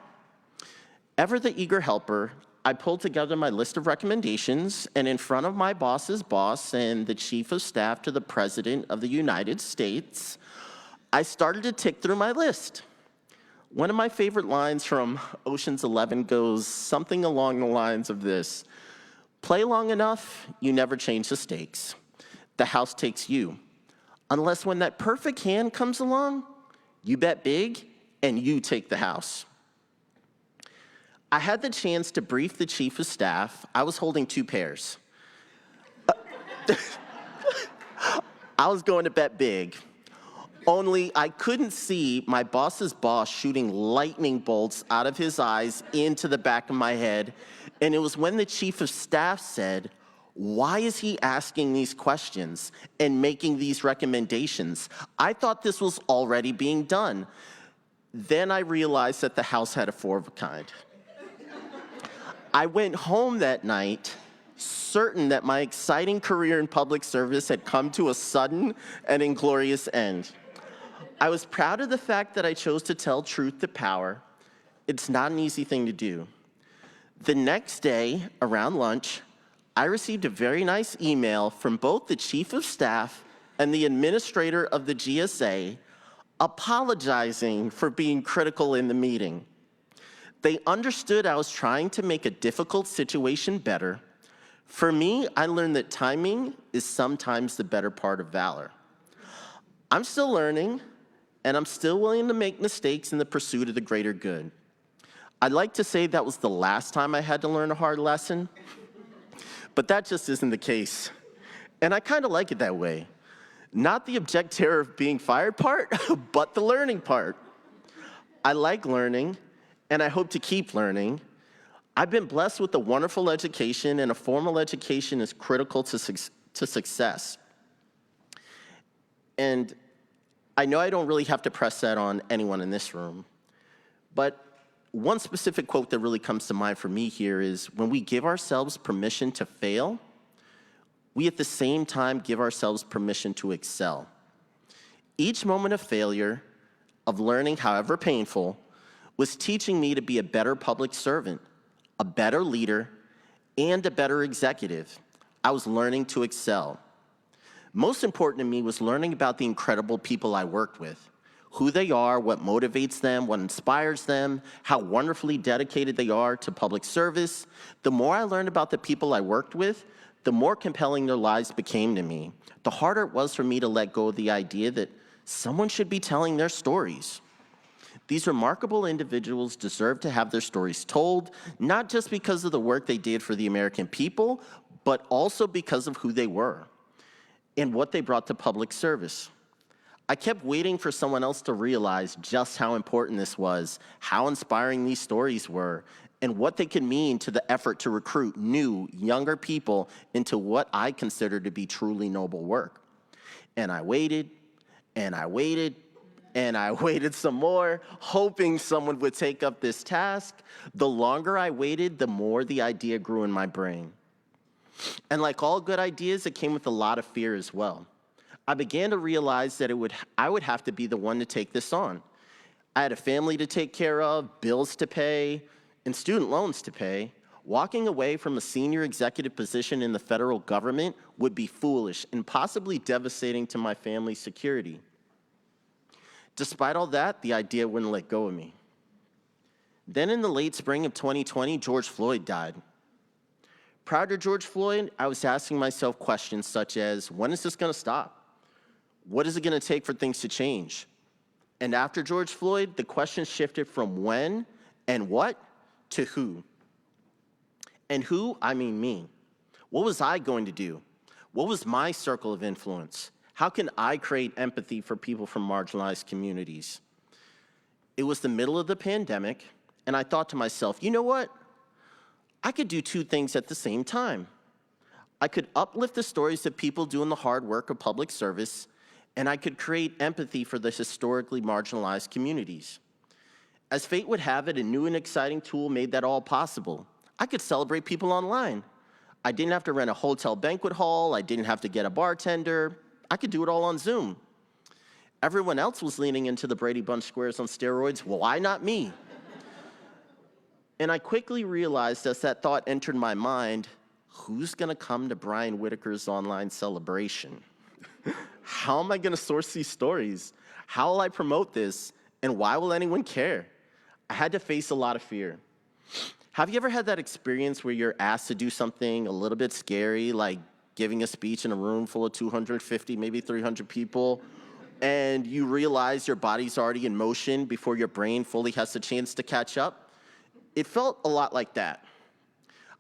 Ever the eager helper, I pulled together my list of recommendations, and in front of my boss's boss and the chief of staff to the President of the United States, I started to tick through my list. One of my favorite lines from Ocean's 11 goes something along the lines of this: play long enough, you never change the stakes. The house takes you. Unless when that perfect hand comes along, you bet big and you take the house. I had the chance to brief the chief of staff. I was holding two pairs. I was going to bet big. Only I couldn't see my boss's boss shooting lightning bolts out of his eyes into the back of my head. And it was when the chief of staff said, "Why is he asking these questions and making these recommendations? I thought this was already being done." Then I realized that the house had a four of a kind. I went home that night certain that my exciting career in public service had come to a sudden and inglorious end. I was proud of the fact that I chose to tell truth to power. It's not an easy thing to do. The next day, around lunch, I received a very nice email from both the chief of staff and the administrator of the GSA apologizing for being critical in the meeting. They understood I was trying to make a difficult situation better, For me, I learned that timing is sometimes the better part of valor. I'm still learning, and I'm still willing to make mistakes in the pursuit of the greater good. I'd like to say that was the last time I had to learn a hard lesson, but that just isn't the case. And I kind of like it that way. Not the abject terror of being fired part, but the learning part. I like learning, and I hope to keep learning. I've been blessed with a wonderful education, and a formal education is critical to success. And I know I don't really have to press that on anyone in this room, but one specific quote that really comes to mind for me here is, when we give ourselves permission to fail, we at the same time give ourselves permission to excel. Each moment of failure, of learning, however painful, was teaching me to be a better public servant, a better leader, and a better executive. I was learning to excel. Most important to me was learning about the incredible people I worked with, who they are, what motivates them, what inspires them, how wonderfully dedicated they are to public service. The more I learned about the people I worked with, the more compelling their lives became to me. The harder it was for me to let go of the idea that someone should be telling their stories. These remarkable individuals deserve to have their stories told, not just because of the work they did for the American people, but also because of who they were and what they brought to public service. I kept waiting for someone else to realize just how important this was, how inspiring these stories were, and what they could mean to the effort to recruit new, younger people into what I considered to be truly noble work. And I waited, and I waited, and I waited some more, hoping someone would take up this task. The longer I waited, the more the idea grew in my brain. And like all good ideas, it came with a lot of fear as well. I began to realize that I would have to be the one to take this on. I had a family to take care of, bills to pay, and student loans to pay. Walking away from a senior executive position in the federal government would be foolish and possibly devastating to my family's security. Despite all that, the idea wouldn't let go of me. Then in the late spring of 2020, George Floyd died. Prior to George Floyd, I was asking myself questions such as, when is this going to stop? What is it going to take for things to change? And after George Floyd, the question shifted from when and what to who. And who, I mean me. What was I going to do? What was my circle of influence? How can I create empathy for people from marginalized communities? It was the middle of the pandemic, and I thought to myself, you know what? I could do two things at the same time. I could uplift the stories of people doing the hard work of public service, and I could create empathy for the historically marginalized communities. As fate would have it, a new and exciting tool made that all possible. I could celebrate people online. I didn't have to rent a hotel banquet hall. I didn't have to get a bartender. I could do it all on Zoom. Everyone else was leaning into the Brady Bunch squares on steroids. Well, why not me? And I quickly realized as that thought entered my mind, who's going to come to Brian Whittaker's online celebration? How am I going to source these stories? How will I promote this? And why will anyone care? I had to face a lot of fear. Have you ever had that experience where you're asked to do something a little bit scary, like giving a speech in a room full of 250, maybe 300 people, and you realize your body's already in motion before your brain fully has the chance to catch up? It felt a lot like that.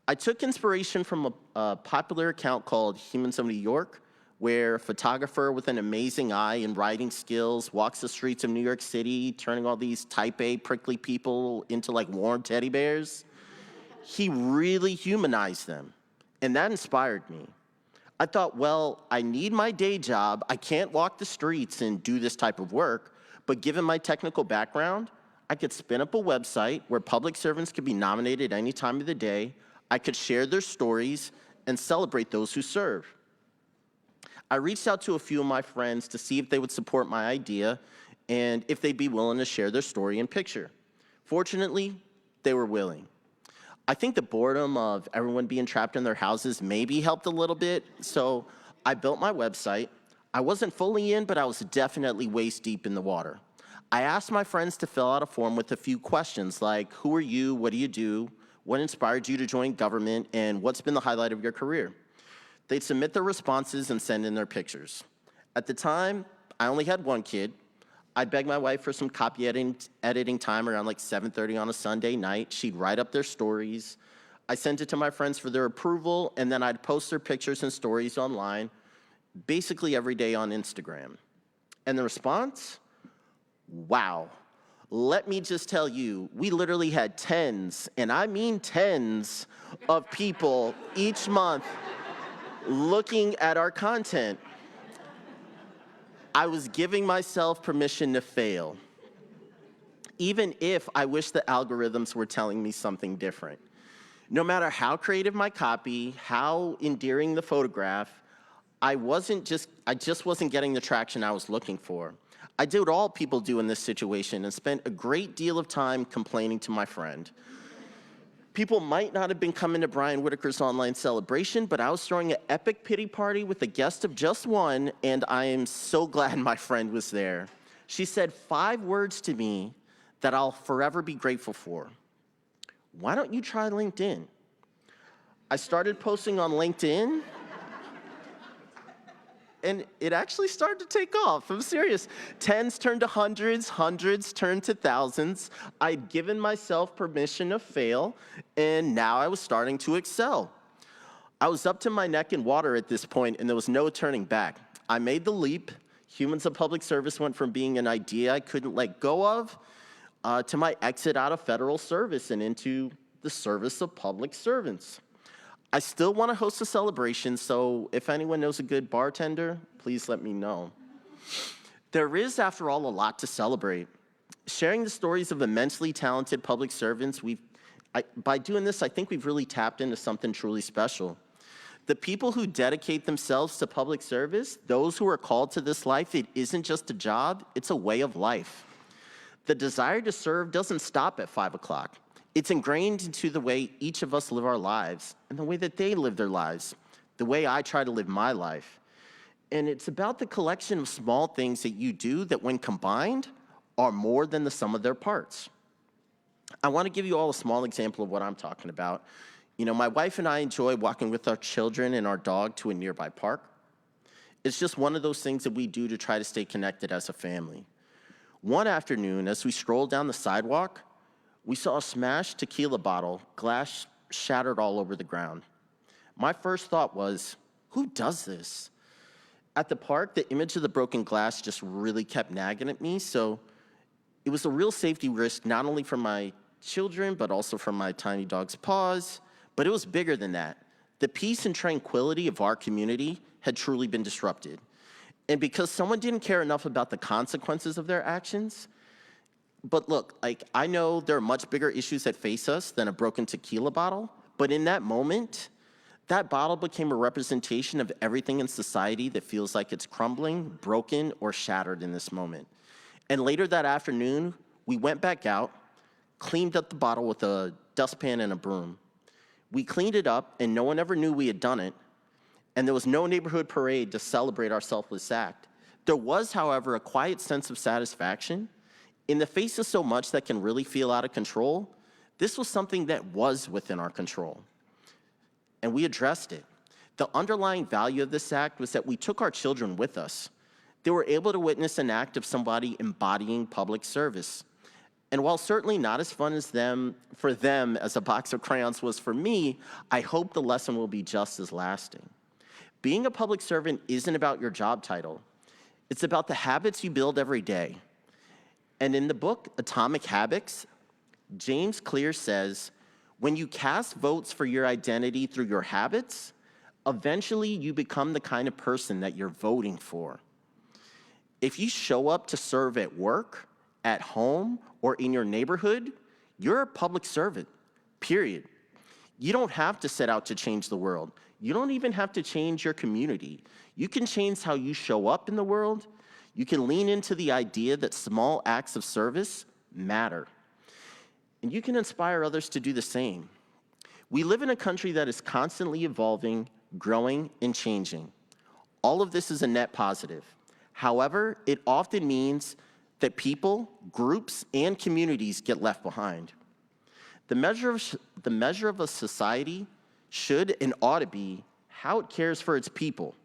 I took inspiration from a popular account called Humans of New York, where a photographer with an amazing eye and writing skills walks the streets of New York City, turning all these type A prickly people into like warm teddy bears. He really humanized them, and that inspired me. I thought, well, I need my day job. I can't walk the streets and do this type of work, but given my technical background, I could spin up a website where public servants could be nominated any time of the day. I could share their stories and celebrate those who serve. I reached out to a few of my friends to see if they would support my idea and if they'd be willing to share their story and picture. Fortunately, they were willing. I think the boredom of everyone being trapped in their houses maybe helped a little bit, so I built my website. I wasn't fully in, but I was definitely waist deep in the water. I asked my friends to fill out a form with a few questions like, who are you, what do you do, what inspired you to join government, and what's been the highlight of your career. They'd submit their responses and send in their pictures. At the time, I only had one kid. I'd beg my wife for some copy editing time around like 7:30 on a Sunday night. She'd write up their stories. I sent it to my friends for their approval, and then I'd post their pictures and stories online, basically every day on Instagram. And the response? Wow. Let me just tell you, we literally had tens, and I mean tens, of people each month looking at our content. I was giving myself permission to fail, even if I wish the algorithms were telling me something different. No matter how creative my copy, how endearing the photograph, I just wasn't getting the traction I was looking for. I did what all people do in this situation and spent a great deal of time complaining to my friend. People might not have been coming to Brian Whittaker's online celebration, but I was throwing an epic pity party with a guest of just one, and I am so glad my friend was there. She said 5 words to me that I'll forever be grateful for. Why don't you try LinkedIn? I started posting on LinkedIn, and it actually started to take off. I'm serious. Tens turned to hundreds, hundreds turned to thousands. I'd given myself permission to fail, and now I was starting to excel. I was up to my neck in water at this point, and there was no turning back. I made the leap. Humans of Public Service went from being an idea I couldn't let go of to my exit out of federal service and into the service of public servants. I still want to host a celebration, so if anyone knows a good bartender, please let me know. There is, after all, a lot to celebrate. Sharing the stories of immensely talented public servants, by doing this, I think we've really tapped into something truly special. The people who dedicate themselves to public service, those who are called to this life, it isn't just a job, it's a way of life. The desire to serve doesn't stop at 5 o'clock. It's ingrained into the way each of us live our lives and the way that they live their lives, the way I try to live my life. And it's about the collection of small things that you do that when combined are more than the sum of their parts. I want to give you all a small example of what I'm talking about. You know, my wife and I enjoy walking with our children and our dog to a nearby park. It's just one of those things that we do to try to stay connected as a family. One afternoon, as we strolled down the sidewalk, we saw a smashed tequila bottle, glass shattered all over the ground. My first thought was, who does this? At the park, the image of the broken glass just really kept nagging at me, so it was a real safety risk, not only for my children, but also for my tiny dog's paws, but it was bigger than that. The peace and tranquility of our community had truly been disrupted. And because someone didn't care enough about the consequences of their actions, but look, I know there are much bigger issues that face us than a broken tequila bottle, but in that moment, that bottle became a representation of everything in society that feels like it's crumbling, broken, or shattered in this moment. And later that afternoon, we went back out, cleaned up the bottle with a dustpan and a broom. We cleaned it up, and no one ever knew we had done it, and there was no neighborhood parade to celebrate our selfless act. There was, however, a quiet sense of satisfaction. In the face of so much that can really feel out of control, this was something that was within our control. And we addressed it. The underlying value of this act was that we took our children with us. They were able to witness an act of somebody embodying public service. And while certainly not as fun for them as a box of crayons was for me, I hope the lesson will be just as lasting. Being a public servant isn't about your job title. It's about the habits you build every day. And in the book, Atomic Habits, James Clear says, when you cast votes for your identity through your habits, eventually you become the kind of person that you're voting for. If you show up to serve at work, at home, or in your neighborhood, you're a public servant, period. You don't have to set out to change the world. You don't even have to change your community. You can change how you show up in the world. You can lean into the idea that small acts of service matter. And you can inspire others to do the same. We live in a country that is constantly evolving, growing, and changing. All of this is a net positive. However, it often means that people, groups, and communities get left behind. The measure of a society should and ought to be how it cares for its people.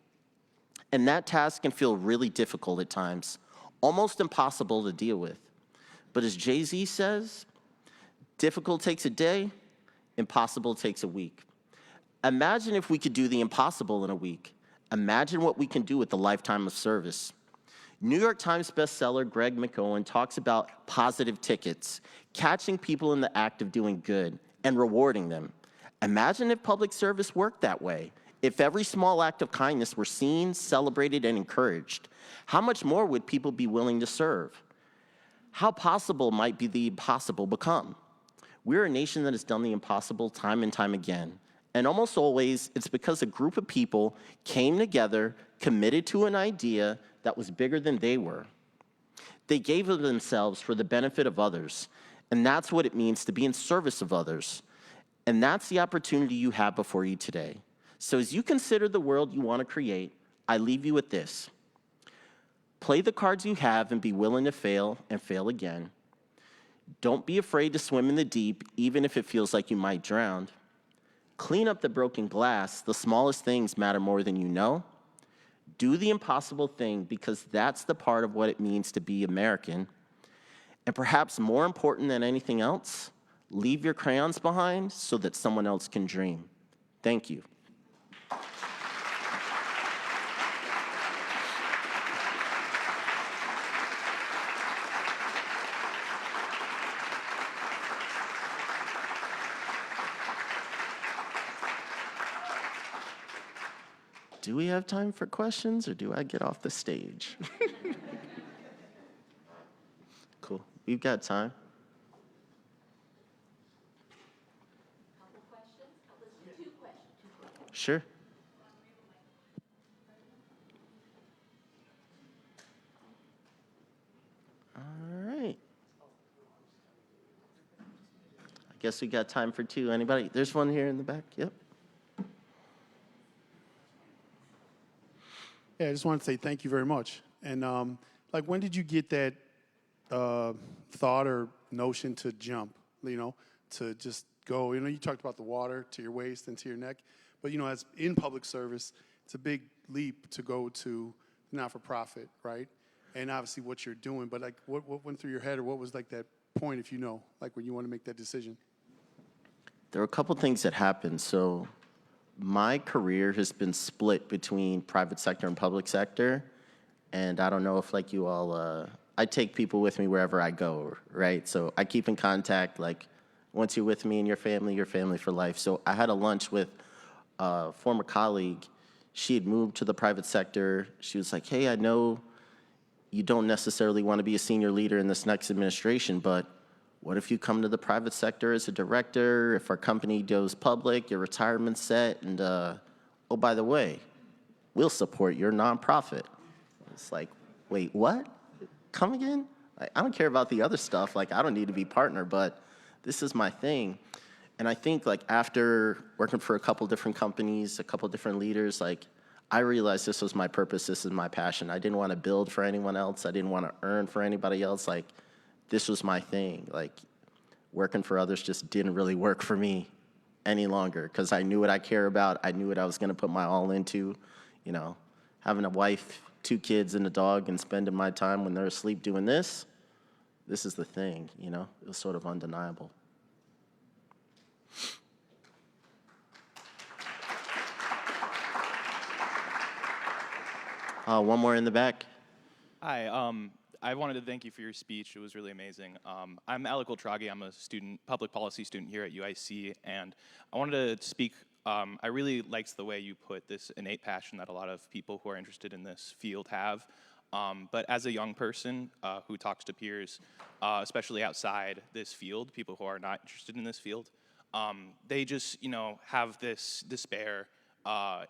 And that task can feel really difficult at times, almost impossible to deal with. But as Jay-Z says, difficult takes a day, impossible takes a week. Imagine if we could do the impossible in a week. Imagine what we can do with a lifetime of service. New York Times bestseller Greg McKeown talks about positive tickets, catching people in the act of doing good and rewarding them. Imagine if public service worked that way, if every small act of kindness were seen, celebrated, and encouraged. How much more would people be willing to serve? How possible might be the impossible become? We're a nation that has done the impossible time and time again. And almost always, it's because a group of people came together, committed to an idea that was bigger than they were. They gave of themselves for the benefit of others. And that's what it means to be in service of others. And that's the opportunity you have before you today. So as you consider the world you want to create, I leave you with this. Play the cards you have and be willing to fail and fail again. Don't be afraid to swim in the deep, even if it feels like you might drown. Clean up the broken glass. The smallest things matter more than you know. Do the impossible thing because that's the part of what it means to be American. And perhaps more important than anything else, leave your crayons behind so that someone else can dream. Thank you. Do we have time for questions, or do I get off the stage? Cool. We've got time. Couple questions? Let's do 2 questions. Sure. All right. I guess we got time for 2. Anybody? There's one here in the back. Yep. Yeah, I just want to say thank you very much. And like, when did you get that thought or notion to jump, to just go? You talked about the water to your waist and to your neck, but, as in public service, it's a big leap to go to not-for-profit, right? And obviously what you're doing, but, like, what went through your head, or what was, like, that point, if like, when you want to make that decision? There were a couple things that happened. So my career has been split between private sector and public sector. And I don't know if, like, you all, I take people with me wherever I go, right? So I keep in contact, like, once you're with me and your family for life. So I had a lunch with a former colleague. She had moved to the private sector. She was like, hey, I know you don't necessarily want to be a senior leader in this next administration, but what if you come to the private sector as a director? If our company goes public, your retirement's set, and oh, by the way, we'll support your nonprofit. It's like, wait, what? Come again? I don't care about the other stuff. Like, I don't need to be partner, but this is my thing. And I think, like, after working for a couple different companies, a couple different leaders, like, I realized this was my purpose, this is my passion. I didn't want to build for anyone else. I didn't want to earn for anybody else. Like, this was my thing. Like, working for others just didn't really work for me any longer, because I knew what I care about. I knew what I was going to put my all into. Having a wife, 2 kids, and a dog, and spending my time when they're asleep doing this is the thing, It was sort of undeniable. One more in the back. Hi, I wanted to thank you for your speech. It was really amazing. I'm Alec Ultraghi. I'm a public policy student here at UIC, and I wanted to speak. I really liked the way you put this innate passion that a lot of people who are interested in this field have. But as a young person who talks to peers, especially outside this field, people who are not interested in this field, they just, have this despair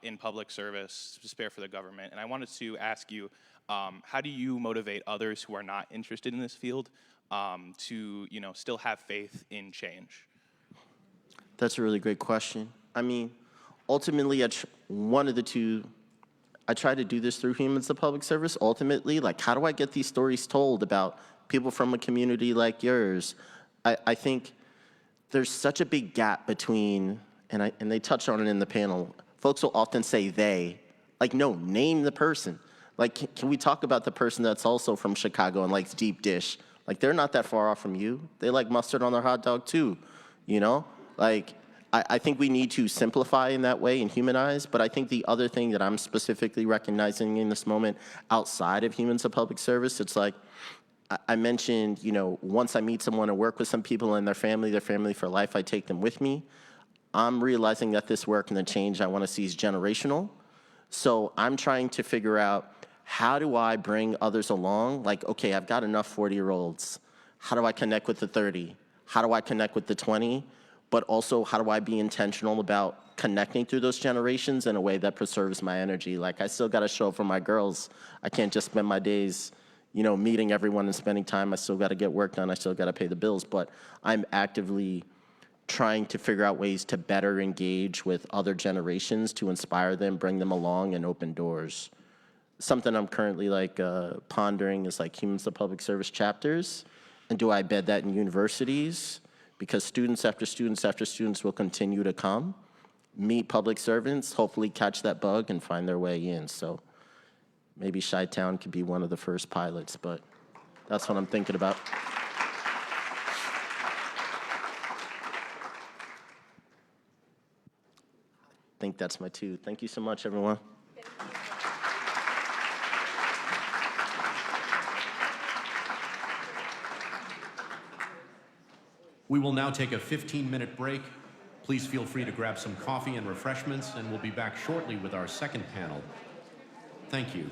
in public service, despair for the government. And I wanted to ask you, how do you motivate others who are not interested in this field to, still have faith in change? That's a really great question. I mean, ultimately, one of the two, I try to do this through Humans of Public Service. Ultimately, like, how do I get these stories told about people from a community like yours? I think there's such a big gap between, and they touched on it in the panel, folks will often say they, like, no, name the person. Like, can we talk about the person that's also from Chicago and likes deep dish? Like, they're not that far off from you. They like mustard on their hot dog too, you know? Like, I think we need to simplify in that way and humanize, but I think the other thing that I'm specifically recognizing in this moment outside of humans of public service, it's like, I mentioned, you know, once I meet someone or work with some people and their family for life, I take them with me. I'm realizing that this work and the change I want to see is generational. So I'm trying to figure out, how do I bring others along? Like, okay, I've got enough 40-year-olds. How do I connect with the 30? How do I connect with the 20? But also, how do I be intentional about connecting through those generations in a way that preserves my energy? Like, I still got to show up for my girls. I can't just spend my days, you know, meeting everyone and spending time. I still got to get work done. I still got to pay the bills. But I'm actively trying to figure out ways to better engage with other generations to inspire them, bring them along, and open doors. Something I'm currently like pondering is like humans of public service chapters. And do I embed that in universities? Because students after students after students will continue to come, meet public servants, hopefully catch that bug and find their way in. So maybe Chi-Town could be one of the first pilots, but that's what I'm thinking about. I think that's my two. Thank you so much, everyone. We will now take a 15-minute break. Please feel free to grab some coffee and refreshments, and we'll be back shortly with our second panel. Thank you.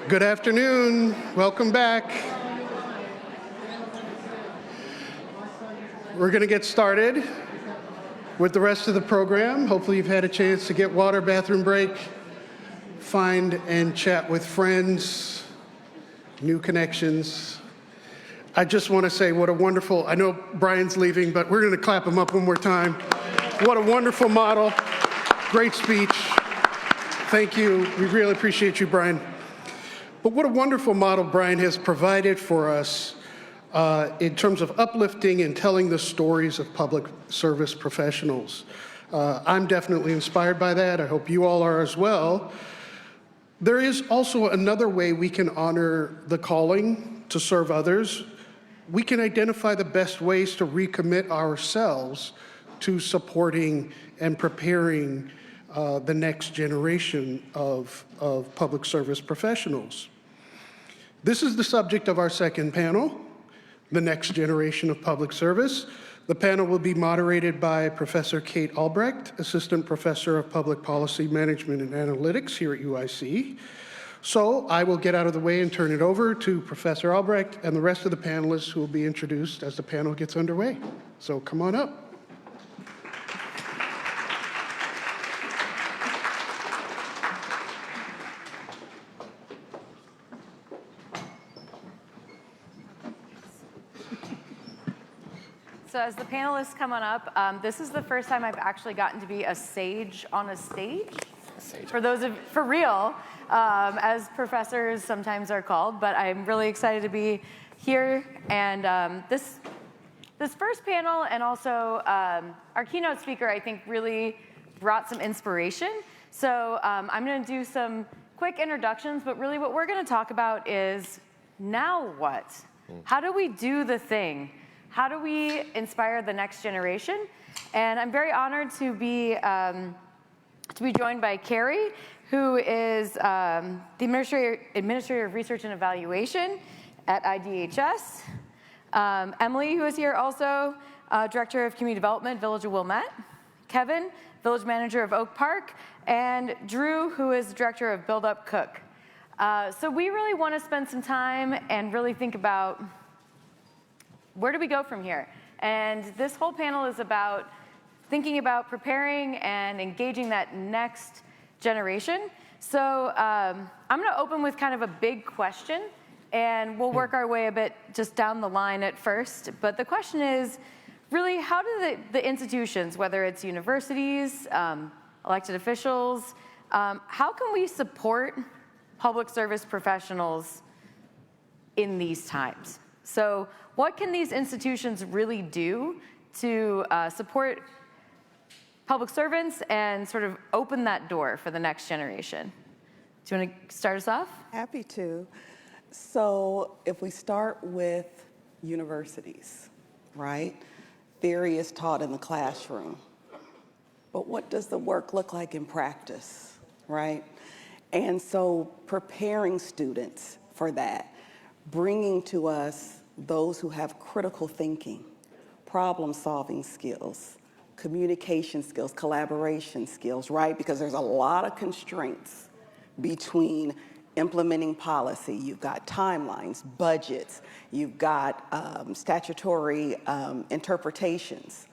Good afternoon. Welcome back. We're going to get started with the rest of the program. Hopefully you've had a chance to get water, bathroom break, find and chat with friends, new connections. I just want to say what a wonderful, I know Brian's leaving, but we're going to clap him up one more time. What a wonderful model. Great speech. Thank you. We really appreciate you, Brian. But what a wonderful model Brian has provided for us in terms of uplifting and telling the stories of public service professionals. I'm definitely inspired by that. I hope you all are as well. There is also another way we can honor the calling to serve others. We can identify the best ways to recommit ourselves to supporting and preparing the next generation of public service professionals. This is the subject of our second panel, the next generation of public service. The panel will be moderated by Professor Kate Albrecht, Assistant Professor of Public Policy Management and Analytics here at UIC. So I will get out of the way and turn it over to Professor Albrecht and the rest of the panelists who will be introduced as the panel gets underway. So come on up. So as the panelists come on up, this is the first time I've actually gotten to be a sage on a stage. For real, as professors sometimes are called, but I'm really excited to be here. And this first panel and also our keynote speaker, I think, really brought some inspiration. So I'm going to do some quick introductions, but really what we're going to talk about is now what? How do we do the thing? How do we inspire the next generation? And I'm very honored to be joined by Carrie, who is the Administrator of Research and Evaluation at IDHS. Emily, who is here also, Director of Community Development, Village of Wilmette. Kevin, Village Manager of Oak Park. And Drew, who is Director of Build Up Cook. So we really want to spend some time and really think about where do we go from here? And this whole panel is about thinking about preparing and engaging that next generation. So I'm going to open with kind of a big question, and we'll work our way a bit just down the line at first. But the question is, really, how do the institutions, whether it's universities, elected officials, how can we support public service professionals in these times? So what can these institutions really do to support public servants and sort of open that door for the next generation? Do you want to start us off? Happy to. So if we start with universities, right? Theory is taught in the classroom. But what does the work look like in practice, right? And so preparing students for that, bringing to us those who have critical thinking, problem-solving skills, communication skills, collaboration skills, right? Because there's a lot of constraints between implementing policy. You've got timelines, budgets, you've got statutory interpretations,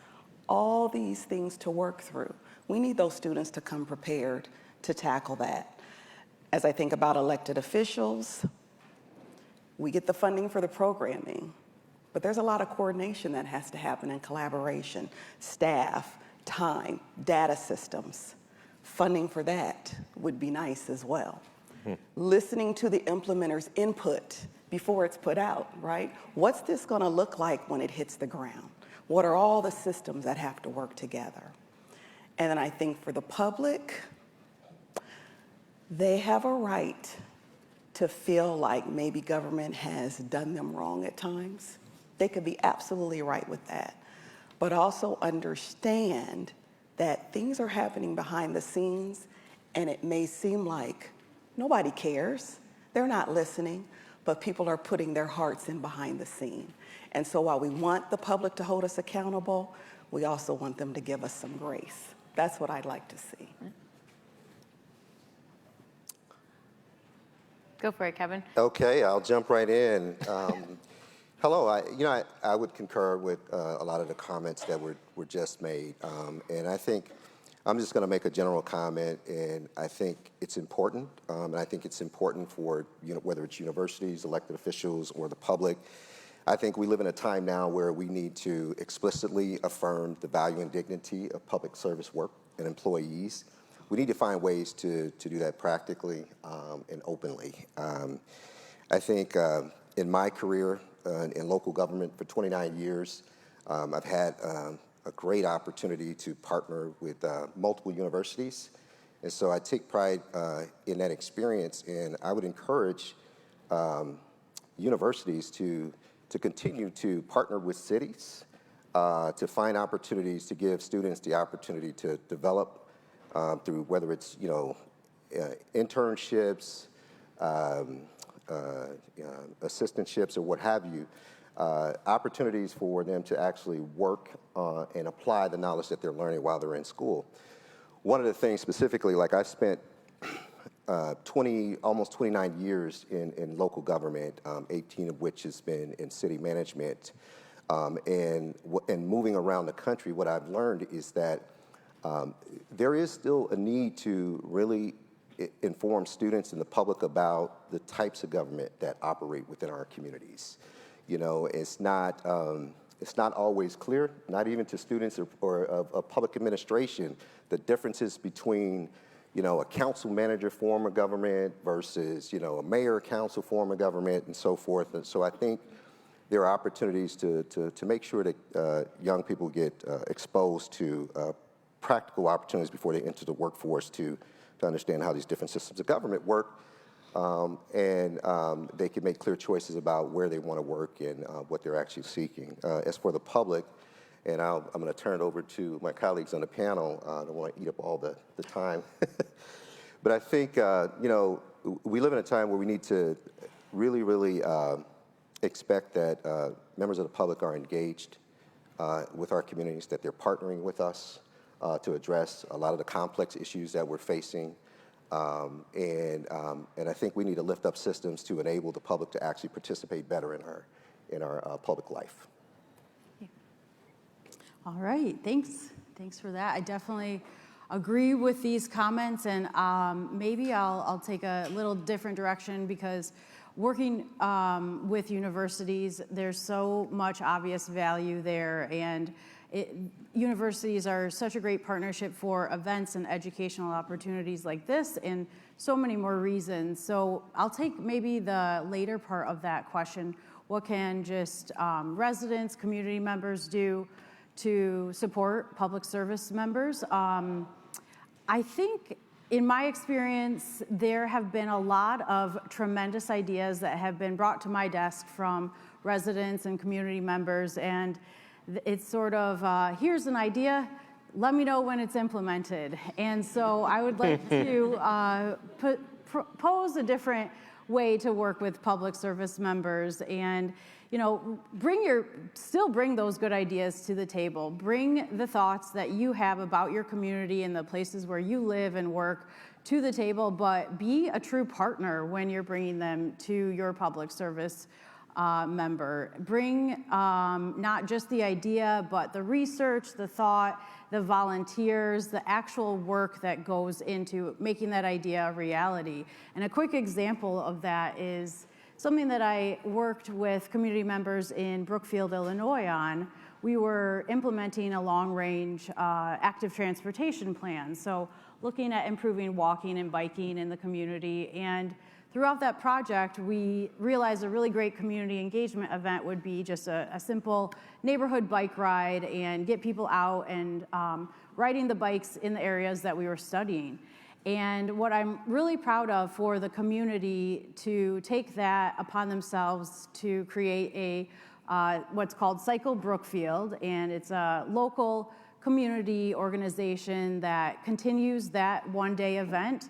all these things to work through. We need those students to come prepared to tackle that. As I think about elected officials, we get the funding for the programming, but there's a lot of coordination that has to happen in collaboration. Staff, time, data systems. Funding for that would be nice as well. Listening to the implementers' input before it's put out, right? What's this gonna look like when it hits the ground? What are all the systems that have to work together? And then I think for the public, they have a right to feel like maybe government has done them wrong at times. They could be absolutely right with that. But also understand that things are happening behind the scenes, and it may seem like nobody cares. They're not listening, but people are putting their hearts in behind the scene. And so while we want the public to hold us accountable, we also want them to give us some grace. That's what I'd like to see. Go for it, Kevin. Okay, I'll jump right in. Hello, I would concur with a lot of the comments that were just made. And I think I'm just going to make a general comment, and I think it's important. And I think it's important for, whether it's universities, elected officials, or the public. I think we live in a time now where we need to explicitly affirm the value and dignity of public service work and employees. We need to find ways to do that practically and openly. I think in my career in local government for 29 years, I've had a great opportunity to partner with multiple universities. And so I take pride in that experience, and I would encourage universities to continue to partner with cities, to find opportunities to give students the opportunity to develop through whether it's, internships, assistantships, or what have you, opportunities for them to actually work and apply the knowledge that they're learning while they're in school. One of the things specifically, like I spent almost 29 years in local government, 18 of which has been in city management, and moving around the country, what I've learned is that there is still a need to really inform students and the public about the types of government that operate within our communities. It's not always clear, not even to students or of public administration, the differences between, a council manager form of government versus, a mayor council form of government and so forth. And so I think there are opportunities to make sure that young people get exposed to practical opportunities before they enter the workforce to understand how these different systems of government work, and they can make clear choices about where they want to work and what they're actually seeking. As for the public, and I'm going to turn it over to my colleagues on the panel. I don't want to eat up all the time. But I think, we live in a time where we need to really, really expect that members of the public are engaged with our communities, that they're partnering with us to address a lot of the complex issues that we're facing. And I think we need to lift up systems to enable the public to actually participate better in our public life. All right, thanks. Thanks for that. I definitely agree with these comments, and maybe I'll take a little different direction, because working with universities, there's so much obvious value there, and universities are such a great partnership for events and educational opportunities like this, and so many more reasons. So I'll take maybe the later part of that question. What can just residents, community members do to support public service members? I think in my experience, there have been a lot of tremendous ideas that have been brought to my desk from residents and community members, and it's sort of, here's an idea, let me know when it's implemented. And so I would like to propose a different way to work with public service members, and still bring those good ideas to the table. Bring the thoughts that you have about your community and the places where you live and work to the table, but be a true partner when you're bringing them to your public service member. Bring not just the idea, but the research, the thought, the volunteers, the actual work that goes into making that idea a reality. And a quick example of that is something that I worked with community members in Brookfield, Illinois on. We were implementing a long-range active transportation plan, so looking at improving walking and biking in the community. And throughout that project, we realized a really great community engagement event would be just a simple neighborhood bike ride and get people out and riding the bikes in the areas that we were studying. And what I'm really proud of for the community to take that upon themselves to create a what's called Cycle Brookfield, and it's a local community organization that continues that one-day event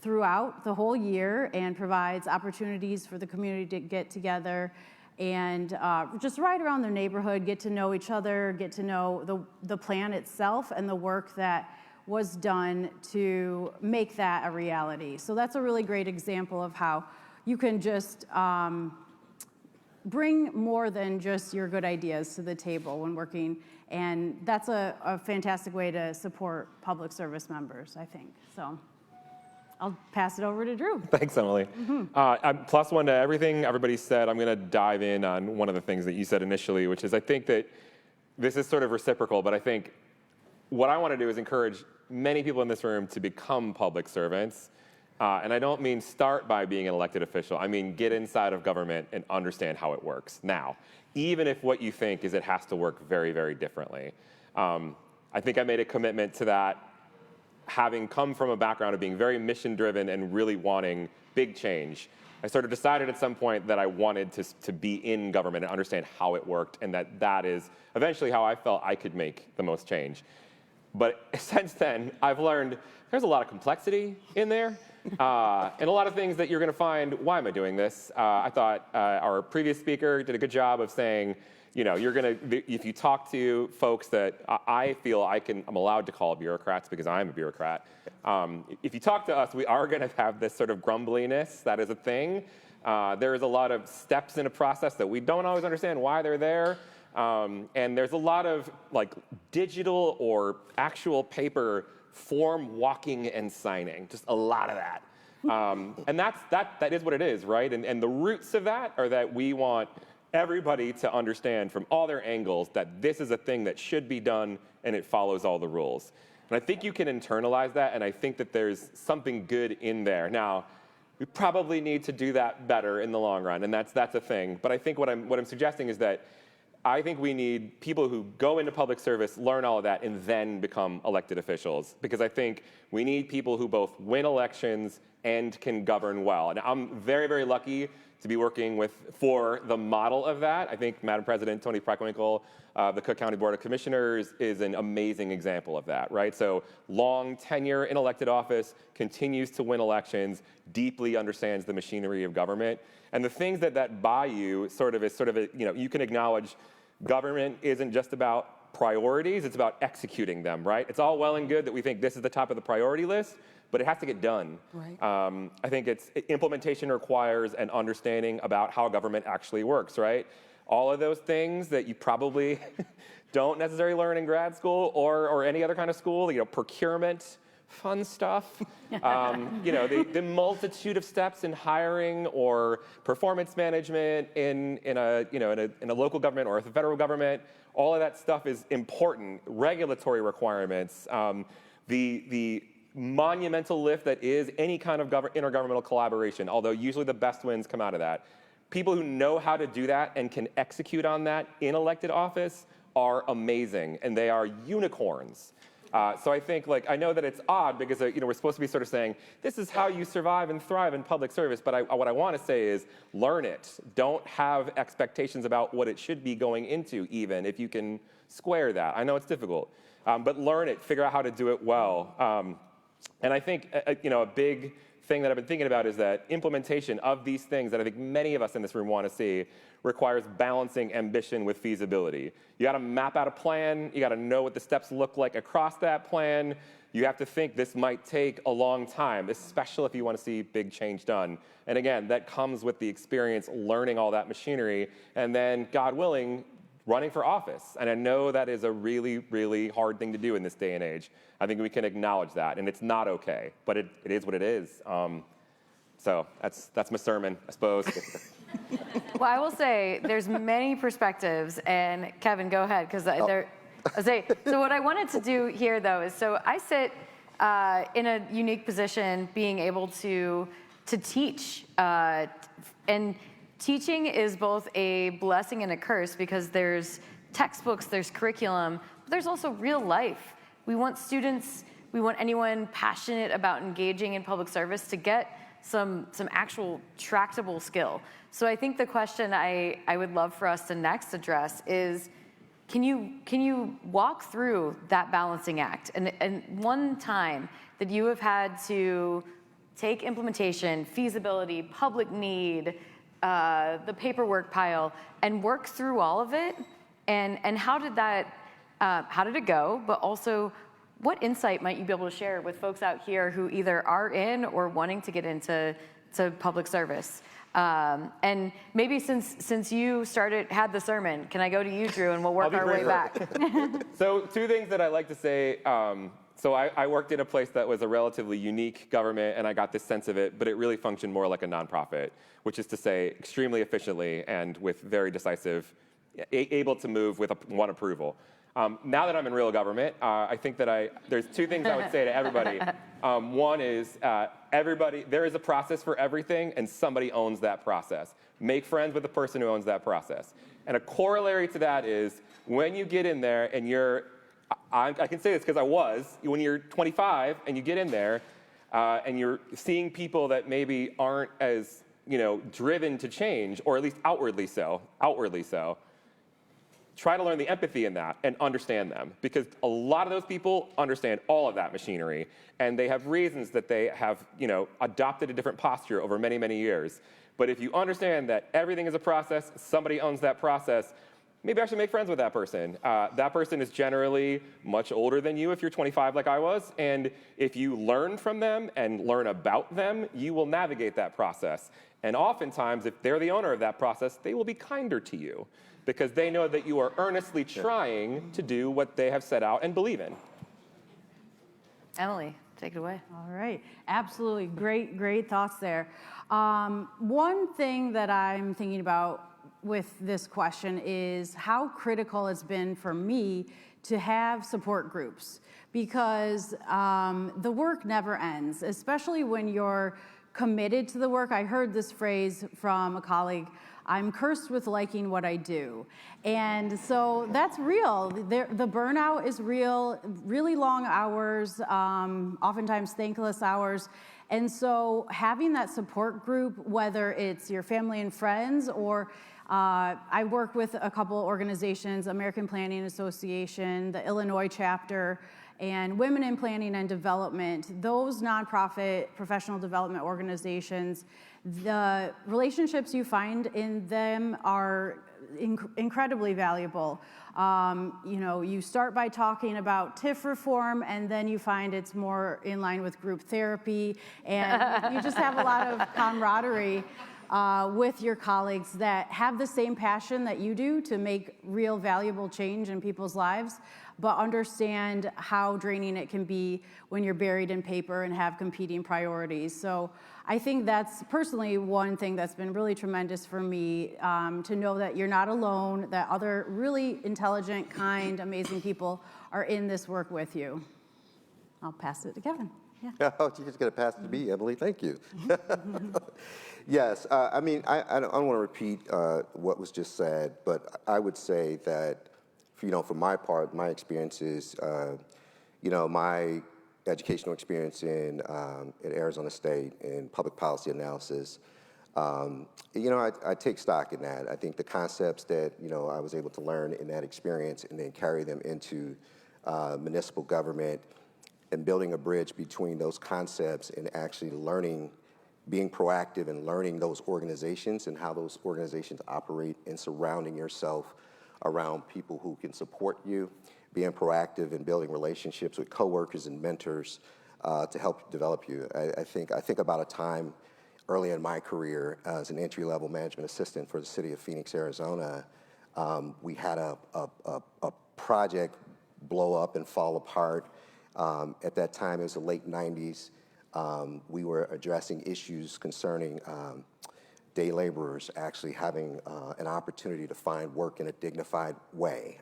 throughout the whole year and provides opportunities for the community to get together and just ride around their neighborhood, get to know each other, get to know the plan itself and the work that was done to make that a reality. So that's a really great example of how you can just bring more than just your good ideas to the table when working. And that's a fantastic way to support public service members, I think. So I'll pass it over to Drew. Thanks, Emily. I'm +1 to everything everybody said. I'm going to dive in on one of the things that you said initially, which is I think that this is sort of reciprocal, but I think what I want to do is encourage many people in this room to become public servants. And I don't mean start by being an elected official. I mean get inside of government and understand how it works now, even if what you think is it has to work very, very differently. I think I made a commitment to that, having come from a background of being very mission-driven and really wanting big change. I sort of decided at some point that I wanted to be in government and understand how it worked, and that is eventually how I felt I could make the most change. But since then, I've learned there's a lot of complexity in there, and a lot of things that you're going to find, why am I doing this? I thought our previous speaker did a good job of saying, you know, you're going to, if you talk to folks that I feel I'm allowed to call bureaucrats because I'm a bureaucrat. If you talk to us, we are going to have this sort of grumbliness. That is a thing. There is a lot of steps in a process that we don't always understand why they're there. And there's a lot of like digital or actual paper form walking and signing, just a lot of that. And that is what it is, right? And the roots of that are that we want everybody to understand from all their angles that this is a thing that should be done and it follows all the rules. And I think you can internalize that, and I think that there's something good in there. Now, we probably need to do that better in the long run, and that's a thing. But I think what I'm suggesting is that I think we need people who go into public service, learn all of that, and then become elected officials. Because I think we need people who both win elections and can govern well. And I'm very, very lucky to be working for the model of that. I think Madam President Toni Preckwinkle, the Cook County Board of Commissioners, is an amazing example of that, right? So long tenure in elected office, continues to win elections, deeply understands the machinery of government. And the things that buy you you can acknowledge government isn't just about priorities, it's about executing them, right? It's all well and good that we think this is the top of the priority list, but it has to get done. Right. I think implementation requires an understanding about how government actually works, right? All of those things that you probably don't necessarily learn in grad school or any other kind of school, procurement, fun stuff. The multitude of steps in hiring or performance management in a local government or the federal government, all of that stuff is important. Regulatory requirements, the monumental lift that is any kind of intergovernmental collaboration, although usually the best wins come out of that. People who know how to do that and can execute on that in elected office are amazing, and they are unicorns. So I think, I know that it's odd because, we're supposed to be sort of saying, this is how you survive and thrive in public service, but what I want to say is learn it. Don't have expectations about what it should be going into, even if you can square that. I know it's difficult, but learn it, figure out how to do it well. And I think, a big thing that I've been thinking about is that implementation of these things that I think many of us in this room want to see requires balancing ambition with feasibility. You got to map out a plan. You got to know what the steps look like across that plan. You have to think this might take a long time, especially if you want to see big change done. And again, that comes with the experience learning all that machinery and then, God willing, running for office. And I know that is a really, really hard thing to do in this day and age. I think we can acknowledge that, and it's not okay, but it is what it is. So that's my sermon, I suppose. Well, I will say there's many perspectives, and Kevin, go ahead, because so what I wanted to do here, though, is so I sit in a unique position being able to teach, and teaching is both a blessing and a curse because there's textbooks, there's curriculum, but there's also real life. We want students, we want anyone passionate about engaging in public service to get some actual tractable skill. So I think the question I would love for us to next address is, can you walk through that balancing act? And one time that you have had to take implementation, feasibility, public need, the paperwork pile, and work through all of it, and how did it go? But also, what insight might you be able to share with folks out here who either are in or wanting to get into public service? And maybe since you had the sermon, can I go to you, Drew, and we'll work our way back? So 2 things that I like to say. So I worked in a place that was a relatively unique government, and I got this sense of it, but it really functioned more like a nonprofit, which is to say extremely efficiently and with very decisive, able to move with one approval. Now that I'm in real government, I think that there's 2 things I would say to everybody. One is there is a process for everything, and somebody owns that process. Make friends with the person who owns that process. And a corollary to that is when you get in there and I can say this because when you're 25 and you get in there and you're seeing people that maybe aren't as, driven to change, or at least outwardly so, try to learn the empathy in that and understand them, because a lot of those people understand all of that machinery, and they have reasons that they have, adopted a different posture over many, many years. But if you understand that everything is a process, somebody owns that process, maybe I should make friends with that person. That person is generally much older than you if you're 25 like I was, and if you learn from them and learn about them, you will navigate that process. And oftentimes, if they're the owner of that process, they will be kinder to you, because they know that you are earnestly trying to do what they have set out and believe in. Emily, take it away. All right. Absolutely. Great thoughts there. One thing that I'm thinking about with this question is how critical it's been for me to have support groups, because the work never ends, especially when you're committed to the work. I heard this phrase from a colleague: I'm cursed with liking what I do. And so that's real. The burnout is real, really long hours, oftentimes thankless hours. And so having that support group, whether it's your family and friends, or I work with a couple organizations, American Planning Association, the Illinois chapter, and Women in Planning and Development, those nonprofit professional development organizations, the relationships you find in them are incredibly valuable. You start by talking about TIF reform, and then you find it's more in line with group therapy, and you just have a lot of camaraderie with your colleagues that have the same passion that you do to make real valuable change in people's lives, but understand how draining it can be when you're buried in paper and have competing priorities. So I think that's personally one thing that's been really tremendous for me, to know that you're not alone, that other really intelligent, kind, amazing people are in this work with you. I'll pass it to Kevin. Yeah. Oh, you're just going to pass it to me, Emily. Thank you. Yes, I don't want to repeat what was just said, but I would say that, for my part, my experiences, my educational experience at Arizona State in public policy analysis, I take stock in that. I think the concepts that, I was able to learn in that experience and then carry them into municipal government, and building a bridge between those concepts and actually being proactive and learning those organizations and how those organizations operate, and surrounding yourself around people who can support you, being proactive and building relationships with coworkers and mentors to help develop you. I think about a time early in my career as an entry-level management assistant for the city of Phoenix, Arizona. We had a project blow up and fall apart. At that time, it was the late 90s. We were addressing issues concerning day laborers actually having an opportunity to find work in a dignified way.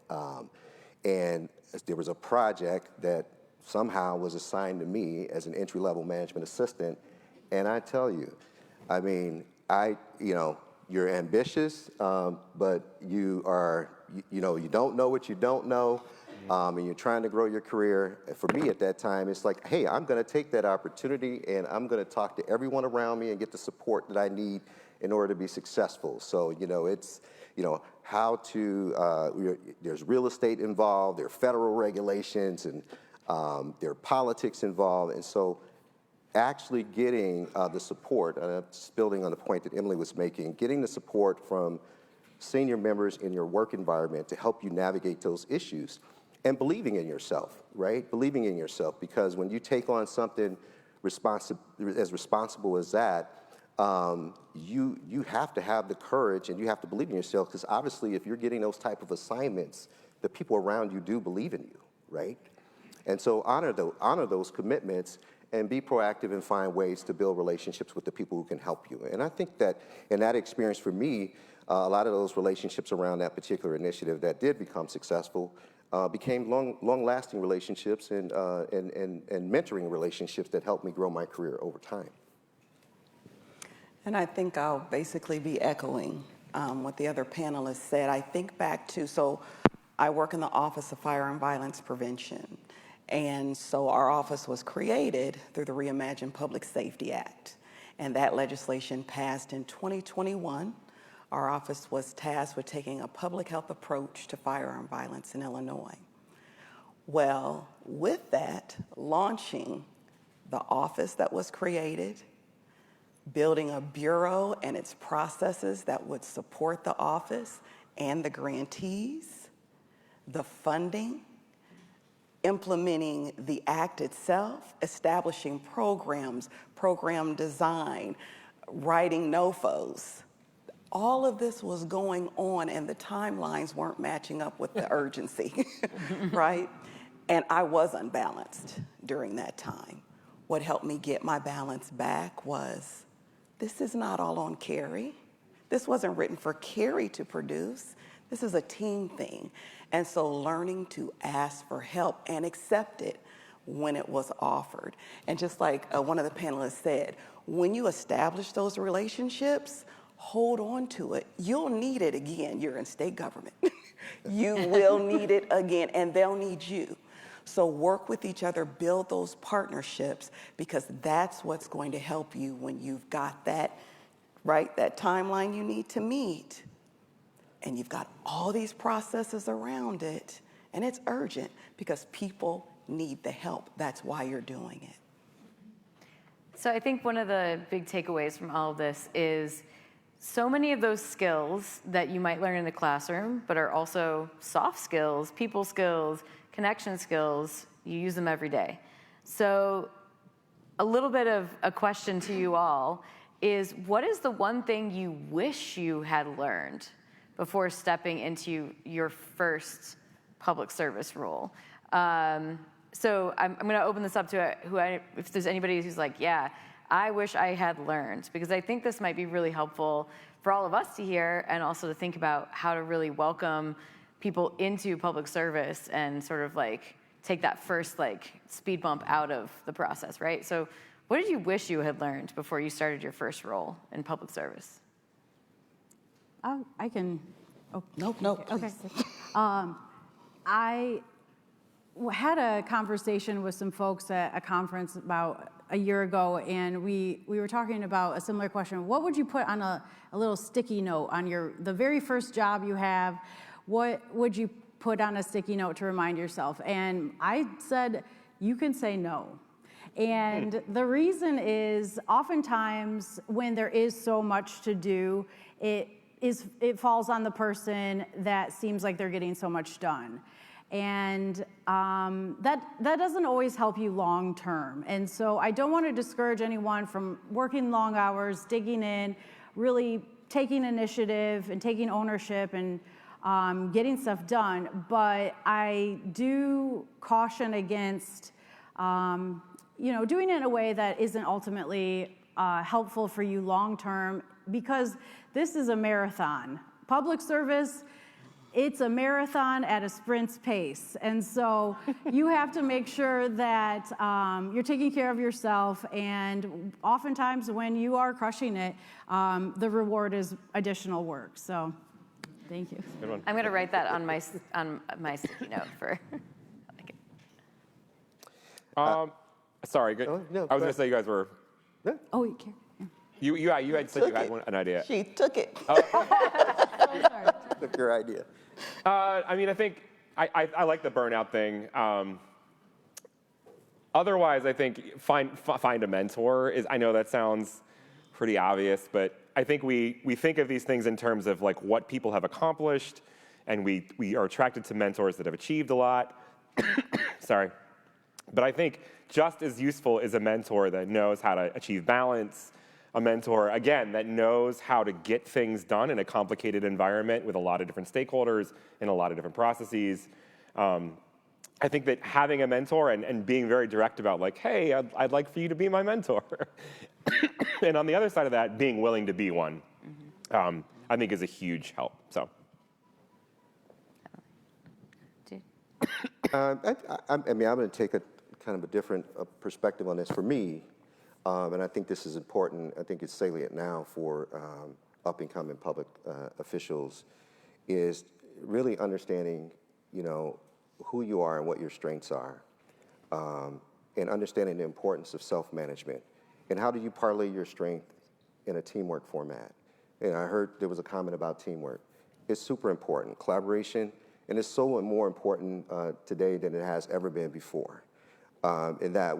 And there was a project that somehow was assigned to me as an entry-level management assistant. And I tell you, you're ambitious, but you don't know what you don't know. And you're trying to grow your career. For me at that time, it's like, hey, I'm going to take that opportunity and I'm going to talk to everyone around me and get the support that I need in order to be successful. So, it's, there's real estate involved, there are federal regulations, and there are politics involved. And so actually getting the support, just building on the point that Emily was making, getting the support from senior members in your work environment to help you navigate those issues. And believing in yourself, right? Believing in yourself, because when you take on something as responsible as that, you have to have the courage and you have to believe in yourself, because obviously if you're getting those type of assignments, the people around you do believe in you, right? And so honor those commitments and be proactive and find ways to build relationships with the people who can help you. And I think that in that experience for me, a lot of those relationships around that particular initiative that did become successful became long-lasting relationships and mentoring relationships that helped me grow my career over time. And I think I'll basically be echoing what the other panelists said. I think back to, so I work in the Office of Fire and Violence Prevention. And so our office was created through the Reimagined Public Safety Act. And that legislation passed in 2021. Our office was tasked with taking a public health approach to firearm violence in Illinois. Well, with that, launching the office that was created, building a bureau and its processes that would support the office and the grantees, the funding, implementing the act itself, establishing programs, program design, writing NOFOs. All of this was going on and the timelines weren't matching up with the urgency, right? And I was unbalanced during that time. What helped me get my balance back was, this is not all on Carrie. This wasn't written for Carrie to produce. This is a team thing. And so learning to ask for help and accept it when it was offered. And just like one of the panelists said, when you establish those relationships, hold on to it. You'll need it again. You're in state government. You will need it again, and they'll need you. So work with each other, build those partnerships, because that's what's going to help you when you've got that, right, that timeline you need to meet. And you've got all these processes around it, and it's urgent because people need the help. That's why you're doing it. So I think one of the big takeaways from all of this is so many of those skills that you might learn in the classroom, but are also soft skills, people skills, connection skills, you use them every day. So a little bit of a question to you all is, what is the one thing you wish you had learned before stepping into your first public service role? So I'm going to open this up to if there's anybody who's like, yeah, I wish I had learned, because I think this might be really helpful for all of us to hear and also to think about how to really welcome people into public service and sort of like take that first like speed bump out of the process, right? So what did you wish you had learned before you started your first role in public service? I can. Oh, Nope. Okay. I had a conversation with some folks at a conference about a year ago, and we were talking about a similar question. What would you put on a little sticky note on the very first job you have? What would you put on a sticky note to remind yourself? And I said, you can say no. And the reason is, oftentimes when there is so much to do, it falls on the person that seems like they're getting so much done. And that doesn't always help you long term. And so I don't want to discourage anyone from working long hours, digging in, really taking initiative and taking ownership and getting stuff done. But I do caution against doing it in a way that isn't ultimately helpful for you long term, because this is a marathon. Public service, it's a marathon at a sprint's pace. And so you have to make sure that you're taking care of yourself. And oftentimes when you are crushing it, the reward is additional work. So thank you. Good one. I'm going to write that on my sticky note for. Sorry, good. No, I was going to say you guys were. Oh, you can. You had said you had an idea. She took it. Took your idea. I mean, I think I like the burnout thing. Otherwise, I think find a mentor. I know that sounds pretty obvious, but I think we think of these things in terms of like what people have accomplished, and we are attracted to mentors that have achieved a lot. Sorry. But I think just as useful is a mentor that knows how to achieve balance, a mentor, again, that knows how to get things done in a complicated environment with a lot of different stakeholders and a lot of different processes. I think that having a mentor and being very direct about like, hey, I'd like for you to be my mentor. And on the other side of that, being willing to be one, I think is a huge help, so. I mean, I'm going to take a kind of a different perspective on this for me, and I think this is important. I think it's salient now for up-and-coming public officials, is really understanding, you know, who you are and what your strengths are, and understanding the importance of self-management. And how do you parlay your strength in a teamwork format? And I heard there was a comment about teamwork. It's super important. Collaboration, and it's so more important today than it has ever been before. In that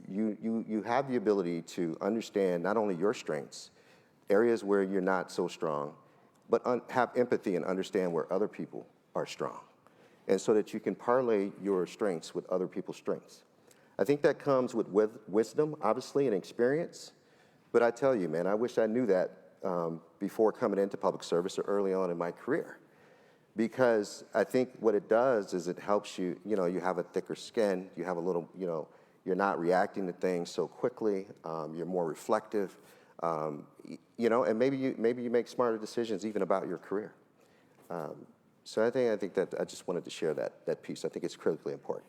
you have the ability to understand not only your strengths, areas where you're not so strong, but have empathy and understand where other people are strong. And so that you can parlay your strengths with other people's strengths. I think that comes with wisdom, obviously, and experience. But I tell you, man, I wish I knew that before coming into public service or early on in my career. Because I think what it does is it helps you, you know, you have a thicker skin, you have a little, you know, you're not reacting to things so quickly, you're more reflective, you know, and maybe you make smarter decisions even about your career. So I think that I just wanted to share that piece. I think it's critically important.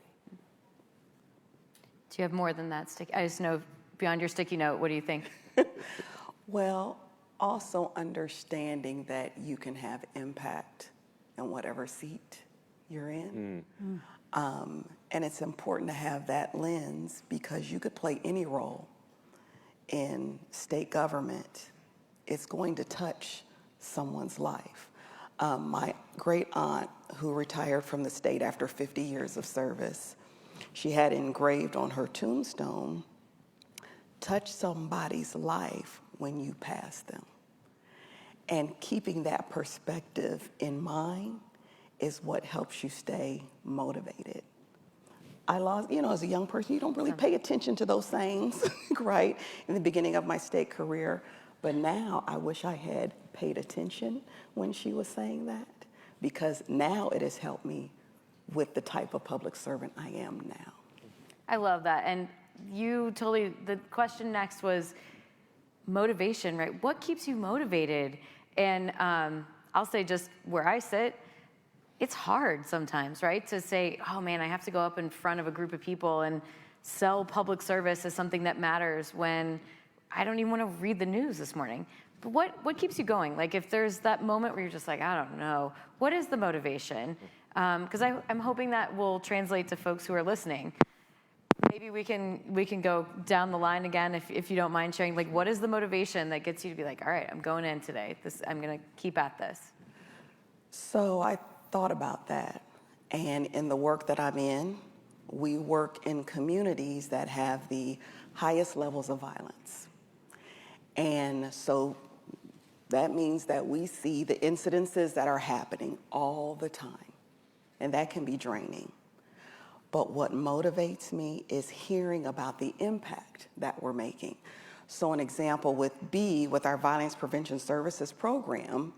Do you have more than that? I just know beyond your sticky note, what do you think? Well, also understanding that you can have impact in whatever seat you're in. And it's important to have that lens because you could play any role in state government. It's going to touch someone's life. My great aunt, who retired from the state after 50 years of service, she had engraved on her tombstone, touch somebody's life when you pass them. And keeping that perspective in mind is what helps you stay motivated. I lost, you know, as a young person, you don't really pay attention to those things, right? In the beginning of my state career. But now I wish I had paid attention when she was saying that, because now it has helped me with the type of public servant I am now. I love that. And you totally, the question next was motivation, right? What keeps you motivated? And I'll say just where I sit, it's hard sometimes, right? To say, oh man, I have to go up in front of a group of people and sell public service as something that matters when I don't even want to read the news this morning. But what keeps you going? Like if there's that moment where you're just like, I don't know, what is the motivation? Because I'm hoping that will translate to folks who are listening. Maybe we can go down the line again if you don't mind sharing. Like, what is the motivation that gets you to be like, all right, I'm going in today. I'm going to keep at this. So I thought about that, and in the work that I'm in, we work in communities that have the highest levels of violence, and so that means that we see the incidences that are happening all the time, and that can be draining. But what motivates me is hearing about the impact that we're making. So an example with our Violence Prevention Services program,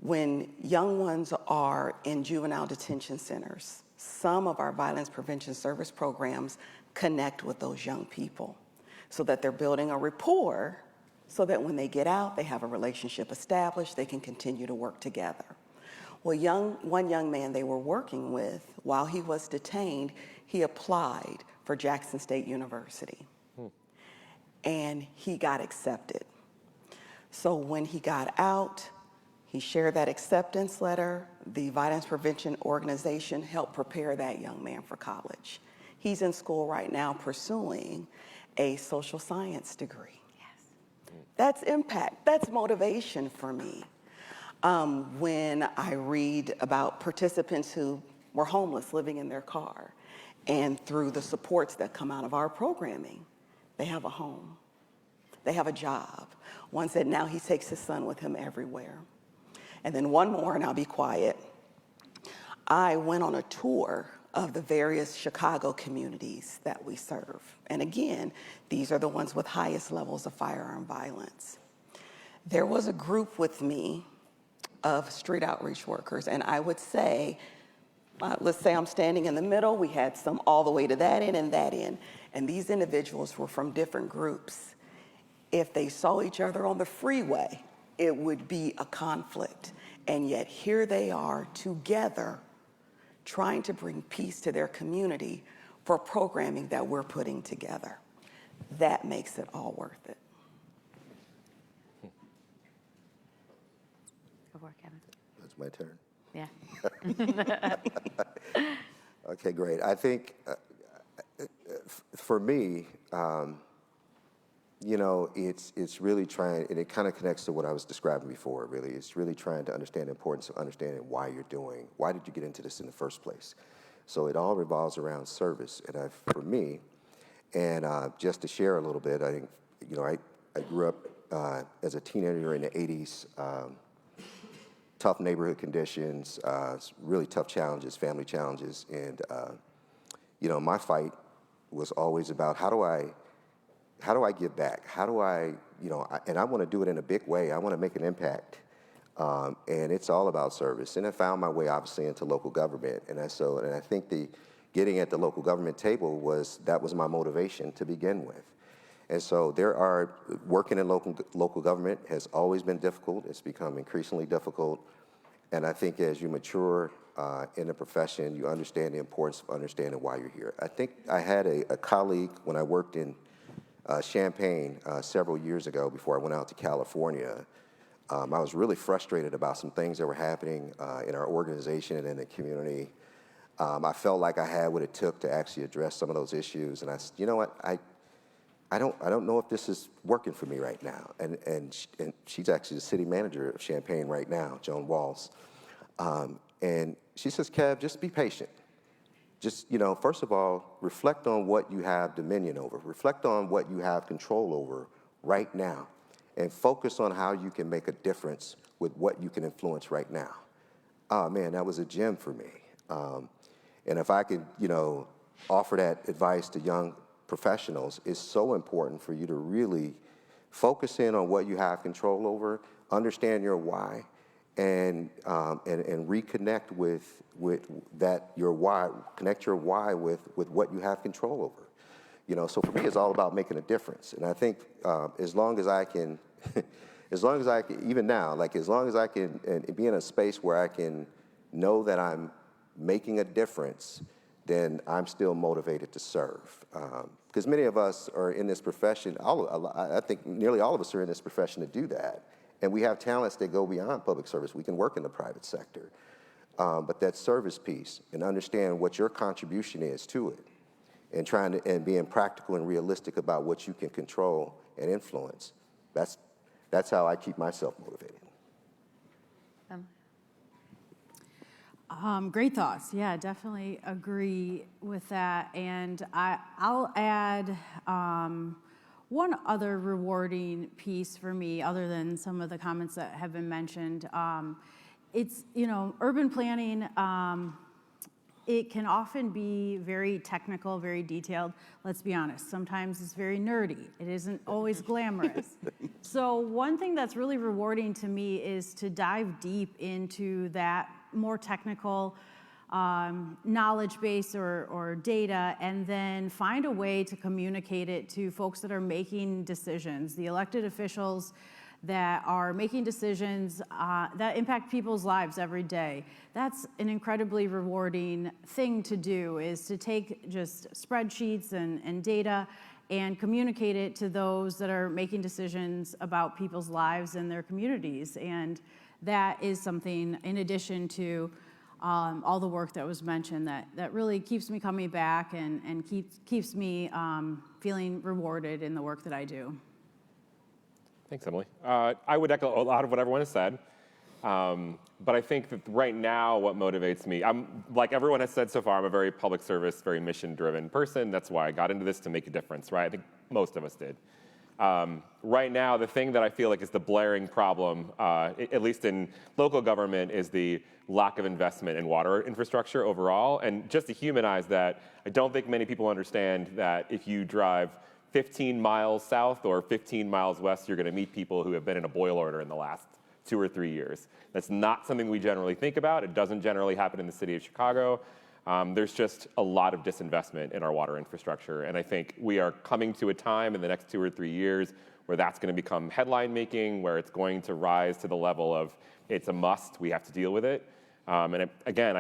when young ones are in juvenile detention centers, some of our Violence Prevention Service programs connect with those young people so that they're building a rapport so that when they get out, they have a relationship established, they can continue to work together. Well, one young man they were working with, while he was detained, he applied for Jackson State University. And he got accepted. So when he got out, he shared that acceptance letter. The Violence Prevention Organization helped prepare that young man for college. He's in school right now pursuing a social science degree. Yes. That's impact, that's motivation for me. When I read about participants who were homeless living in their car, and through the supports that come out of our programming, they have a home, they have a job. One said now he takes his son with him everywhere. And then one more, and I'll be quiet. I went on a tour of the various Chicago communities that we serve. And again, these are the ones with highest levels of firearm violence. There was a group with me of street outreach workers, and I would say, let's say I'm standing in the middle, we had some all the way to that end and that end, and these individuals were from different groups. If they saw each other on the freeway, it would be a conflict, and yet here they are together trying to bring peace to their community for programming that we're putting together. That makes it all worth it. Go for it, Kevin. That's my turn. Yeah. Okay, great. I think for me, you know, it's really trying, and it kind of connects to what I was describing before, really. It's really trying to understand the importance of understanding why you're doing, why did you get into this in the first place? So it all revolves around service. And for me, and just to share a little bit, I think, you know, I grew up as a teenager in the 80s, tough neighborhood conditions, really tough challenges, family challenges. And, you know, my fight was always about how do I give back? How do I, you know, and I want to do it in a big way. I want to make an impact. And it's all about service. And I found my way, obviously, into local government. And I think getting at the local government table was my motivation to begin with. And so working in local government has always been difficult. It's become increasingly difficult. And I think as you mature in the profession, you understand the importance of understanding why you're here. I think I had a colleague when I worked in Champaign several years ago before I went out to California. I was really frustrated about some things that were happening in our organization and in the community. I felt like I had what it took to actually address some of those issues. And I said, you know what, I don't know if this is working for me right now. And she's actually the city manager of Champaign right now, Joan Walls. And she says, Kev, just be patient. Just, you know, first of all, reflect on what you have dominion over. Reflect on what you have control over right now. And focus on how you can make a difference with what you can influence right now. Oh, man, that was a gem for me. And if I could, you know, offer that advice to young professionals, it's so important for you to really focus in on what you have control over, understand your why, and reconnect with that, your why, connect your why with what you have control over. You know, so for me, it's all about making a difference. And I think as long as I can, even now, like as long as I can be in a space where I can know that I'm making a difference, then I'm still motivated to serve. Because many of us are in this profession, I think nearly all of us are in this profession to do that. And we have talents that go beyond public service. We can work in the private sector. But that service piece and understand what your contribution is to it and being practical and realistic about what you can control and influence, that's how I keep myself motivated. Great thoughts. Yeah, definitely agree with that. And I'll add one other rewarding piece for me, other than some of the comments that have been mentioned. It's, you know, urban planning, it can often be very technical, very detailed. Let's be honest, sometimes it's very nerdy. It isn't always glamorous. So one thing that's really rewarding to me is to dive deep into that more technical knowledge base or data, and then find a way to communicate it to folks that are making decisions, the elected officials that are making decisions that impact people's lives every day. That's an incredibly rewarding thing to do, is to take just spreadsheets and data and communicate it to those that are making decisions about people's lives and their communities. And that is something, in addition to all the work that was mentioned, that really keeps me coming back and keeps me feeling rewarded in the work that I do. Thanks, Emily. I would echo a lot of what everyone has said. But I think that right now what motivates me, like everyone has said so far, I'm a very public service, very mission-driven person. That's why I got into this, to make a difference, right? I think most of us did. Right now, the thing that I feel like is the blaring problem, at least in local government, is the lack of investment in water infrastructure overall. And just to humanize that, I don't think many people understand that if you drive 15 miles south or 15 miles west, you're going to meet people who have been in a boil order in the last 2 or 3 years. That's not something we generally think about. It doesn't generally happen in the city of Chicago. There's just a lot of disinvestment in our water infrastructure. And I think we are coming to a time in the next 2 or 3 years where that's going to become headline making, where it's going to rise to the level of it's a must, we have to deal with it. Again,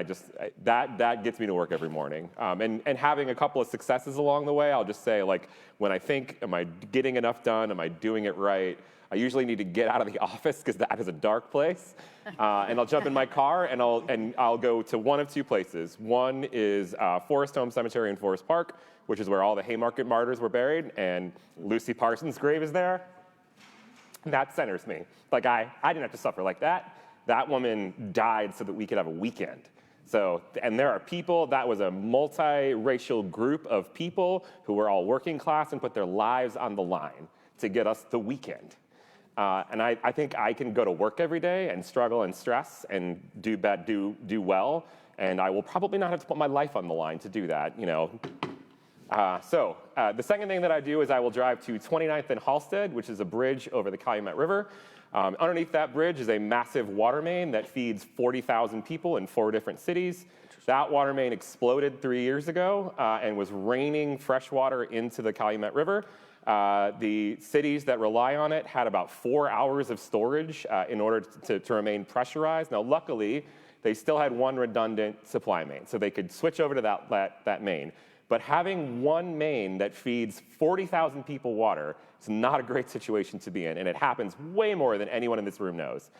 that gets me to work every morning. And having a couple of successes along the way, I'll just say, like, when I think, am I getting enough done? Am I doing it right? I usually need to get out of the office because that is a dark place. And I'll jump in my car and I'll go to one of two places. One is Forest Home Cemetery in Forest Park, which is where all the Haymarket martyrs were buried, and Lucy Parsons' grave is there. And that centers me. Like, I didn't have to suffer like that. That woman died so that we could have a weekend. So, and there are people, that was a multiracial group of people who were all working class and put their lives on the line to get us the weekend. And I think I can go to work every day and struggle and stress and do well, and I will probably not have to put my life on the line to do that, you know. The second thing that I do is I will drive to 29th and Halsted, which is a bridge over the Calumet River. Underneath that bridge is a massive water main that feeds 40,000 people in 4 different cities. That water main exploded 3 years ago and was raining fresh water into the Calumet River. The cities that rely on it had about 4 hours of storage in order to remain pressurized. Now, luckily, they still had one redundant supply main, so they could switch over to that main. But having one main that feeds 40,000 people water is not a great situation to be in, and it happens way more than anyone in this room knows.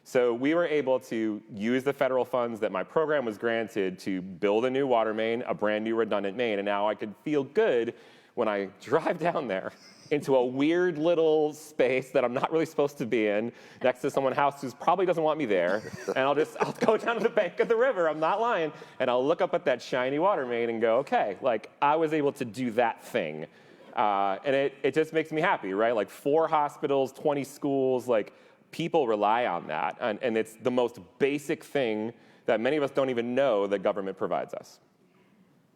So we were able to use the federal funds that my program was granted to build a new water main, a brand new redundant main, and now I could feel good when I drive down there into a weird little space that I'm not really supposed to be in, next to someone's house who probably doesn't want me there, and I'll go down to the bank of the river, I'm not lying, and I'll look up at that shiny water main and go, okay, like, I was able to do that thing. And it just makes me happy, right? Like 4 hospitals, 20 schools, like, people rely on that, and it's the most basic thing that many of us don't even know that government provides us.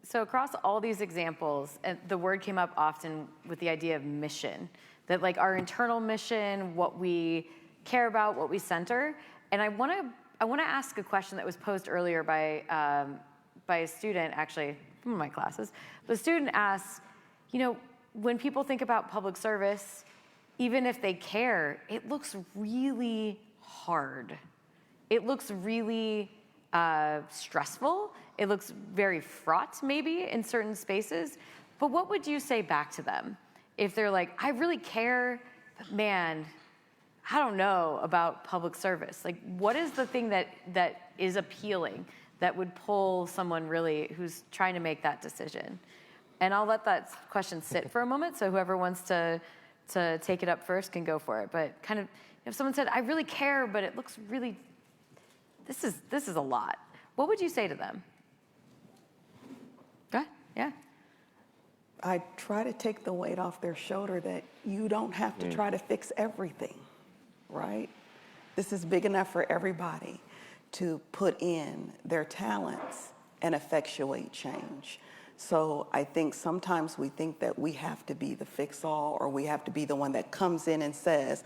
So across all these examples, and the word came up often with the idea of mission, that like our internal mission, what we care about, what we center. And I want to ask a question that was posed earlier by a student, actually, from my classes. The student asks, you know, when people think about public service, even if they care, it looks really hard. It looks really stressful. It looks very fraught, maybe, in certain spaces. But what would you say back to them if they're like, I really care, but man, I don't know about public service? Like, what is the thing that is appealing that would pull someone really who's trying to make that decision? And I'll let that question sit for a moment, so whoever wants to take it up first can go for it. But kind of, if someone said, I really care, but it looks really, this is a lot. What would you say to them? Go ahead, yeah. I try to take the weight off their shoulder that you don't have to try to fix everything, right? This is big enough for everybody to put in their talents and effectuate change. So I think sometimes we think that we have to be the fix-all, or we have to be the one that comes in and says,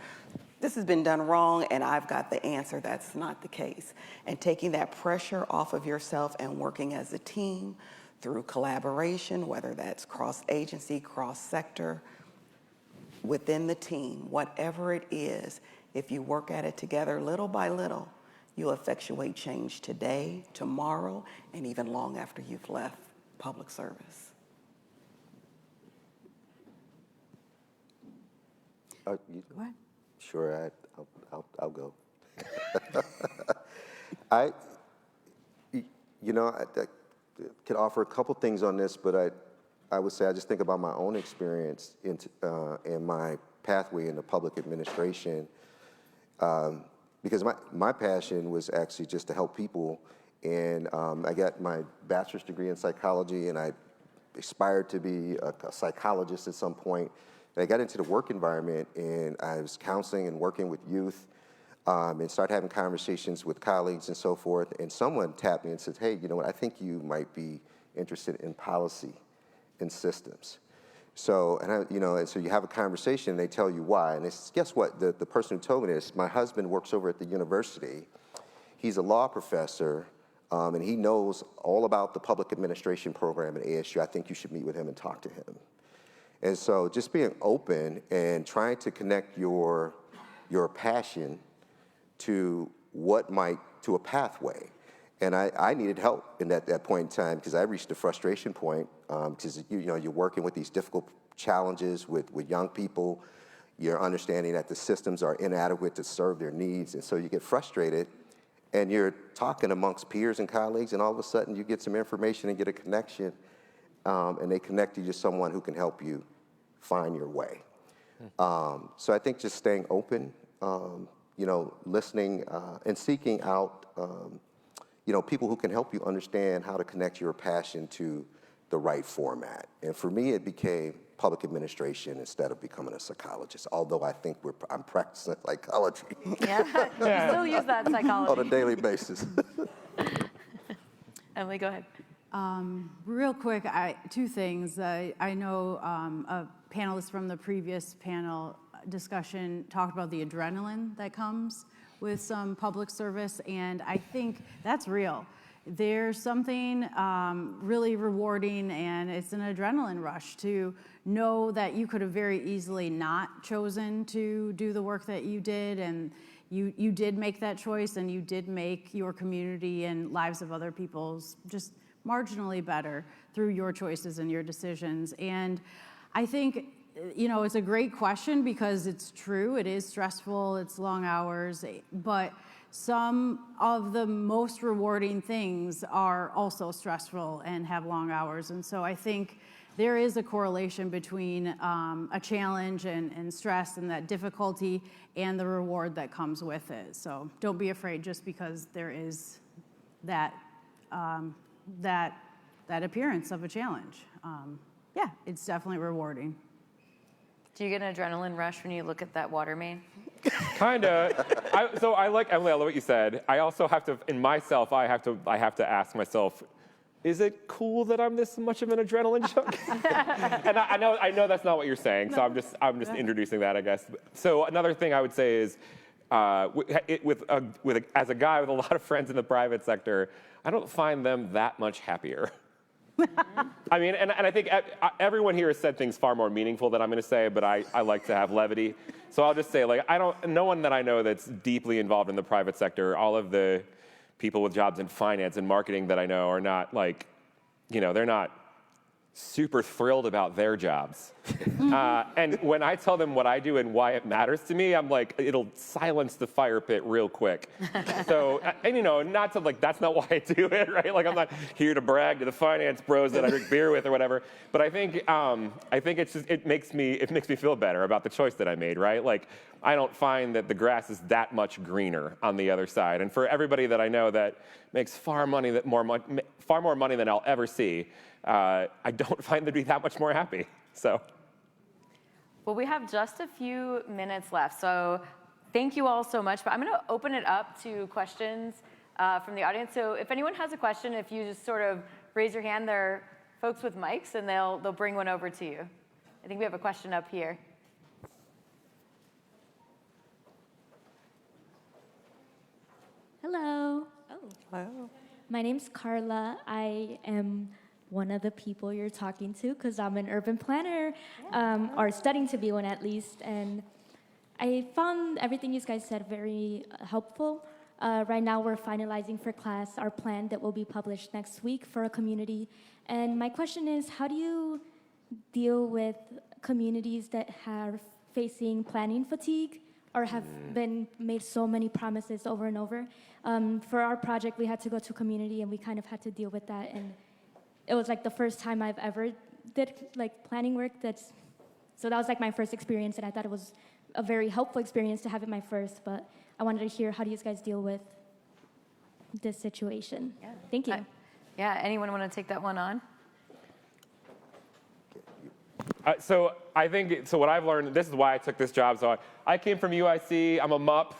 this has been done wrong and I've got the answer. That's not the case. And taking that pressure off of yourself and working as a team through collaboration, whether that's cross-agency, cross-sector, within the team, whatever it is, if you work at it together little by little, you'll effectuate change today, tomorrow, and even long after you've left public service. Go ahead. Sure, I'll go. I could offer a couple things on this, but I would say I just think about my own experience in my pathway into public administration, because my passion was actually just to help people, and I got my bachelor's degree in psychology, and I aspired to be a psychologist at some point. And I got into the work environment, and I was counseling and working with youth, and started having conversations with colleagues and so forth. And someone tapped me and said, hey, you know what, I think you might be interested in policy and systems. So, and so you have a conversation, and they tell you why. And it's, guess what? The person who told me this, my husband works over at the university. He's a law professor, and he knows all about the public administration program at ASU. I think you should meet with him and talk to him. And so just being open and trying to connect your passion to to a pathway. And I needed help in that point in time, because I reached a frustration point, because you're working with these difficult challenges with young people. You're understanding that the systems are inadequate to serve their needs, and so you get frustrated, and you're talking amongst peers and colleagues, and all of a sudden you get some information and get a connection, and they connect you to someone who can help you find your way. So I think just staying open, listening and seeking out people who can help you understand how to connect your passion to the right format. And for me, it became public administration instead of becoming a psychologist, although I think I'm practicing psychology. Yeah, you still use that psychology. On a daily basis. Emily, go ahead. Real quick, two things. I know a panelist from the previous panel discussion talked about the adrenaline that comes with some public service, and I think that's real. There's something really rewarding, and it's an adrenaline rush to know that you could have very easily not chosen to do the work that you did, and you did make that choice, and you did make your community and lives of other people's just marginally better through your choices and your decisions. And I think, it's a great question, because it's true, it is stressful, it's long hours, but some of the most rewarding things are also stressful and have long hours. And so I think there is a correlation between a challenge and stress and that difficulty and the reward that comes with it. So don't be afraid just because there is that appearance of a challenge. Yeah, it's definitely rewarding. Do you get an adrenaline rush when you look at that water main? Kinda. So I like, Emily, I love what you said. I also have to, in myself, I have to ask myself, is it cool that I'm this much of an adrenaline junkie? And I know that's not what you're saying, so I'm just introducing that, I guess. So another thing I would say is, as a guy with a lot of friends in the private sector, I don't find them that much happier. I mean, and I think everyone here has said things far more meaningful than I'm going to say, but I like to have levity. So I'll just say, no one that I know that's deeply involved in the private sector, all of the people with jobs in finance and marketing that I know are not they're not super thrilled about their jobs. And when I tell them what I do and why it matters to me, I'm like, it'll silence the fire pit real quick. So, not to that's not why I do it, right? I'm not here to brag to the finance bros that I drink beer with or whatever. But I think it's just, it makes me feel better about the choice that I made, right? I don't find that the grass is that much greener on the other side. And for everybody that I know that makes far more money than I'll ever see, I don't find them to be that much more happy. So. Well, we have just a few minutes left, so thank you all so much. But I'm going to open it up to questions from the audience. So if anyone has a question, if you just sort of raise your hand, there are folks with mics, and they'll bring one over to you. I think we have a question up here. Hello. Oh. Hello. My name's Carla. I am one of the people you're talking to because I'm an urban planner, or studying to be one at least. And I found everything you guys said very helpful. Right now we're finalizing for class our plan that will be published next week for a community. And my question is, how do you deal with communities that are facing planning fatigue or have been made so many promises over and over? For our project, we had to go to community and we kind of had to deal with that. And it was the first time I've ever did planning work. So that was my first experience, and I thought it was a very helpful experience to have it my first, but I wanted to hear, how do you guys deal with this situation? Yeah. Thank you. Yeah, anyone want to take that one on? So I think, so what I've learned, this is why I took this job. So I came from UIC, I'm a MUP.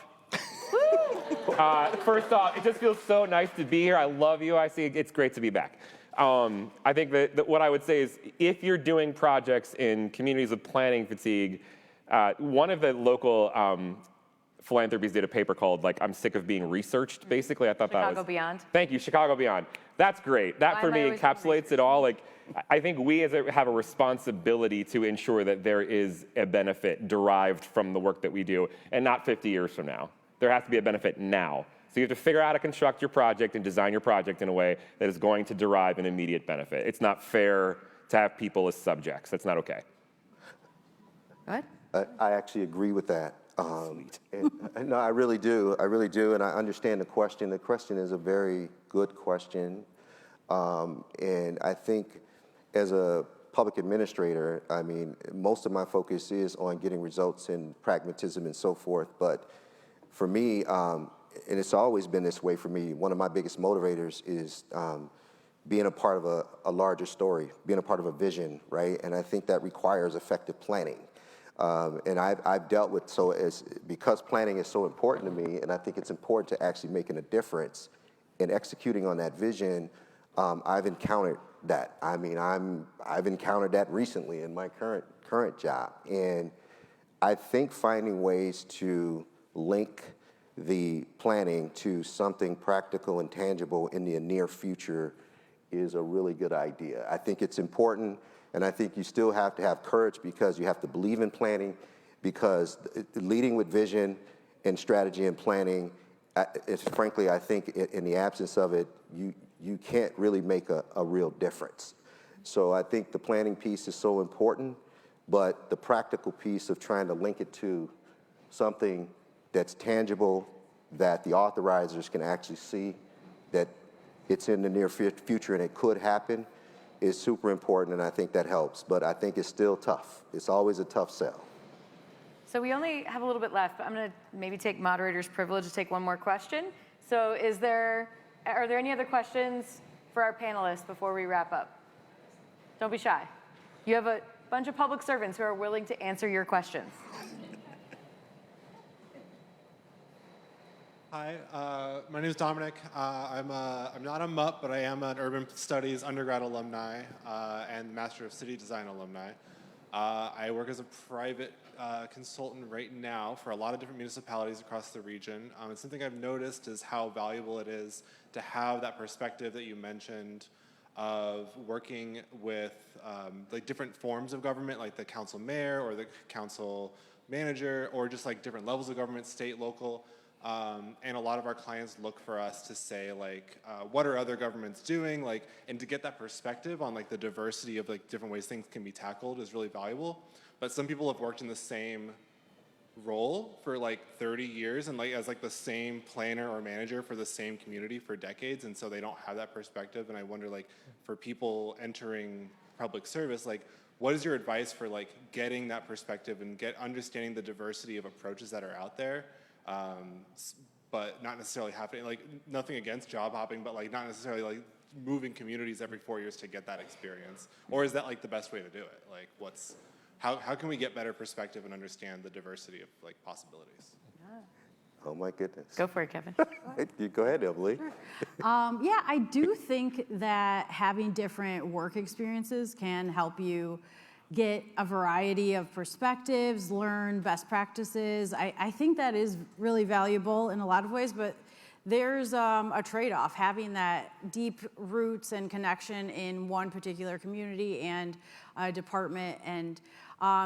First off, it just feels so nice to be here. I love UIC, it's great to be back. I think that what I would say is if you're doing projects in communities with planning fatigue, one of the local philanthropies did a paper called I'm sick of being researched, basically. I thought that was— Chicago Beyond. Thank you, Chicago Beyond. That's great. That for me encapsulates it all. I think we have a responsibility to ensure that there is a benefit derived from the work that we do, and not 50 years from now. There has to be a benefit now. So you have to figure out how to construct your project and design your project in a way that is going to derive an immediate benefit. It's not fair to have people as subjects. That's not okay. Go ahead. I actually agree with that. No, I really do. I really do, and I understand the question. The question is a very good question, and I think as a public administrator, I mean, most of my focus is on getting results and pragmatism and so forth. But for me, and it's always been this way for me, one of my biggest motivators is being a part of a larger story, being a part of a vision, right? And I think that requires effective planning. And I've dealt with, because planning is so important to me, and I think it's important to actually making a difference in executing on that vision, I've encountered that. I mean, I've encountered that recently in my current job. And I think finding ways to link the planning to something practical and tangible in the near future is a really good idea. I think it's important, and I think you still have to have courage because you have to believe in planning, because leading with vision and strategy and planning, frankly, I think in the absence of it, you can't really make a real difference. So I think the planning piece is so important, but the practical piece of trying to link it to something that's tangible, that the authorizers can actually see, that it's in the near future and it could happen, is super important, and I think that helps. But I think it's still tough. It's always a tough sell. So we only have a little bit left, but I'm going to maybe take moderator's privilege to take one more question. So are there any other questions for our panelists before we wrap up? Don't be shy. You have a bunch of public servants who are willing to answer your questions. Hi, my name is Dominic. I'm not a MUP, but I am an Urban Studies undergrad alumni and Master of City Design alumni. I work as a private consultant right now for a lot of different municipalities across the region. And something I've noticed is how valuable it is to have that perspective that you mentioned of working with different forms of government, like the council mayor or the council manager, or just different levels of government, state, local. And a lot of our clients look for us to say what are other governments doing, and to get that perspective on the diversity of different ways things can be tackled is really valuable. But some people have worked in the same role for 30 years and as the same planner or manager for the same community for decades, and so they don't have that perspective. And I wonder for people entering public service, what is your advice for getting that perspective and understanding the diversity of approaches that are out there? But not necessarily happening, nothing against job hopping, but not necessarily moving communities every 4 years to get that experience? Or is that the best way to do it? How can we get better perspective and understand the diversity of possibilities? Oh my goodness. Go for it, Kevin. You go ahead, Emily. Yeah, I do think that having different work experiences can help you get a variety of perspectives, learn best practices. I think that is really valuable in a lot of ways, but there's a trade-off, having that deep roots and connection in one particular community and department. And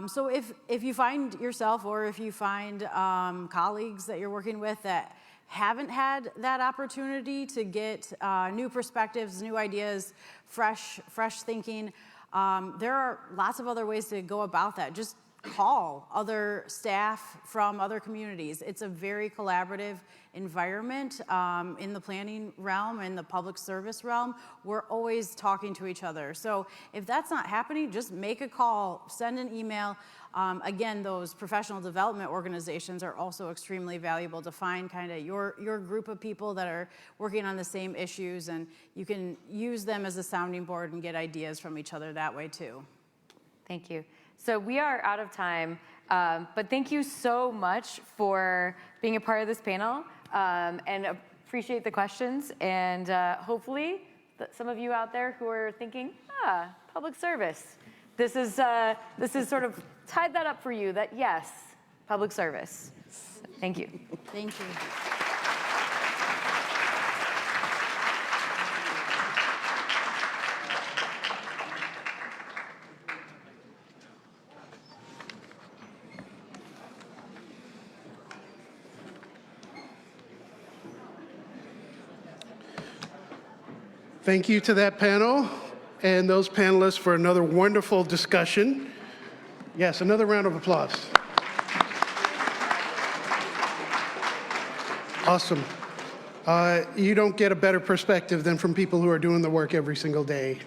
so if you find yourself, or if you find colleagues that you're working with that haven't had that opportunity to get new perspectives, new ideas, fresh thinking, there are lots of other ways to go about that. Just call other staff from other communities. It's a very collaborative environment in the planning realm and the public service realm. We're always talking to each other. So if that's not happening, just make a call, send an email. Again, those professional development organizations are also extremely valuable to find kind of your group of people that are working on the same issues, and you can use them as a sounding board and get ideas from each other that way too. Thank you. So we are out of time, but thank you so much for being a part of this panel, and appreciate the questions, and hopefully some of you out there who are thinking, public service. This is sort of tied that up for you, that yes, public service. Thank you. Thank you. Thank you to that panel and those panelists for another wonderful discussion. Yes, another round of applause. Awesome. You don't get a better perspective than from people who are doing the work every single day.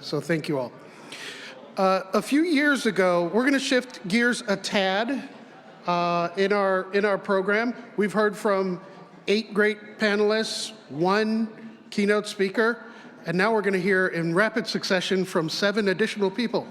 So thank you all. A few years ago, we're going to shift gears a tad in our program. We've heard from 8 great panelists, 1 keynote speaker, and now we're going to hear in rapid succession from 7 additional people.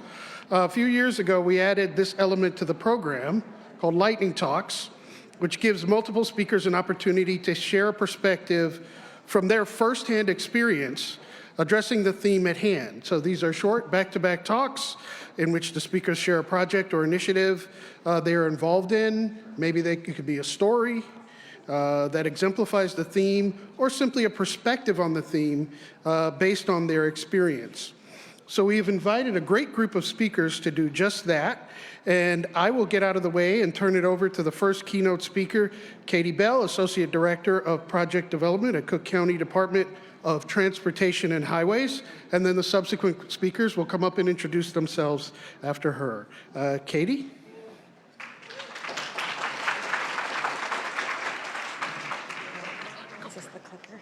A few years ago, we added this element to the program called Lightning Talks, which gives multiple speakers an opportunity to share a perspective from their firsthand experience addressing the theme at hand. So these are short back-to-back talks in which the speakers share a project or initiative they are involved in. Maybe it could be a story that exemplifies the theme, or simply a perspective on the theme based on their experience. So we've invited a great group of speakers to do just that, and I will get out of the way and turn it over to the first keynote speaker, Katie Bell, Associate Director of Project Development at Cook County Department of Transportation and Highways, and then the subsequent speakers will come up and introduce themselves after her. Katie? Is this the clicker?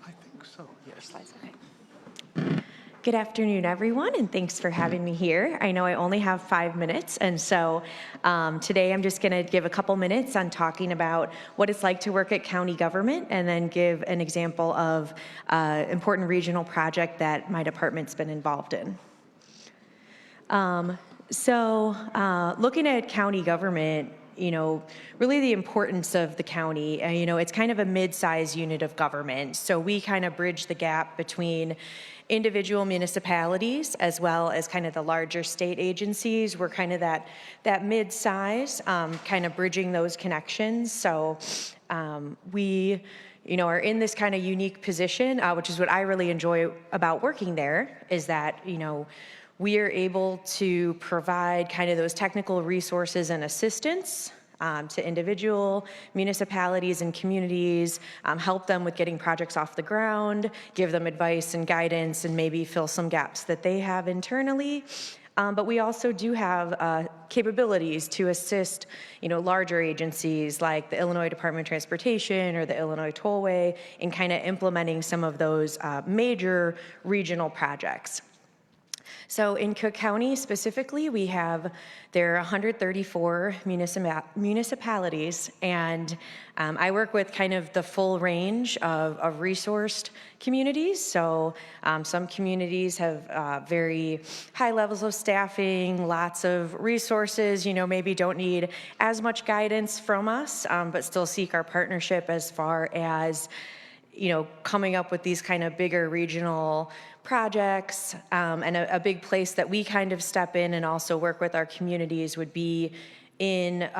I think so, yes. Slides, okay. Good afternoon, everyone, and thanks for having me here. I know I only have 5 minutes, and so today I'm just going to give a couple minutes on talking about what it's like to work at county government, and then give an example of an important regional project that my department's been involved in. Looking at county government, really the importance of the county, it's kind of a mid-sized unit of government. So we kind of bridge the gap between individual municipalities as well as kind of the larger state agencies. We're kind of that mid-size, kind of bridging those connections. So we are in this kind of unique position, which is what I really enjoy about working there, is that, we are able to provide kind of those technical resources and assistance to individual municipalities and communities, help them with getting projects off the ground, give them advice and guidance, and maybe fill some gaps that they have internally. But we also do have capabilities to assist, larger agencies like the Illinois Department of Transportation or the Illinois Tollway in kind of implementing some of those major regional projects. So in Cook County specifically, there are 134 municipalities, and I work with kind of the full range of resourced communities. So some communities have very high levels of staffing, lots of resources, maybe don't need as much guidance from us, but still seek our partnership as far as coming up with these kind of bigger regional projects. And a big place that we kind of step in and also work with our communities would be in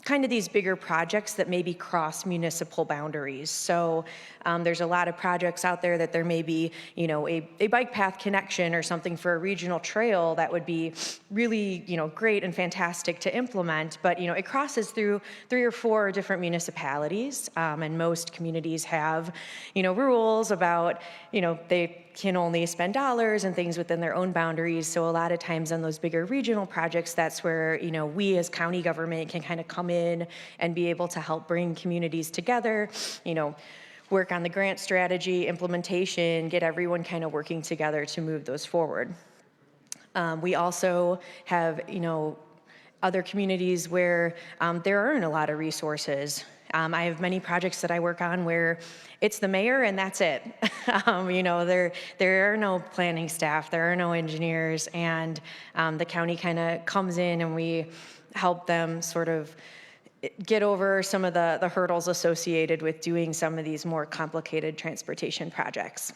kind of these bigger projects that maybe cross municipal boundaries. So there's a lot of projects out there that there may be, a bike path connection or something for a regional trail that would be really, great and fantastic to implement, but, it crosses through 3 or 4 different municipalities, and most communities have, rules about, they can only spend dollars and things within their own boundaries. So a lot of times on those bigger regional projects, that's where, we as county government can kind of come in and be able to help bring communities together, work on the grant strategy, implementation, get everyone kind of working together to move those forward. We also have, other communities where there aren't a lot of resources. I have many projects that I work on where it's the mayor and that's it. There are no planning staff, there are no engineers, and the county kind of comes in and we help them sort of get over some of the hurdles associated with doing some of these more complicated transportation projects.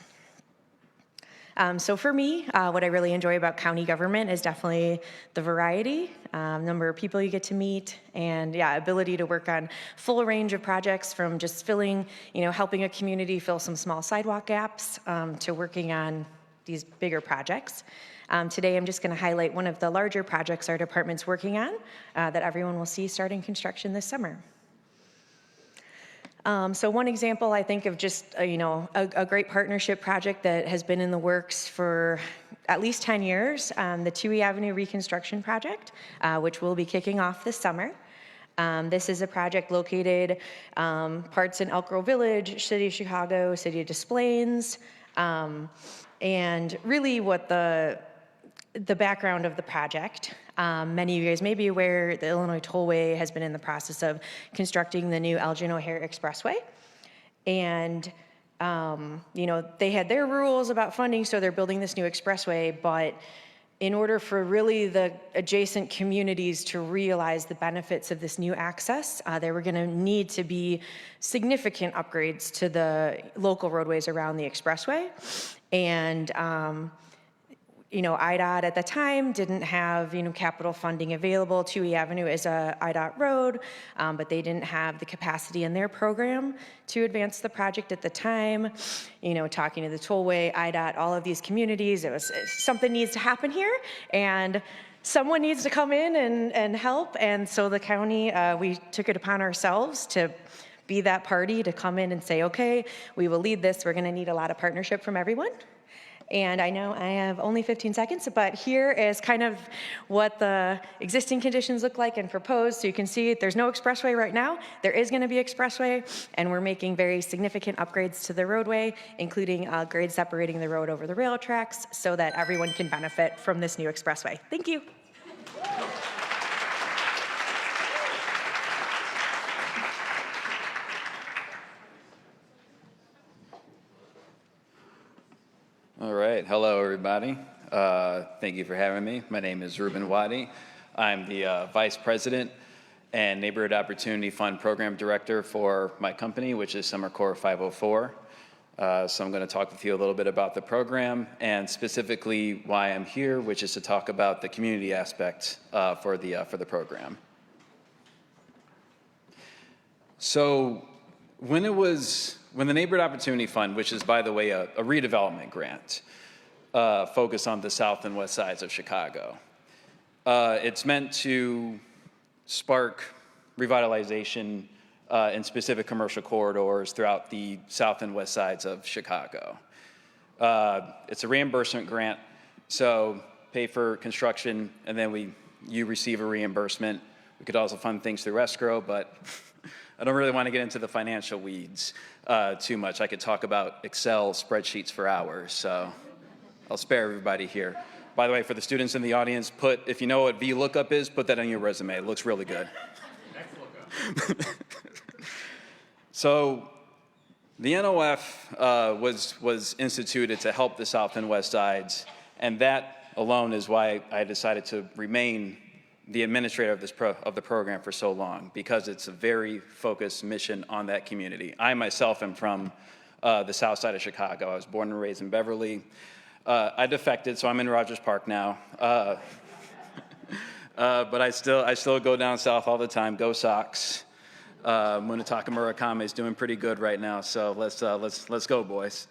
So for me, what I really enjoy about county government is definitely the variety, number of people you get to meet, and ability to work on full range of projects, from just helping a community fill some small sidewalk gaps, to working on these bigger projects. Today, I'm just going to highlight one of the larger projects our department's working on that everyone will see starting construction this summer. So one example, I think, of just a great partnership project that has been in the works for at least 10 years, the Toohey Avenue Reconstruction Project, which will be kicking off this summer. This is a project located parts in Elk Grove Village, City of Chicago, City of Des Plaines, and really what the background of the project. Many of you guys may be aware the Illinois Tollway has been in the process of constructing the new Elgin O'Hare Expressway. And, they had their rules about funding, so they're building this new expressway, but in order for really the adjacent communities to realize the benefits of this new access, there were going to need to be significant upgrades to the local roadways around the expressway. And IDOT at the time didn't have, capital funding available. Toohey Avenue is a IDOT road, but they didn't have the capacity in their program to advance the project at the time. Talking to the Tollway, IDOT, all of these communities, it was something needs to happen here, and someone needs to come in and help. And so the county, we took it upon ourselves to be that party to come in and say, okay, we will lead this. We're going to need a lot of partnership from everyone. And I know I have only 15 seconds, but here is kind of what the existing conditions look like and proposed. So you can see there's no expressway right now. There is going to be expressway, and we're making very significant upgrades to the roadway, including grade separating the road over the rail tracks so that everyone can benefit from this new expressway. Thank you. All right. Hello, everybody. Thank you for having me. My name is Ruben Wadi. I'm the Vice President and Neighborhood Opportunity Fund Program Director for my company, which is SummerCore 504. So I'm going to talk with you a little bit about the program and specifically why I'm here, which is to talk about the community aspect for the program. So when the Neighborhood Opportunity Fund, which is, by the way, a redevelopment grant, focused on the south and west sides of Chicago, it's meant to spark revitalization in specific commercial corridors throughout the south and west sides of Chicago. It's a reimbursement grant, so pay for construction, and then you receive a reimbursement. We could also fund things through escrow, but I don't really want to get into the financial weeds too much. I could talk about Excel spreadsheets for hours, so I'll spare everybody here. By the way, for the students in the audience, if you know what VLOOKUP is, put that on your resume. It looks really good. So the NOF was instituted to help the south and west sides, and that alone is why I decided to remain the administrator of the program for so long, because it's a very focused mission on that community. I myself am from the south side of Chicago. I was born and raised in Beverly. I defected, so I'm in Rogers Park now. But I still go down south all the time. Go Sox. Munetaka Murakami is doing pretty good right now, so let's go, boys.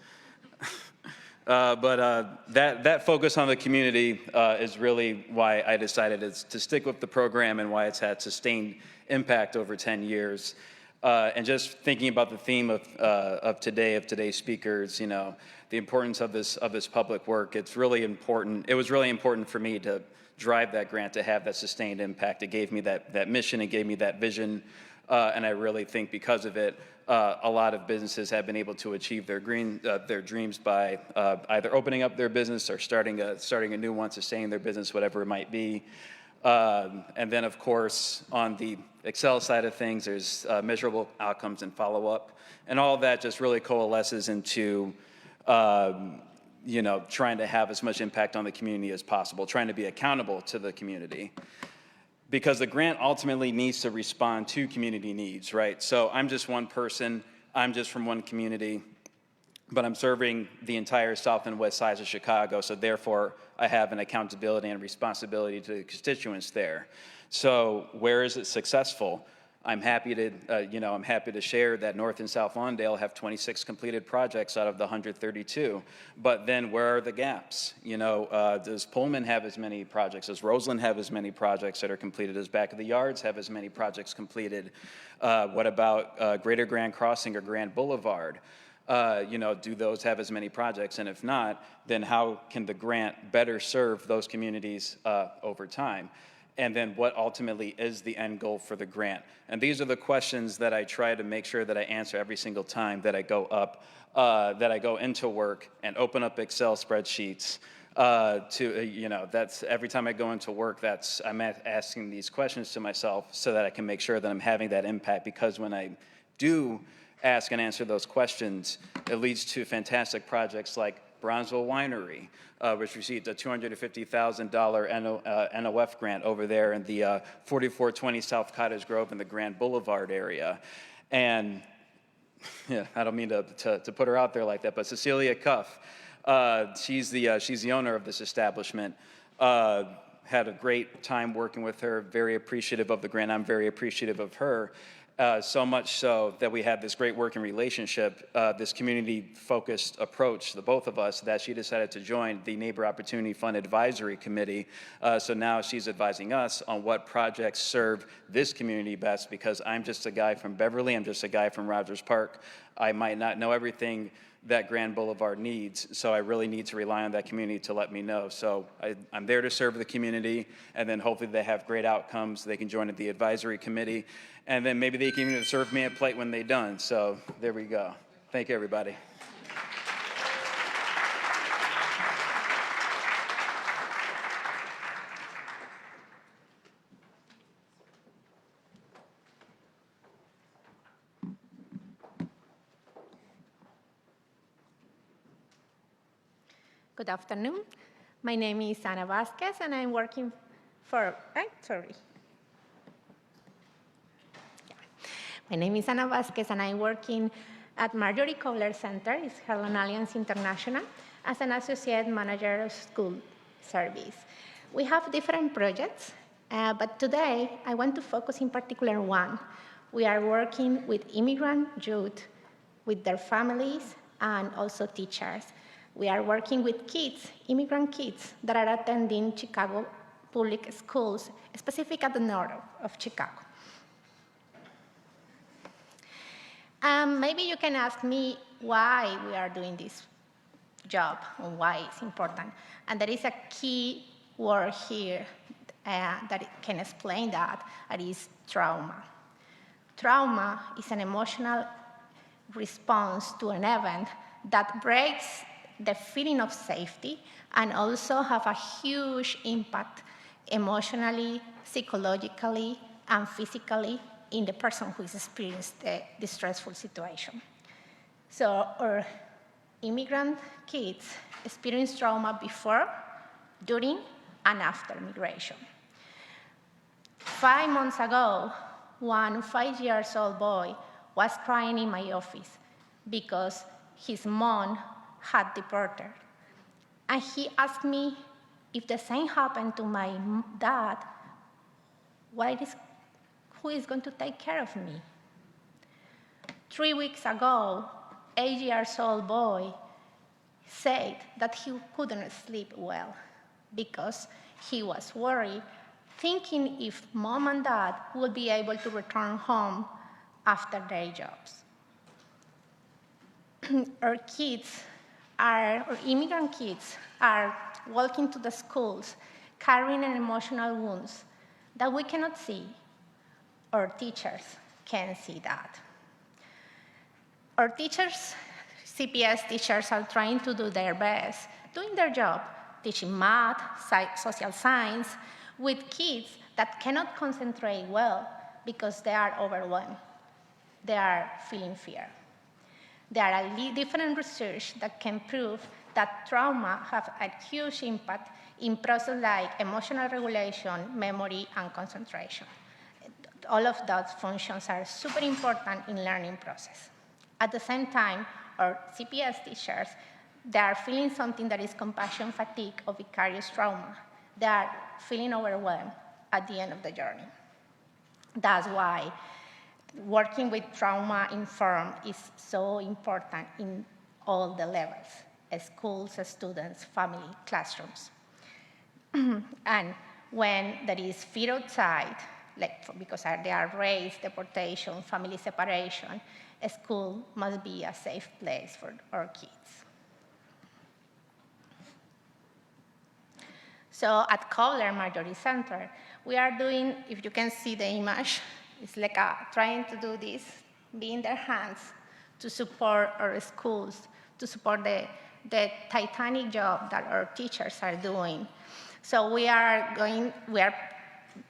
But that focus on the community is really why I decided to stick with the program and why it's had sustained impact over 10 years. And just thinking about the theme of today's speakers, the importance of this public work, it's really important. It was really important for me to drive that grant, to have that sustained impact. It gave me that mission, it gave me that vision, and I really think because of it, a lot of businesses have been able to achieve their dreams by either opening up their business or starting a new one, sustaining their business, whatever it might be. And then, of course, on the Excel side of things, there's measurable outcomes and follow-up. And all of that just really coalesces into, trying to have as much impact on the community as possible, trying to be accountable to the community. Because the grant ultimately needs to respond to community needs, right? So I'm just one person, I'm just from one community, but I'm serving the entire south and west sides of Chicago, so therefore I have an accountability and responsibility to the constituents there. So where is it successful? I'm happy to share that North and South Lawndale have 26 completed projects out of the 132. But then where are the gaps? Does Pullman have as many projects? Does Roseland have as many projects that are completed? Does Back of the Yards have as many projects completed? What about Greater Grand Crossing or Grand Boulevard? Do those have as many projects? And if not, then how can the grant better serve those communities over time? And then what ultimately is the end goal for the grant? And these are the questions that I try to make sure that I answer every single time that I go into work and open up Excel spreadsheets. That's every time I go into work, I'm asking these questions to myself so that I can make sure that I'm having that impact, because when I do ask and answer those questions, it leads to fantastic projects like Bronzeville Winery, which received a $250,000 NOF grant over there in the 4420 South Cottage Grove in the Grand Boulevard area. And I don't mean to put her out there like that, but Cecilia Cuff, she's the owner of this establishment. Had a great time working with her, very appreciative of the grant. I'm very appreciative of her. So much so that we have this great working relationship, this community-focused approach, the both of us, that she decided to join the Neighbor Opportunity Fund Advisory Committee. So now she's advising us on what projects serve this community best, because I'm just a guy from Beverly, I'm just a guy from Rogers Park. I might not know everything that Grand Boulevard needs, so I really need to rely on that community to let me know. So I'm there to serve the community, and then hopefully they have great outcomes. They can join at the advisory committee, and then maybe they can even serve me a plate when they're done. So there we go. Thank you, everybody. Good afternoon. My name is Ana Vasquez, and I'm working for, My name is Ana Vasquez, and I'm working at Marjorie Kohler Center, it's Harlan Alliance International, as an associate manager of school service. We have different projects, but today I want to focus in particular one. We are working with immigrant youth, with their families, and also teachers. We are working with kids, immigrant kids, that are attending Chicago public schools, specifically at the north of Chicago. Maybe you can ask me why we are doing this job and why it's important. And there is a key word here that can explain that, and is trauma. Trauma is an emotional response to an event that breaks the feeling of safety and also have a huge impact emotionally, psychologically, and physically in the person who has experienced the stressful situation. So our immigrant kids experience trauma before, during, and after migration. 5 months ago, one 5-year-old boy was crying in my office because his mom had deported. And he asked me, if the same happened to my dad, who is going to take care of me? 3 weeks ago, 8-year-old boy said that he couldn't sleep well because he was worried, thinking if mom and dad would be able to return home after their jobs. Our immigrant kids are walking to the schools carrying emotional wounds that we cannot see. Our teachers can see that. Our teachers, CPS teachers, are trying to do their best, doing their job, teaching math, social science, with kids that cannot concentrate well because they are overwhelmed. They are feeling fear. There are different research that can prove that trauma have a huge impact in processes like emotional regulation, memory, and concentration. All of those functions are super important in learning process. At the same time, our CPS teachers, they are feeling something that is compassion fatigue or vicarious trauma. They are feeling overwhelmed at the end of the journey. That's why working with trauma-informed is so important in all the levels, schools, students, family, classrooms. And when there is fear outside, because they are race, deportation, family separation, a school must be a safe place for our kids. So at Kohler Marjorie Center, we are doing, if you can see the image, it's like trying to do this, be in their hands to support our schools, to support the titanic job that our teachers are doing. So we are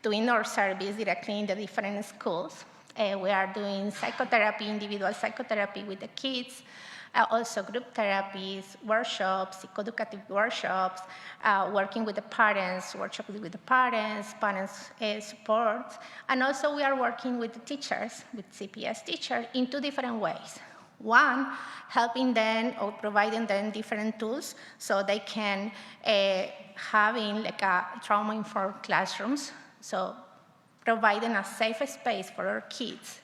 doing our service directly in the different schools. We are doing psychotherapy, individual psychotherapy with the kids, also group therapies, workshops, psychoeducative workshops, working with the parents, workshops with the parents support. And also we are working with the teachers, with CPS teachers, in two different ways. One, helping them or providing them different tools so they can having like a trauma-informed classrooms, so providing a safe space for our kids.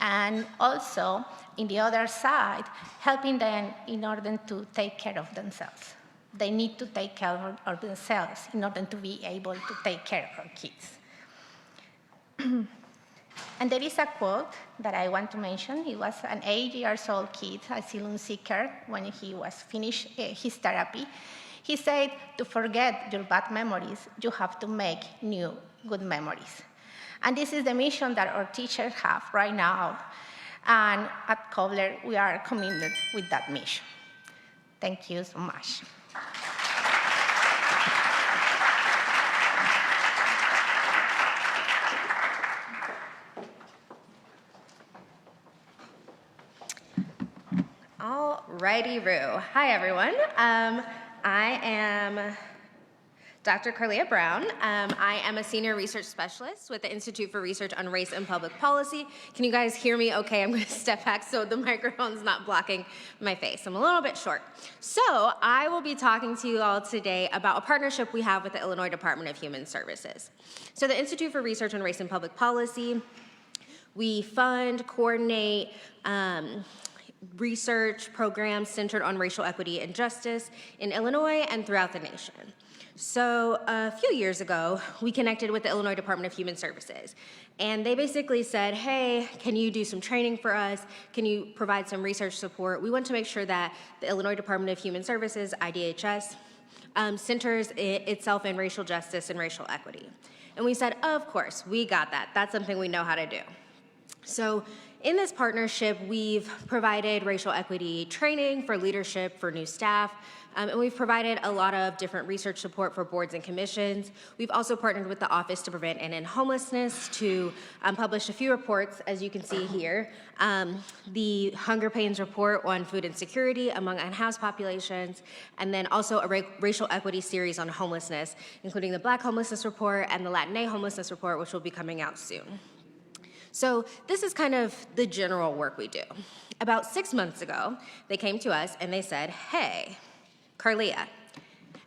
And also, in the other side, helping them in order to take care of themselves. They need to take care of themselves in order to be able to take care of our kids. And there is a quote that I want to mention. It was an 8-year-old kid, asylum seeker, when he was finished his therapy. He said, to forget your bad memories, you have to make new good memories. And this is the mission that our teachers have right now. And at Kohler, we are committed with that mission. Thank you so much. Alrighty-roo. Hi, everyone. I am Dr. Carlia Brown. I am a senior research specialist with the Institute for Research on Race and Public Policy. Can you guys hear me okay? I'm going to step back so the microphone's not blocking my face. I'm a little bit short. So I will be talking to you all today about a partnership we have with the Illinois Department of Human Services. So the Institute for Research on Race and Public Policy, we fund, coordinate, research programs centered on racial equity and justice in Illinois and throughout the nation. So a few years ago, we connected with the Illinois Department of Human Services, and they basically said, hey, can you do some training for us? Can you provide some research support? We want to make sure that the Illinois Department of Human Services, IDHS, centers itself in racial justice and racial equity. And we said, of course, we got that. That's something we know how to do. So in this partnership, we've provided racial equity training for leadership for new staff, and we've provided a lot of different research support for boards and commissions. We've also partnered with the Office to Prevent and End Homelessness to publish a few reports, as you can see here. The Hunger Pains Report on Food Insecurity among unhoused populations, and then also a racial equity series on homelessness, including the Black Homelessness Report and the Latinx Homelessness Report, which will be coming out soon. So this is kind of the general work we do. About 6 months ago, they came to us and they said, hey, Carlia,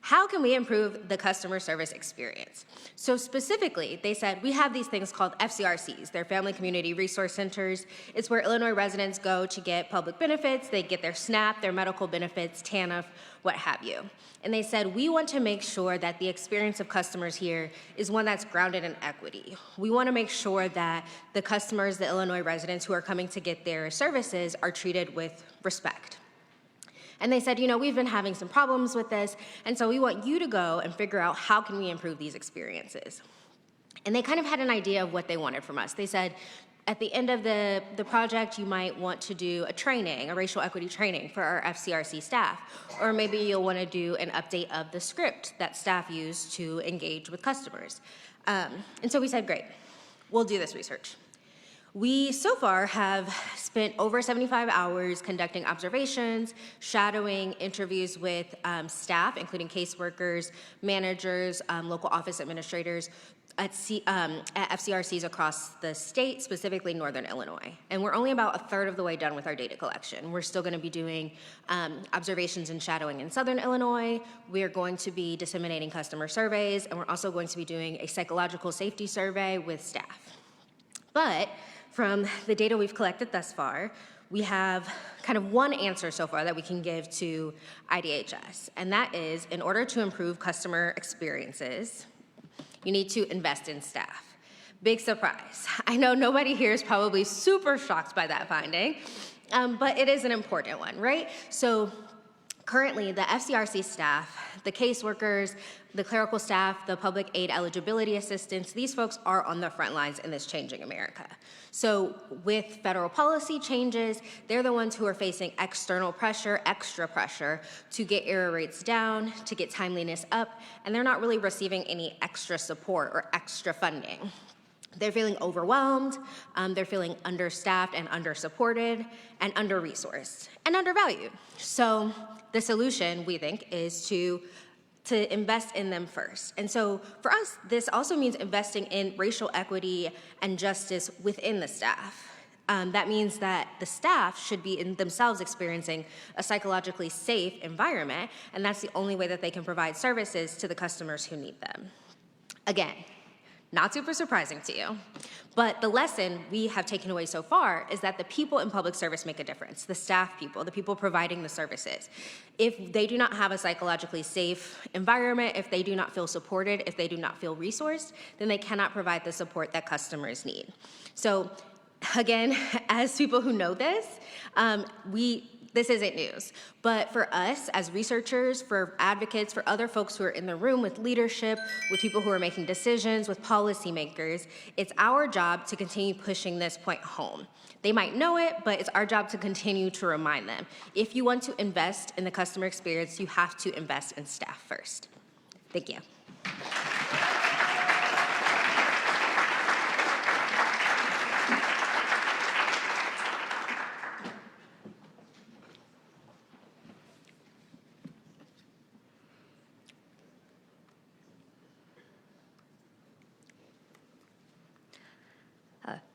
how can we improve the customer service experience? So specifically, they said, we have these things called FCRCs. They're Family Community Resource Centers. It's where Illinois residents go to get public benefits. They get their SNAP, their medical benefits, TANF, what have you. And they said, we want to make sure that the experience of customers here is one that's grounded in equity. We want to make sure that the customers, the Illinois residents who are coming to get their services, are treated with respect. And they said, you know, we've been having some problems with this, and so we want you to go and figure out how can we improve these experiences. And they kind of had an idea of what they wanted from us. They said, At the end of the project, you might want to do a training, a racial equity training for our FCRC staff, or maybe you'll want to do an update of the script that staff use to engage with customers. And so we said, great, we'll do this research. We so far have spent over 75 hours conducting observations, shadowing, interviews with staff, including caseworkers, managers, local office administrators, at FCRCs across the state, specifically Northern Illinois. And we're only about a third of the way done with our data collection. We're still gonna be doing observations and shadowing in Southern Illinois. We're going to be disseminating customer surveys, and we're also going to be doing a psychological safety survey with staff. But from the data we've collected thus far, we have kind of one answer so far that we can give to IDHS, and that is, in order to improve customer experiences, you need to invest in staff. Big surprise. I know nobody here is probably super shocked by that finding, but it is an important one, right? So currently, the FCRC staff, the caseworkers, the clerical staff, the public aid eligibility assistants, these folks are on the front lines in this changing America. So with federal policy changes, they're the ones who are facing external pressure, extra pressure, to get error rates down, to get timeliness up, and they're not really receiving any extra support or extra funding. They're feeling overwhelmed, they're feeling understaffed and undersupported, and under-resourced, and undervalued. So the solution, we think, is to invest in them first. And so for us, this also means investing in racial equity and justice within the staff. That means that the staff should be themselves experiencing a psychologically safe environment, and that's the only way that they can provide services to the customers who need them. Again, not super surprising to you, but the lesson we have taken away so far is that the people in public service make a difference, the staff people, the people providing the services. If they do not have a psychologically safe environment, if they do not feel supported, if they do not feel resourced, then they cannot provide the support that customers need. So again, as people who know this, this isn't news, but for us as researchers, for advocates, for other folks who are in the room with leadership, with people who are making decisions, with policymakers, it's our job to continue pushing this point home. They might know it, but it's our job to continue to remind them. If you want to invest in the customer experience, you have to invest in staff first. Thank you.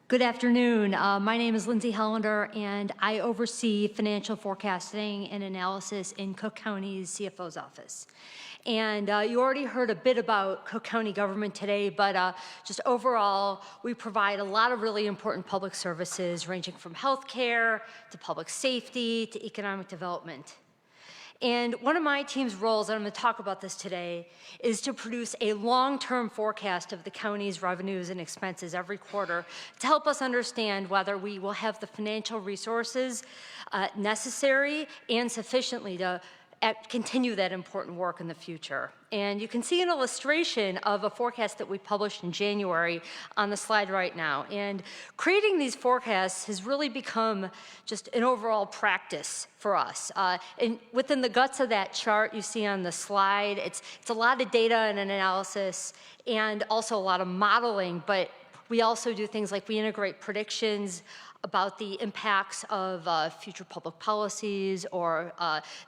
Good afternoon. My name is Lindsay Hollander, and I oversee financial forecasting and analysis in Cook County's CFO's office. And you already heard a bit about Cook County government today, but just overall, we provide a lot of really important public services ranging from healthcare to public safety to economic development. And one of my team's roles, and I'm going to talk about this today, is to produce a long-term forecast of the county's revenues and expenses every quarter to help us understand whether we will have the financial resources necessary and sufficiently to continue that important work in the future. And you can see an illustration of a forecast that we published in January on the slide right now. And creating these forecasts has really become just an overall practice for us. And within the guts of that chart you see on the slide, it's a lot of data and analysis and also a lot of modeling, but we also do things like we integrate predictions about the impacts of future public policies or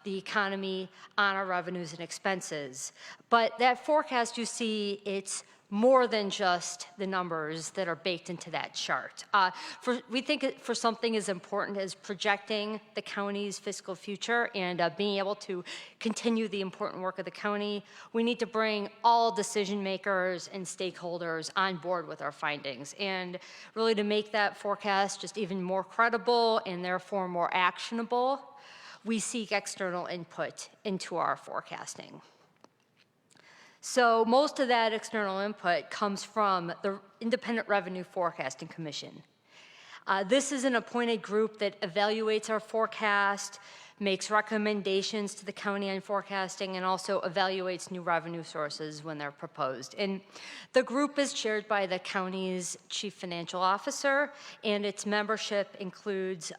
the economy on our revenues and expenses. But that forecast you see, it's more than just the numbers that are baked into that chart. We think for something as important as projecting the county's fiscal future and being able to continue the important work of the county, we need to bring all decision makers and stakeholders on board with our findings. And really to make that forecast just even more credible and therefore more actionable, we seek external input into our forecasting. So most of that external input comes from the Independent Revenue Forecasting Commission. This is an appointed group that evaluates our forecast, makes recommendations to the county on forecasting, and also evaluates new revenue sources when they're proposed. And the group is chaired by the county's chief financial officer, and its membership includes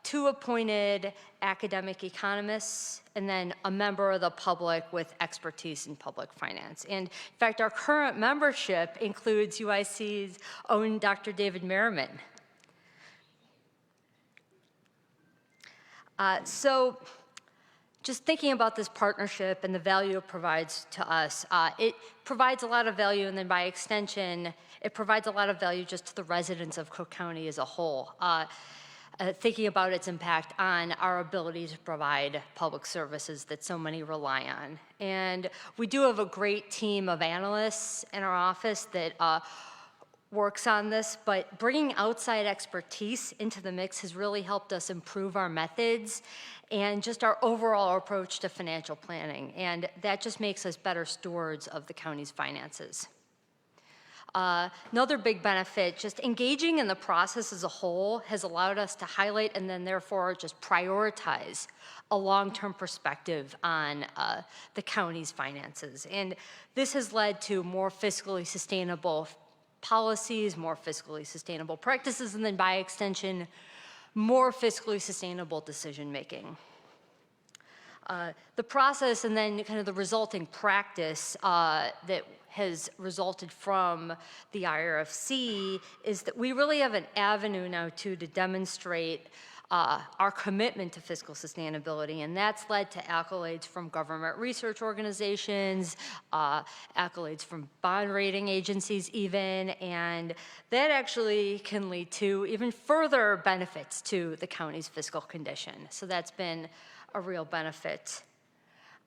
2 appointed academic economists, and then a member of the public with expertise in public finance. And in fact, our current membership includes UIC's own Dr. David Merriman. So just thinking about this partnership and the value it provides to us, it provides a lot of value, and then by extension, it provides a lot of value just to the residents of Cook County as a whole. Thinking about its impact on our ability to provide public services that so many rely on. And we do have a great team of analysts in our office that works on this, but bringing outside expertise into the mix has really helped us improve our methods and just our overall approach to financial planning. And that just makes us better stewards of the county's finances. Another big benefit, just engaging in the process as a whole has allowed us to highlight and then therefore just prioritize a long-term perspective on the county's finances. And this has led to more fiscally sustainable policies, more fiscally sustainable practices, and then by extension, more fiscally sustainable decision-making. The process and then kind of the resulting practice that has resulted from the IRFC is that we really have an avenue now to demonstrate our commitment to fiscal sustainability, and that's led to accolades from government research organizations, accolades from bond rating agencies even, and that actually can lead to even further benefits to the county's fiscal condition. So that's been a real benefit.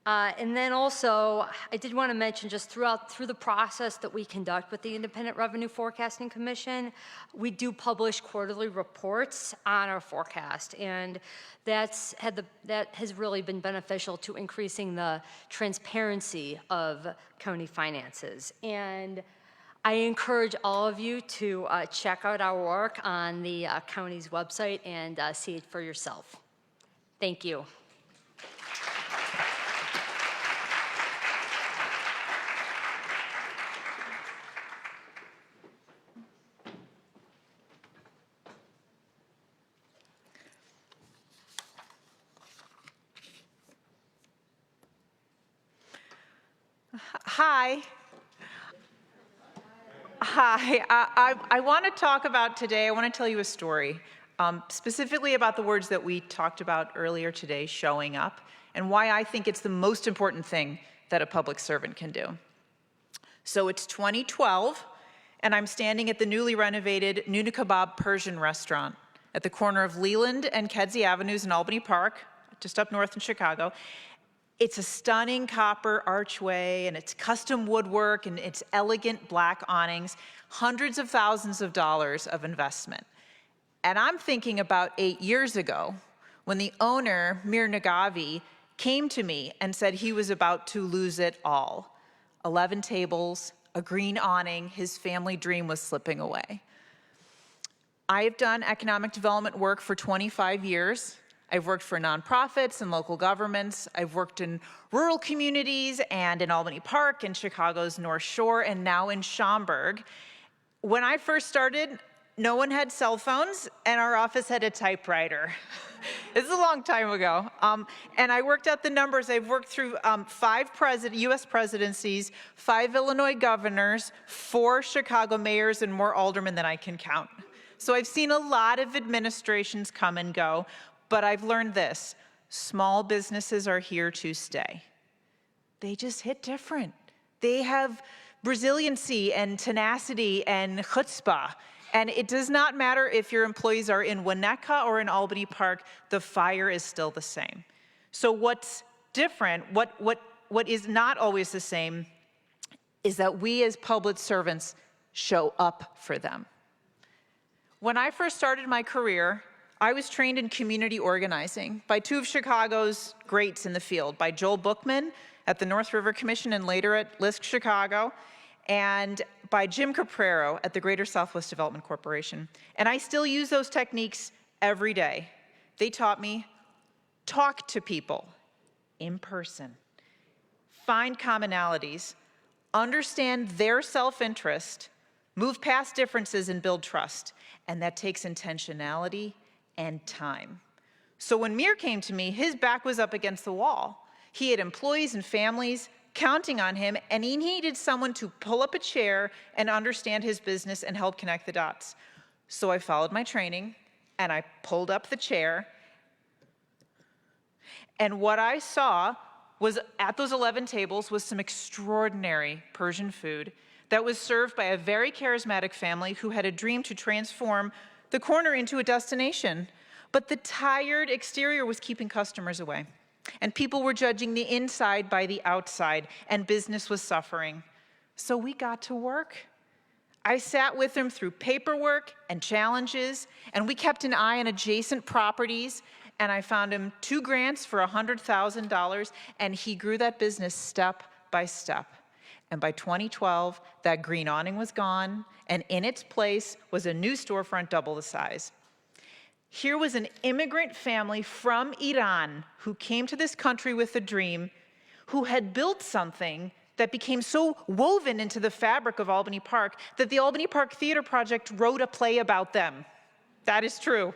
And then also, I did want to mention just through the process that we conduct with the Independent Revenue Forecasting Commission, we do publish quarterly reports on our forecast, and that has really been beneficial to increasing the transparency of county finances. And I encourage all of you to check out our work on the county's website and see it for yourself. Thank you. Hi. Hi. I want to talk about today, I want to tell you a story, specifically about the words that we talked about earlier today, showing up, and why I think it's the most important thing that a public servant can do. So it's 2012, and I'm standing at the newly renovated Nuna Kebab Persian restaurant at the corner of Leland and Kedzie Avenues in Albany Park, just up north in Chicago. It's a stunning copper archway, and it's custom woodwork, and it's elegant black awnings, hundreds of thousands of dollars of investment. And I'm thinking about 8 years ago when the owner, Mir Nagavi, came to me and said he was about to lose it all. 11 tables, a green awning, his family dream was slipping away. I have done economic development work for 25 years. I've worked for nonprofits and local governments. I've worked in rural communities and in Albany Park, in Chicago's North Shore, and now in Schaumburg. When I first started, no one had cell phones, and our office had a typewriter. This is a long time ago. And I worked out the numbers. I've worked through 5 U.S. presidencies, 5 Illinois governors, 4 Chicago mayors, and more aldermen than I can count. So I've seen a lot of administrations come and go. But I've learned this: small businesses are here to stay. They just hit different. They have resiliency and tenacity and chutzpah. And it does not matter if your employees are in Winnetka or in Albany Park, the fire is still the same. So what's different, what is not always the same, is that we as public servants show up for them. When I first started my career, I was trained in community organizing by 2 of Chicago's greats in the field, by Joel Bookman at the North River Commission and later at LISC Chicago, and by Jim Caprero at the Greater Southwest Development Corporation. And I still use those techniques every day. They taught me Talk to people in person. Find commonalities. Understand their self-interest. Move past differences and build trust. And that takes intentionality and time. So when Mir came to me, his back was up against the wall. He had employees and families counting on him, and he needed someone to pull up a chair and understand his business and help connect the dots. So I followed my training, and I pulled up the chair, and what I saw was at those 11 tables was some extraordinary Persian food that was served by a very charismatic family who had a dream to transform the corner into a destination. But the tired exterior was keeping customers away. And people were judging the inside by the outside, and business was suffering. So we got to work. I sat with him through paperwork and challenges, and we kept an eye on adjacent properties, and I found him 2 grants for $100,000, and he grew that business step by step. And by 2012, that green awning was gone, and in its place was a new storefront double the size. Here was an immigrant family from Iran who came to this country with a dream, who had built something that became so woven into the fabric of Albany Park that the Albany Park Theater Project wrote a play about them. That is true.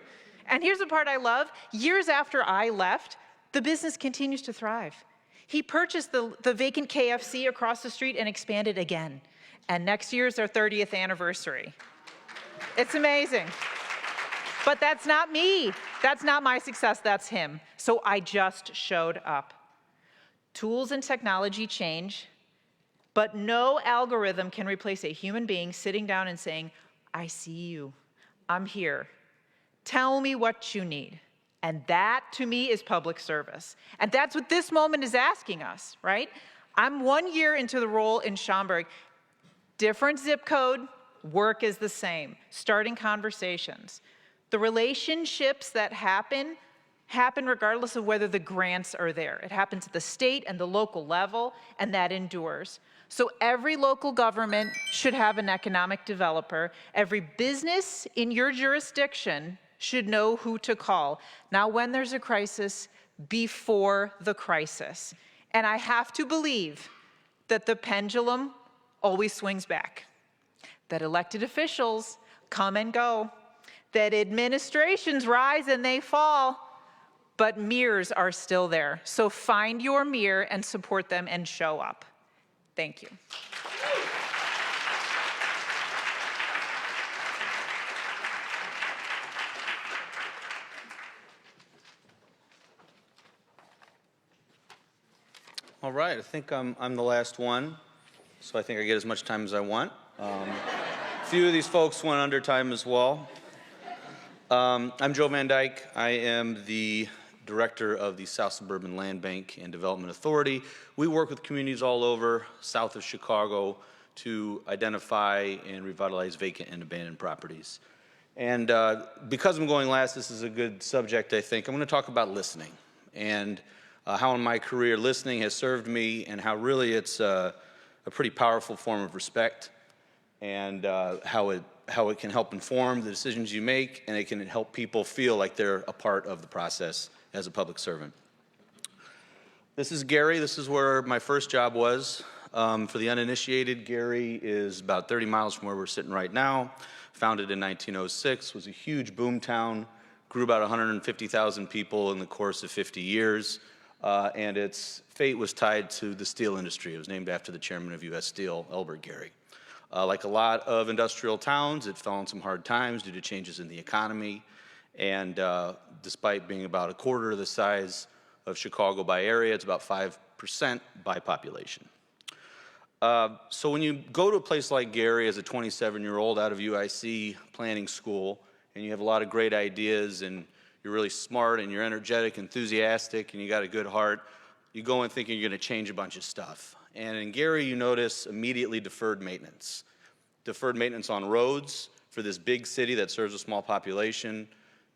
And here's the part I love. Years after I left, the business continues to thrive. He purchased the vacant KFC across the street and expanded again. And next year is their 30th anniversary. It's amazing. But that's not me. That's not my success, that's him. So I just showed up. Tools and technology change, but no algorithm can replace a human being sitting down and saying, I see you, I'm here. Tell me what you need. And that, to me, is public service. And that's what this moment is asking us, right? I'm 1 year into the role in Schaumburg. Different zip code, work is the same. Starting conversations. The relationships that happen regardless of whether the grants are there. It happens at the state and the local level, and that endures. So every local government should have an economic developer. Every business in your jurisdiction should know who to call. Now, when there's a crisis, before the crisis. And I have to believe that the pendulum always swings back, that elected officials come and go, that administrations rise and they fall, but mirrors are still there. So find your mirror and support them and show up. Thank you. All right, I think I'm the last one, so I think I get as much time as I want. A few of these folks went under time as well. I'm Joe Van Dyke. I am the director of the South Suburban Land Bank and Development Authority. We work with communities all over south of Chicago to identify and revitalize vacant and abandoned properties. And because I'm going last, this is a good subject, I think. I'm going to talk about listening and how in my career listening has served me and how really it's a pretty powerful form of respect, and how it can help inform the decisions you make, and it can help people feel like they're a part of the process as a public servant. This is Gary. This is where my first job was. For the uninitiated, Gary is about 30 miles from where we're sitting right now. Founded in 1906, was a huge boom town, grew about 150,000 people in the course of 50 years, and its fate was tied to the steel industry. It was named after the chairman of U.S. Steel, Elbert Gary. Like a lot of industrial towns, it fell in some hard times due to changes in the economy, and despite being about a quarter of the size of Chicago by area, it's about 5% by population. So when you go to a place like Gary as a 27-year-old out of UIC planning school, and you have a lot of great ideas, and you're really smart, and you're energetic, enthusiastic, and you got a good heart, you go in thinking you're going to change a bunch of stuff. And in Gary, you notice immediately deferred maintenance. Deferred maintenance on roads for this big city that serves a small population.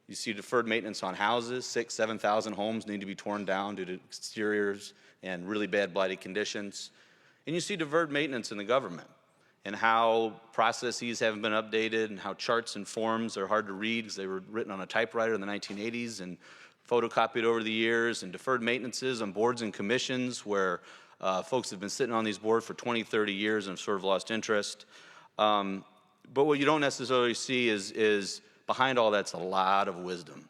You see deferred maintenance on houses. 6,000, 7,000 homes need to be torn down due to exteriors and really bad blighted conditions. And you see deferred maintenance in the government and how processes haven't been updated and how charts and forms are hard to read because they were written on a typewriter in the 1980s and photocopied over the years, and deferred maintenances on boards and commissions where folks have been sitting on these boards for 20, 30 years and have sort of lost interest. But what you don't necessarily see is behind all that's a lot of wisdom.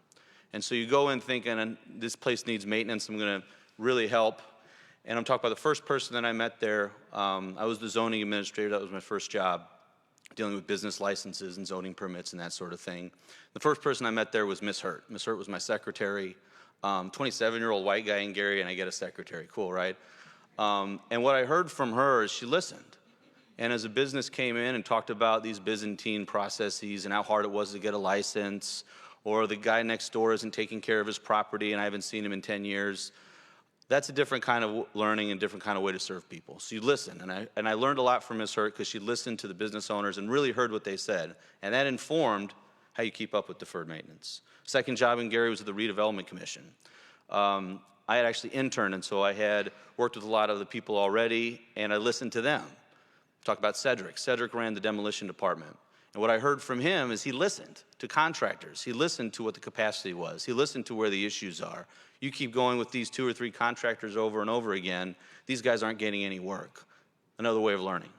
And so you go in thinking, this place needs maintenance, I'm going to really help. And I'm talking about the first person that I met there. I was the zoning administrator. That was my first job, dealing with business licenses and zoning permits and that sort of thing. The first person I met there was Miss Hurt. Miss Hurt was my secretary, 27-year-old white guy in Gary, and I get a secretary. Cool, right? And what I heard from her is she listened. And as a business came in and talked about these Byzantine processes and how hard it was to get a license, or the guy next door isn't taking care of his property and I haven't seen him in 10 years, that's a different kind of learning and different kind of way to serve people. So you listen, and I learned a lot from Ms. Hurt because she listened to the business owners and really heard what they said, and that informed how you keep up with deferred maintenance. Second job in Gary was at the Redevelopment Commission. I had actually interned, and so I had worked with a lot of the people already, and I listened to them. Talk about Cedric. Cedric ran the demolition department. And what I heard from him is he listened to contractors. He listened to what the capacity was. He listened to where the issues are. You keep going with these 2 or 3 contractors over and over again, these guys aren't getting any work. Another way of learning.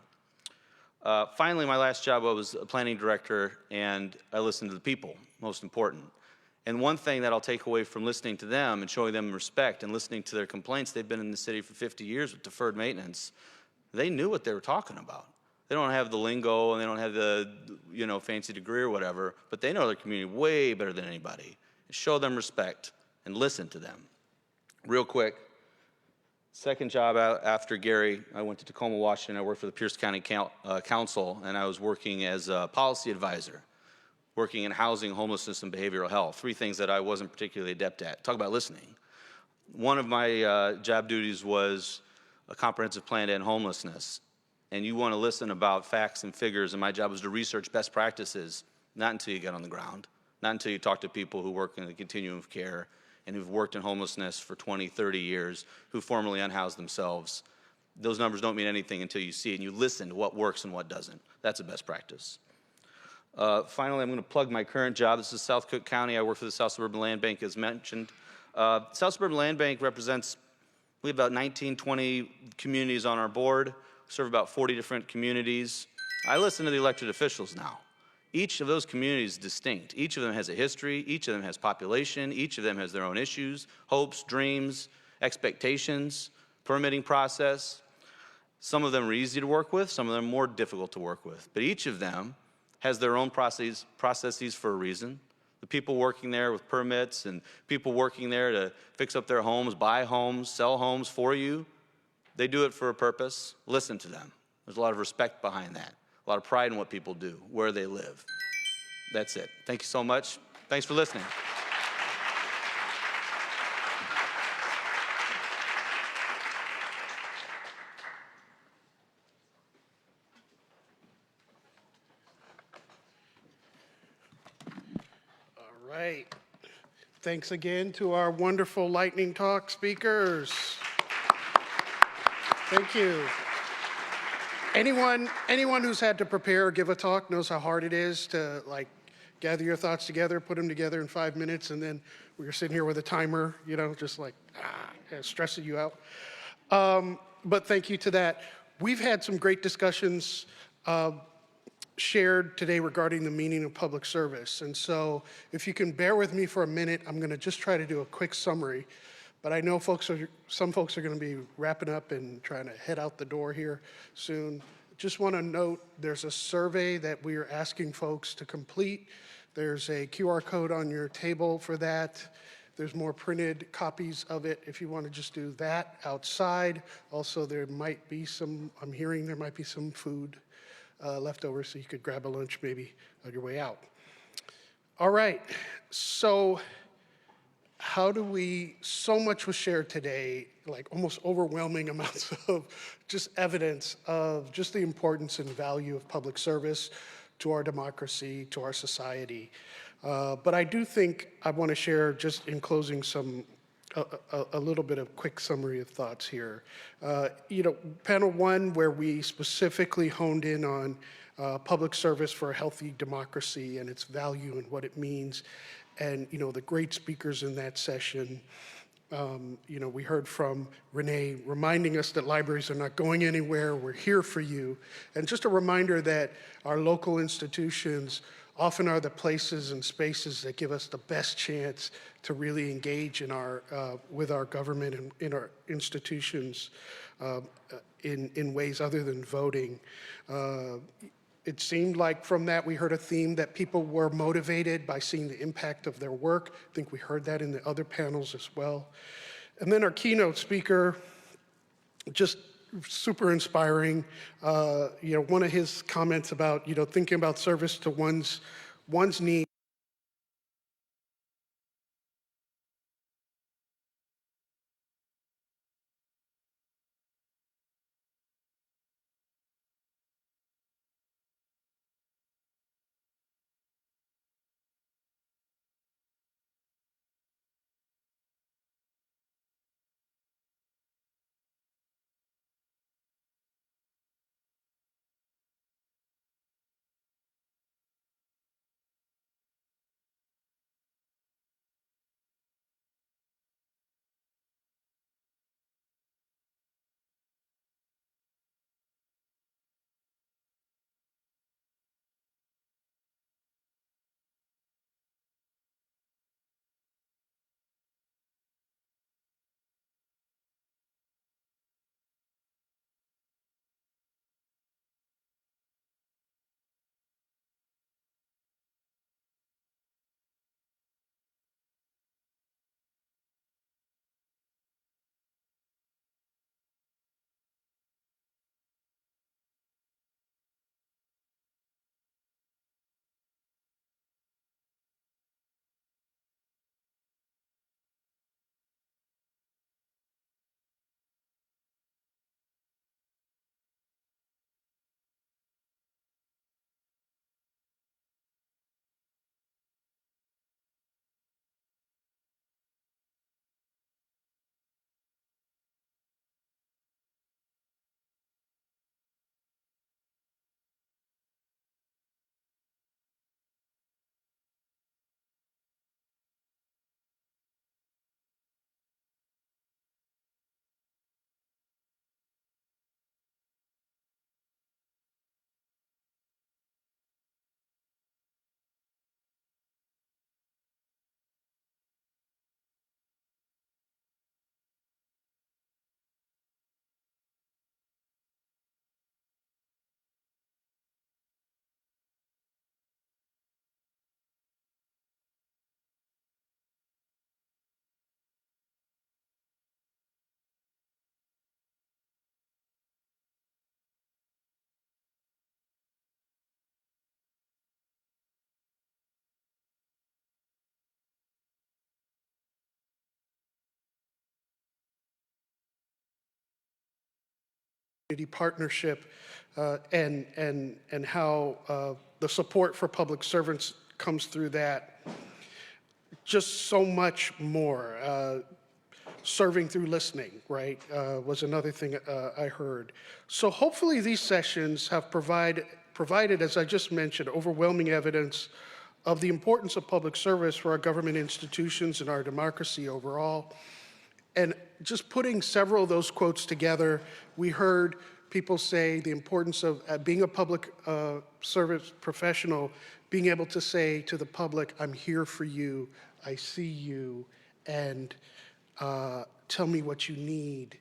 Finally, my last job, I was a planning director, and I listened to the people, most important. And one thing that I'll take away from listening to them and showing them respect and listening to their complaints, they've been in the city for 50 years with deferred maintenance, they knew what they were talking about. They don't have the lingo and they don't have the fancy degree or whatever, but they know their community way better than anybody. Show them respect and listen to them. Real quick, second job out after Gary, I went to Tacoma, Washington. I worked for the Pierce County Council, and I was working as a policy advisor, working in housing, homelessness, and behavioral health, 3 things that I wasn't particularly adept at. Talk about listening. One of my job duties was a comprehensive plan to end homelessness. And you want to listen about facts and figures, and my job was to research best practices, not until you get on the ground, not until you talk to people who work in the continuum of care and who've worked in homelessness for 20, 30 years, who formerly unhoused themselves. Those numbers don't mean anything until you see it, and you listen to what works and what doesn't. That's a best practice. Finally, I'm going to plug my current job. This is South Cook County. I work for the South Suburban Land Bank, as mentioned. South Suburban Land Bank represents, we have about 19, 20 communities on our board. Serve about 40 different communities. I listen to the elected officials now. Each of those communities is distinct. Each of them has a history. Each of them has population. Each of them has their own issues, hopes, dreams, expectations, permitting process. Some of them are easy to work with. Some of them are more difficult to work with. But each of them has their own processes for a reason. The people working there with permits and people working there to fix up their homes, buy homes, sell homes for you, they do it for a purpose. Listen to them. There's a lot of respect behind that, a lot of pride in what people do, where they live. That's it. Thank you so much. Thanks for listening. All right. Thanks again to our wonderful lightning talk speakers. Thank you. Anyone who's had to prepare or give a talk knows how hard it is to gather your thoughts together, put them together in 5 minutes, and then we're sitting here with a timer, just stressing you out. But thank you to that. We've had some great discussions shared today regarding the meaning of public service. And so if you can bear with me for a minute, I'm going to just try to do a quick summary. But I know some folks are going to be wrapping up and trying to head out the door here soon. Just want to note there's a survey that we are asking folks to complete. There's a QR code on your table for that. There's more printed copies of it if you want to just do that outside. Also, there might be I'm hearing there might be some food left over, so you could grab a lunch maybe on your way out. All right, so so much was shared today, almost overwhelming amounts of just evidence of just the importance and value of public service to our democracy, to our society. But I do think I want to share, just in closing, a little bit of quick summary of thoughts here. Panel 1, where we specifically honed in on public service for a healthy democracy and its value and what it means. and the great speakers in that session. We heard from Renee reminding us that libraries are not going anywhere. We're here for you. And just a reminder that our local institutions often are the places and spaces that give us the best chance to really engage in with our government and in our institutions in ways other than voting. It seemed like from that we heard a theme that people were motivated by seeing the impact of their work. I think we heard that in the other panels as well. And then our keynote speaker, just super inspiring. One of his comments about thinking about service to one's needs. Partnership and how the support for public servants comes through that. Just so much more. Serving through listening, right, was another thing I heard. So hopefully these sessions have provided, as I just mentioned, overwhelming evidence of the importance of public service for our government institutions and our democracy overall. And just putting several of those quotes together, we heard people say the importance of being a public service professional, being able to say to the public, I'm here for you, I see you, and tell me what you need,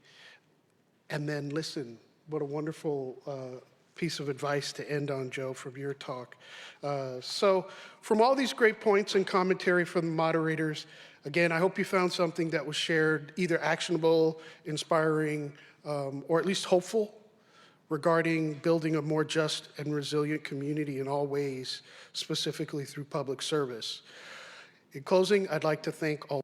and then listen. What a wonderful piece of advice to end on, Joe, from your talk. So from all these great points and commentary from the moderators, again, I hope you found something that was shared, either actionable, inspiring, or at least hopeful regarding building a more just and resilient community in all ways, specifically through public service. In closing, I'd like to thank all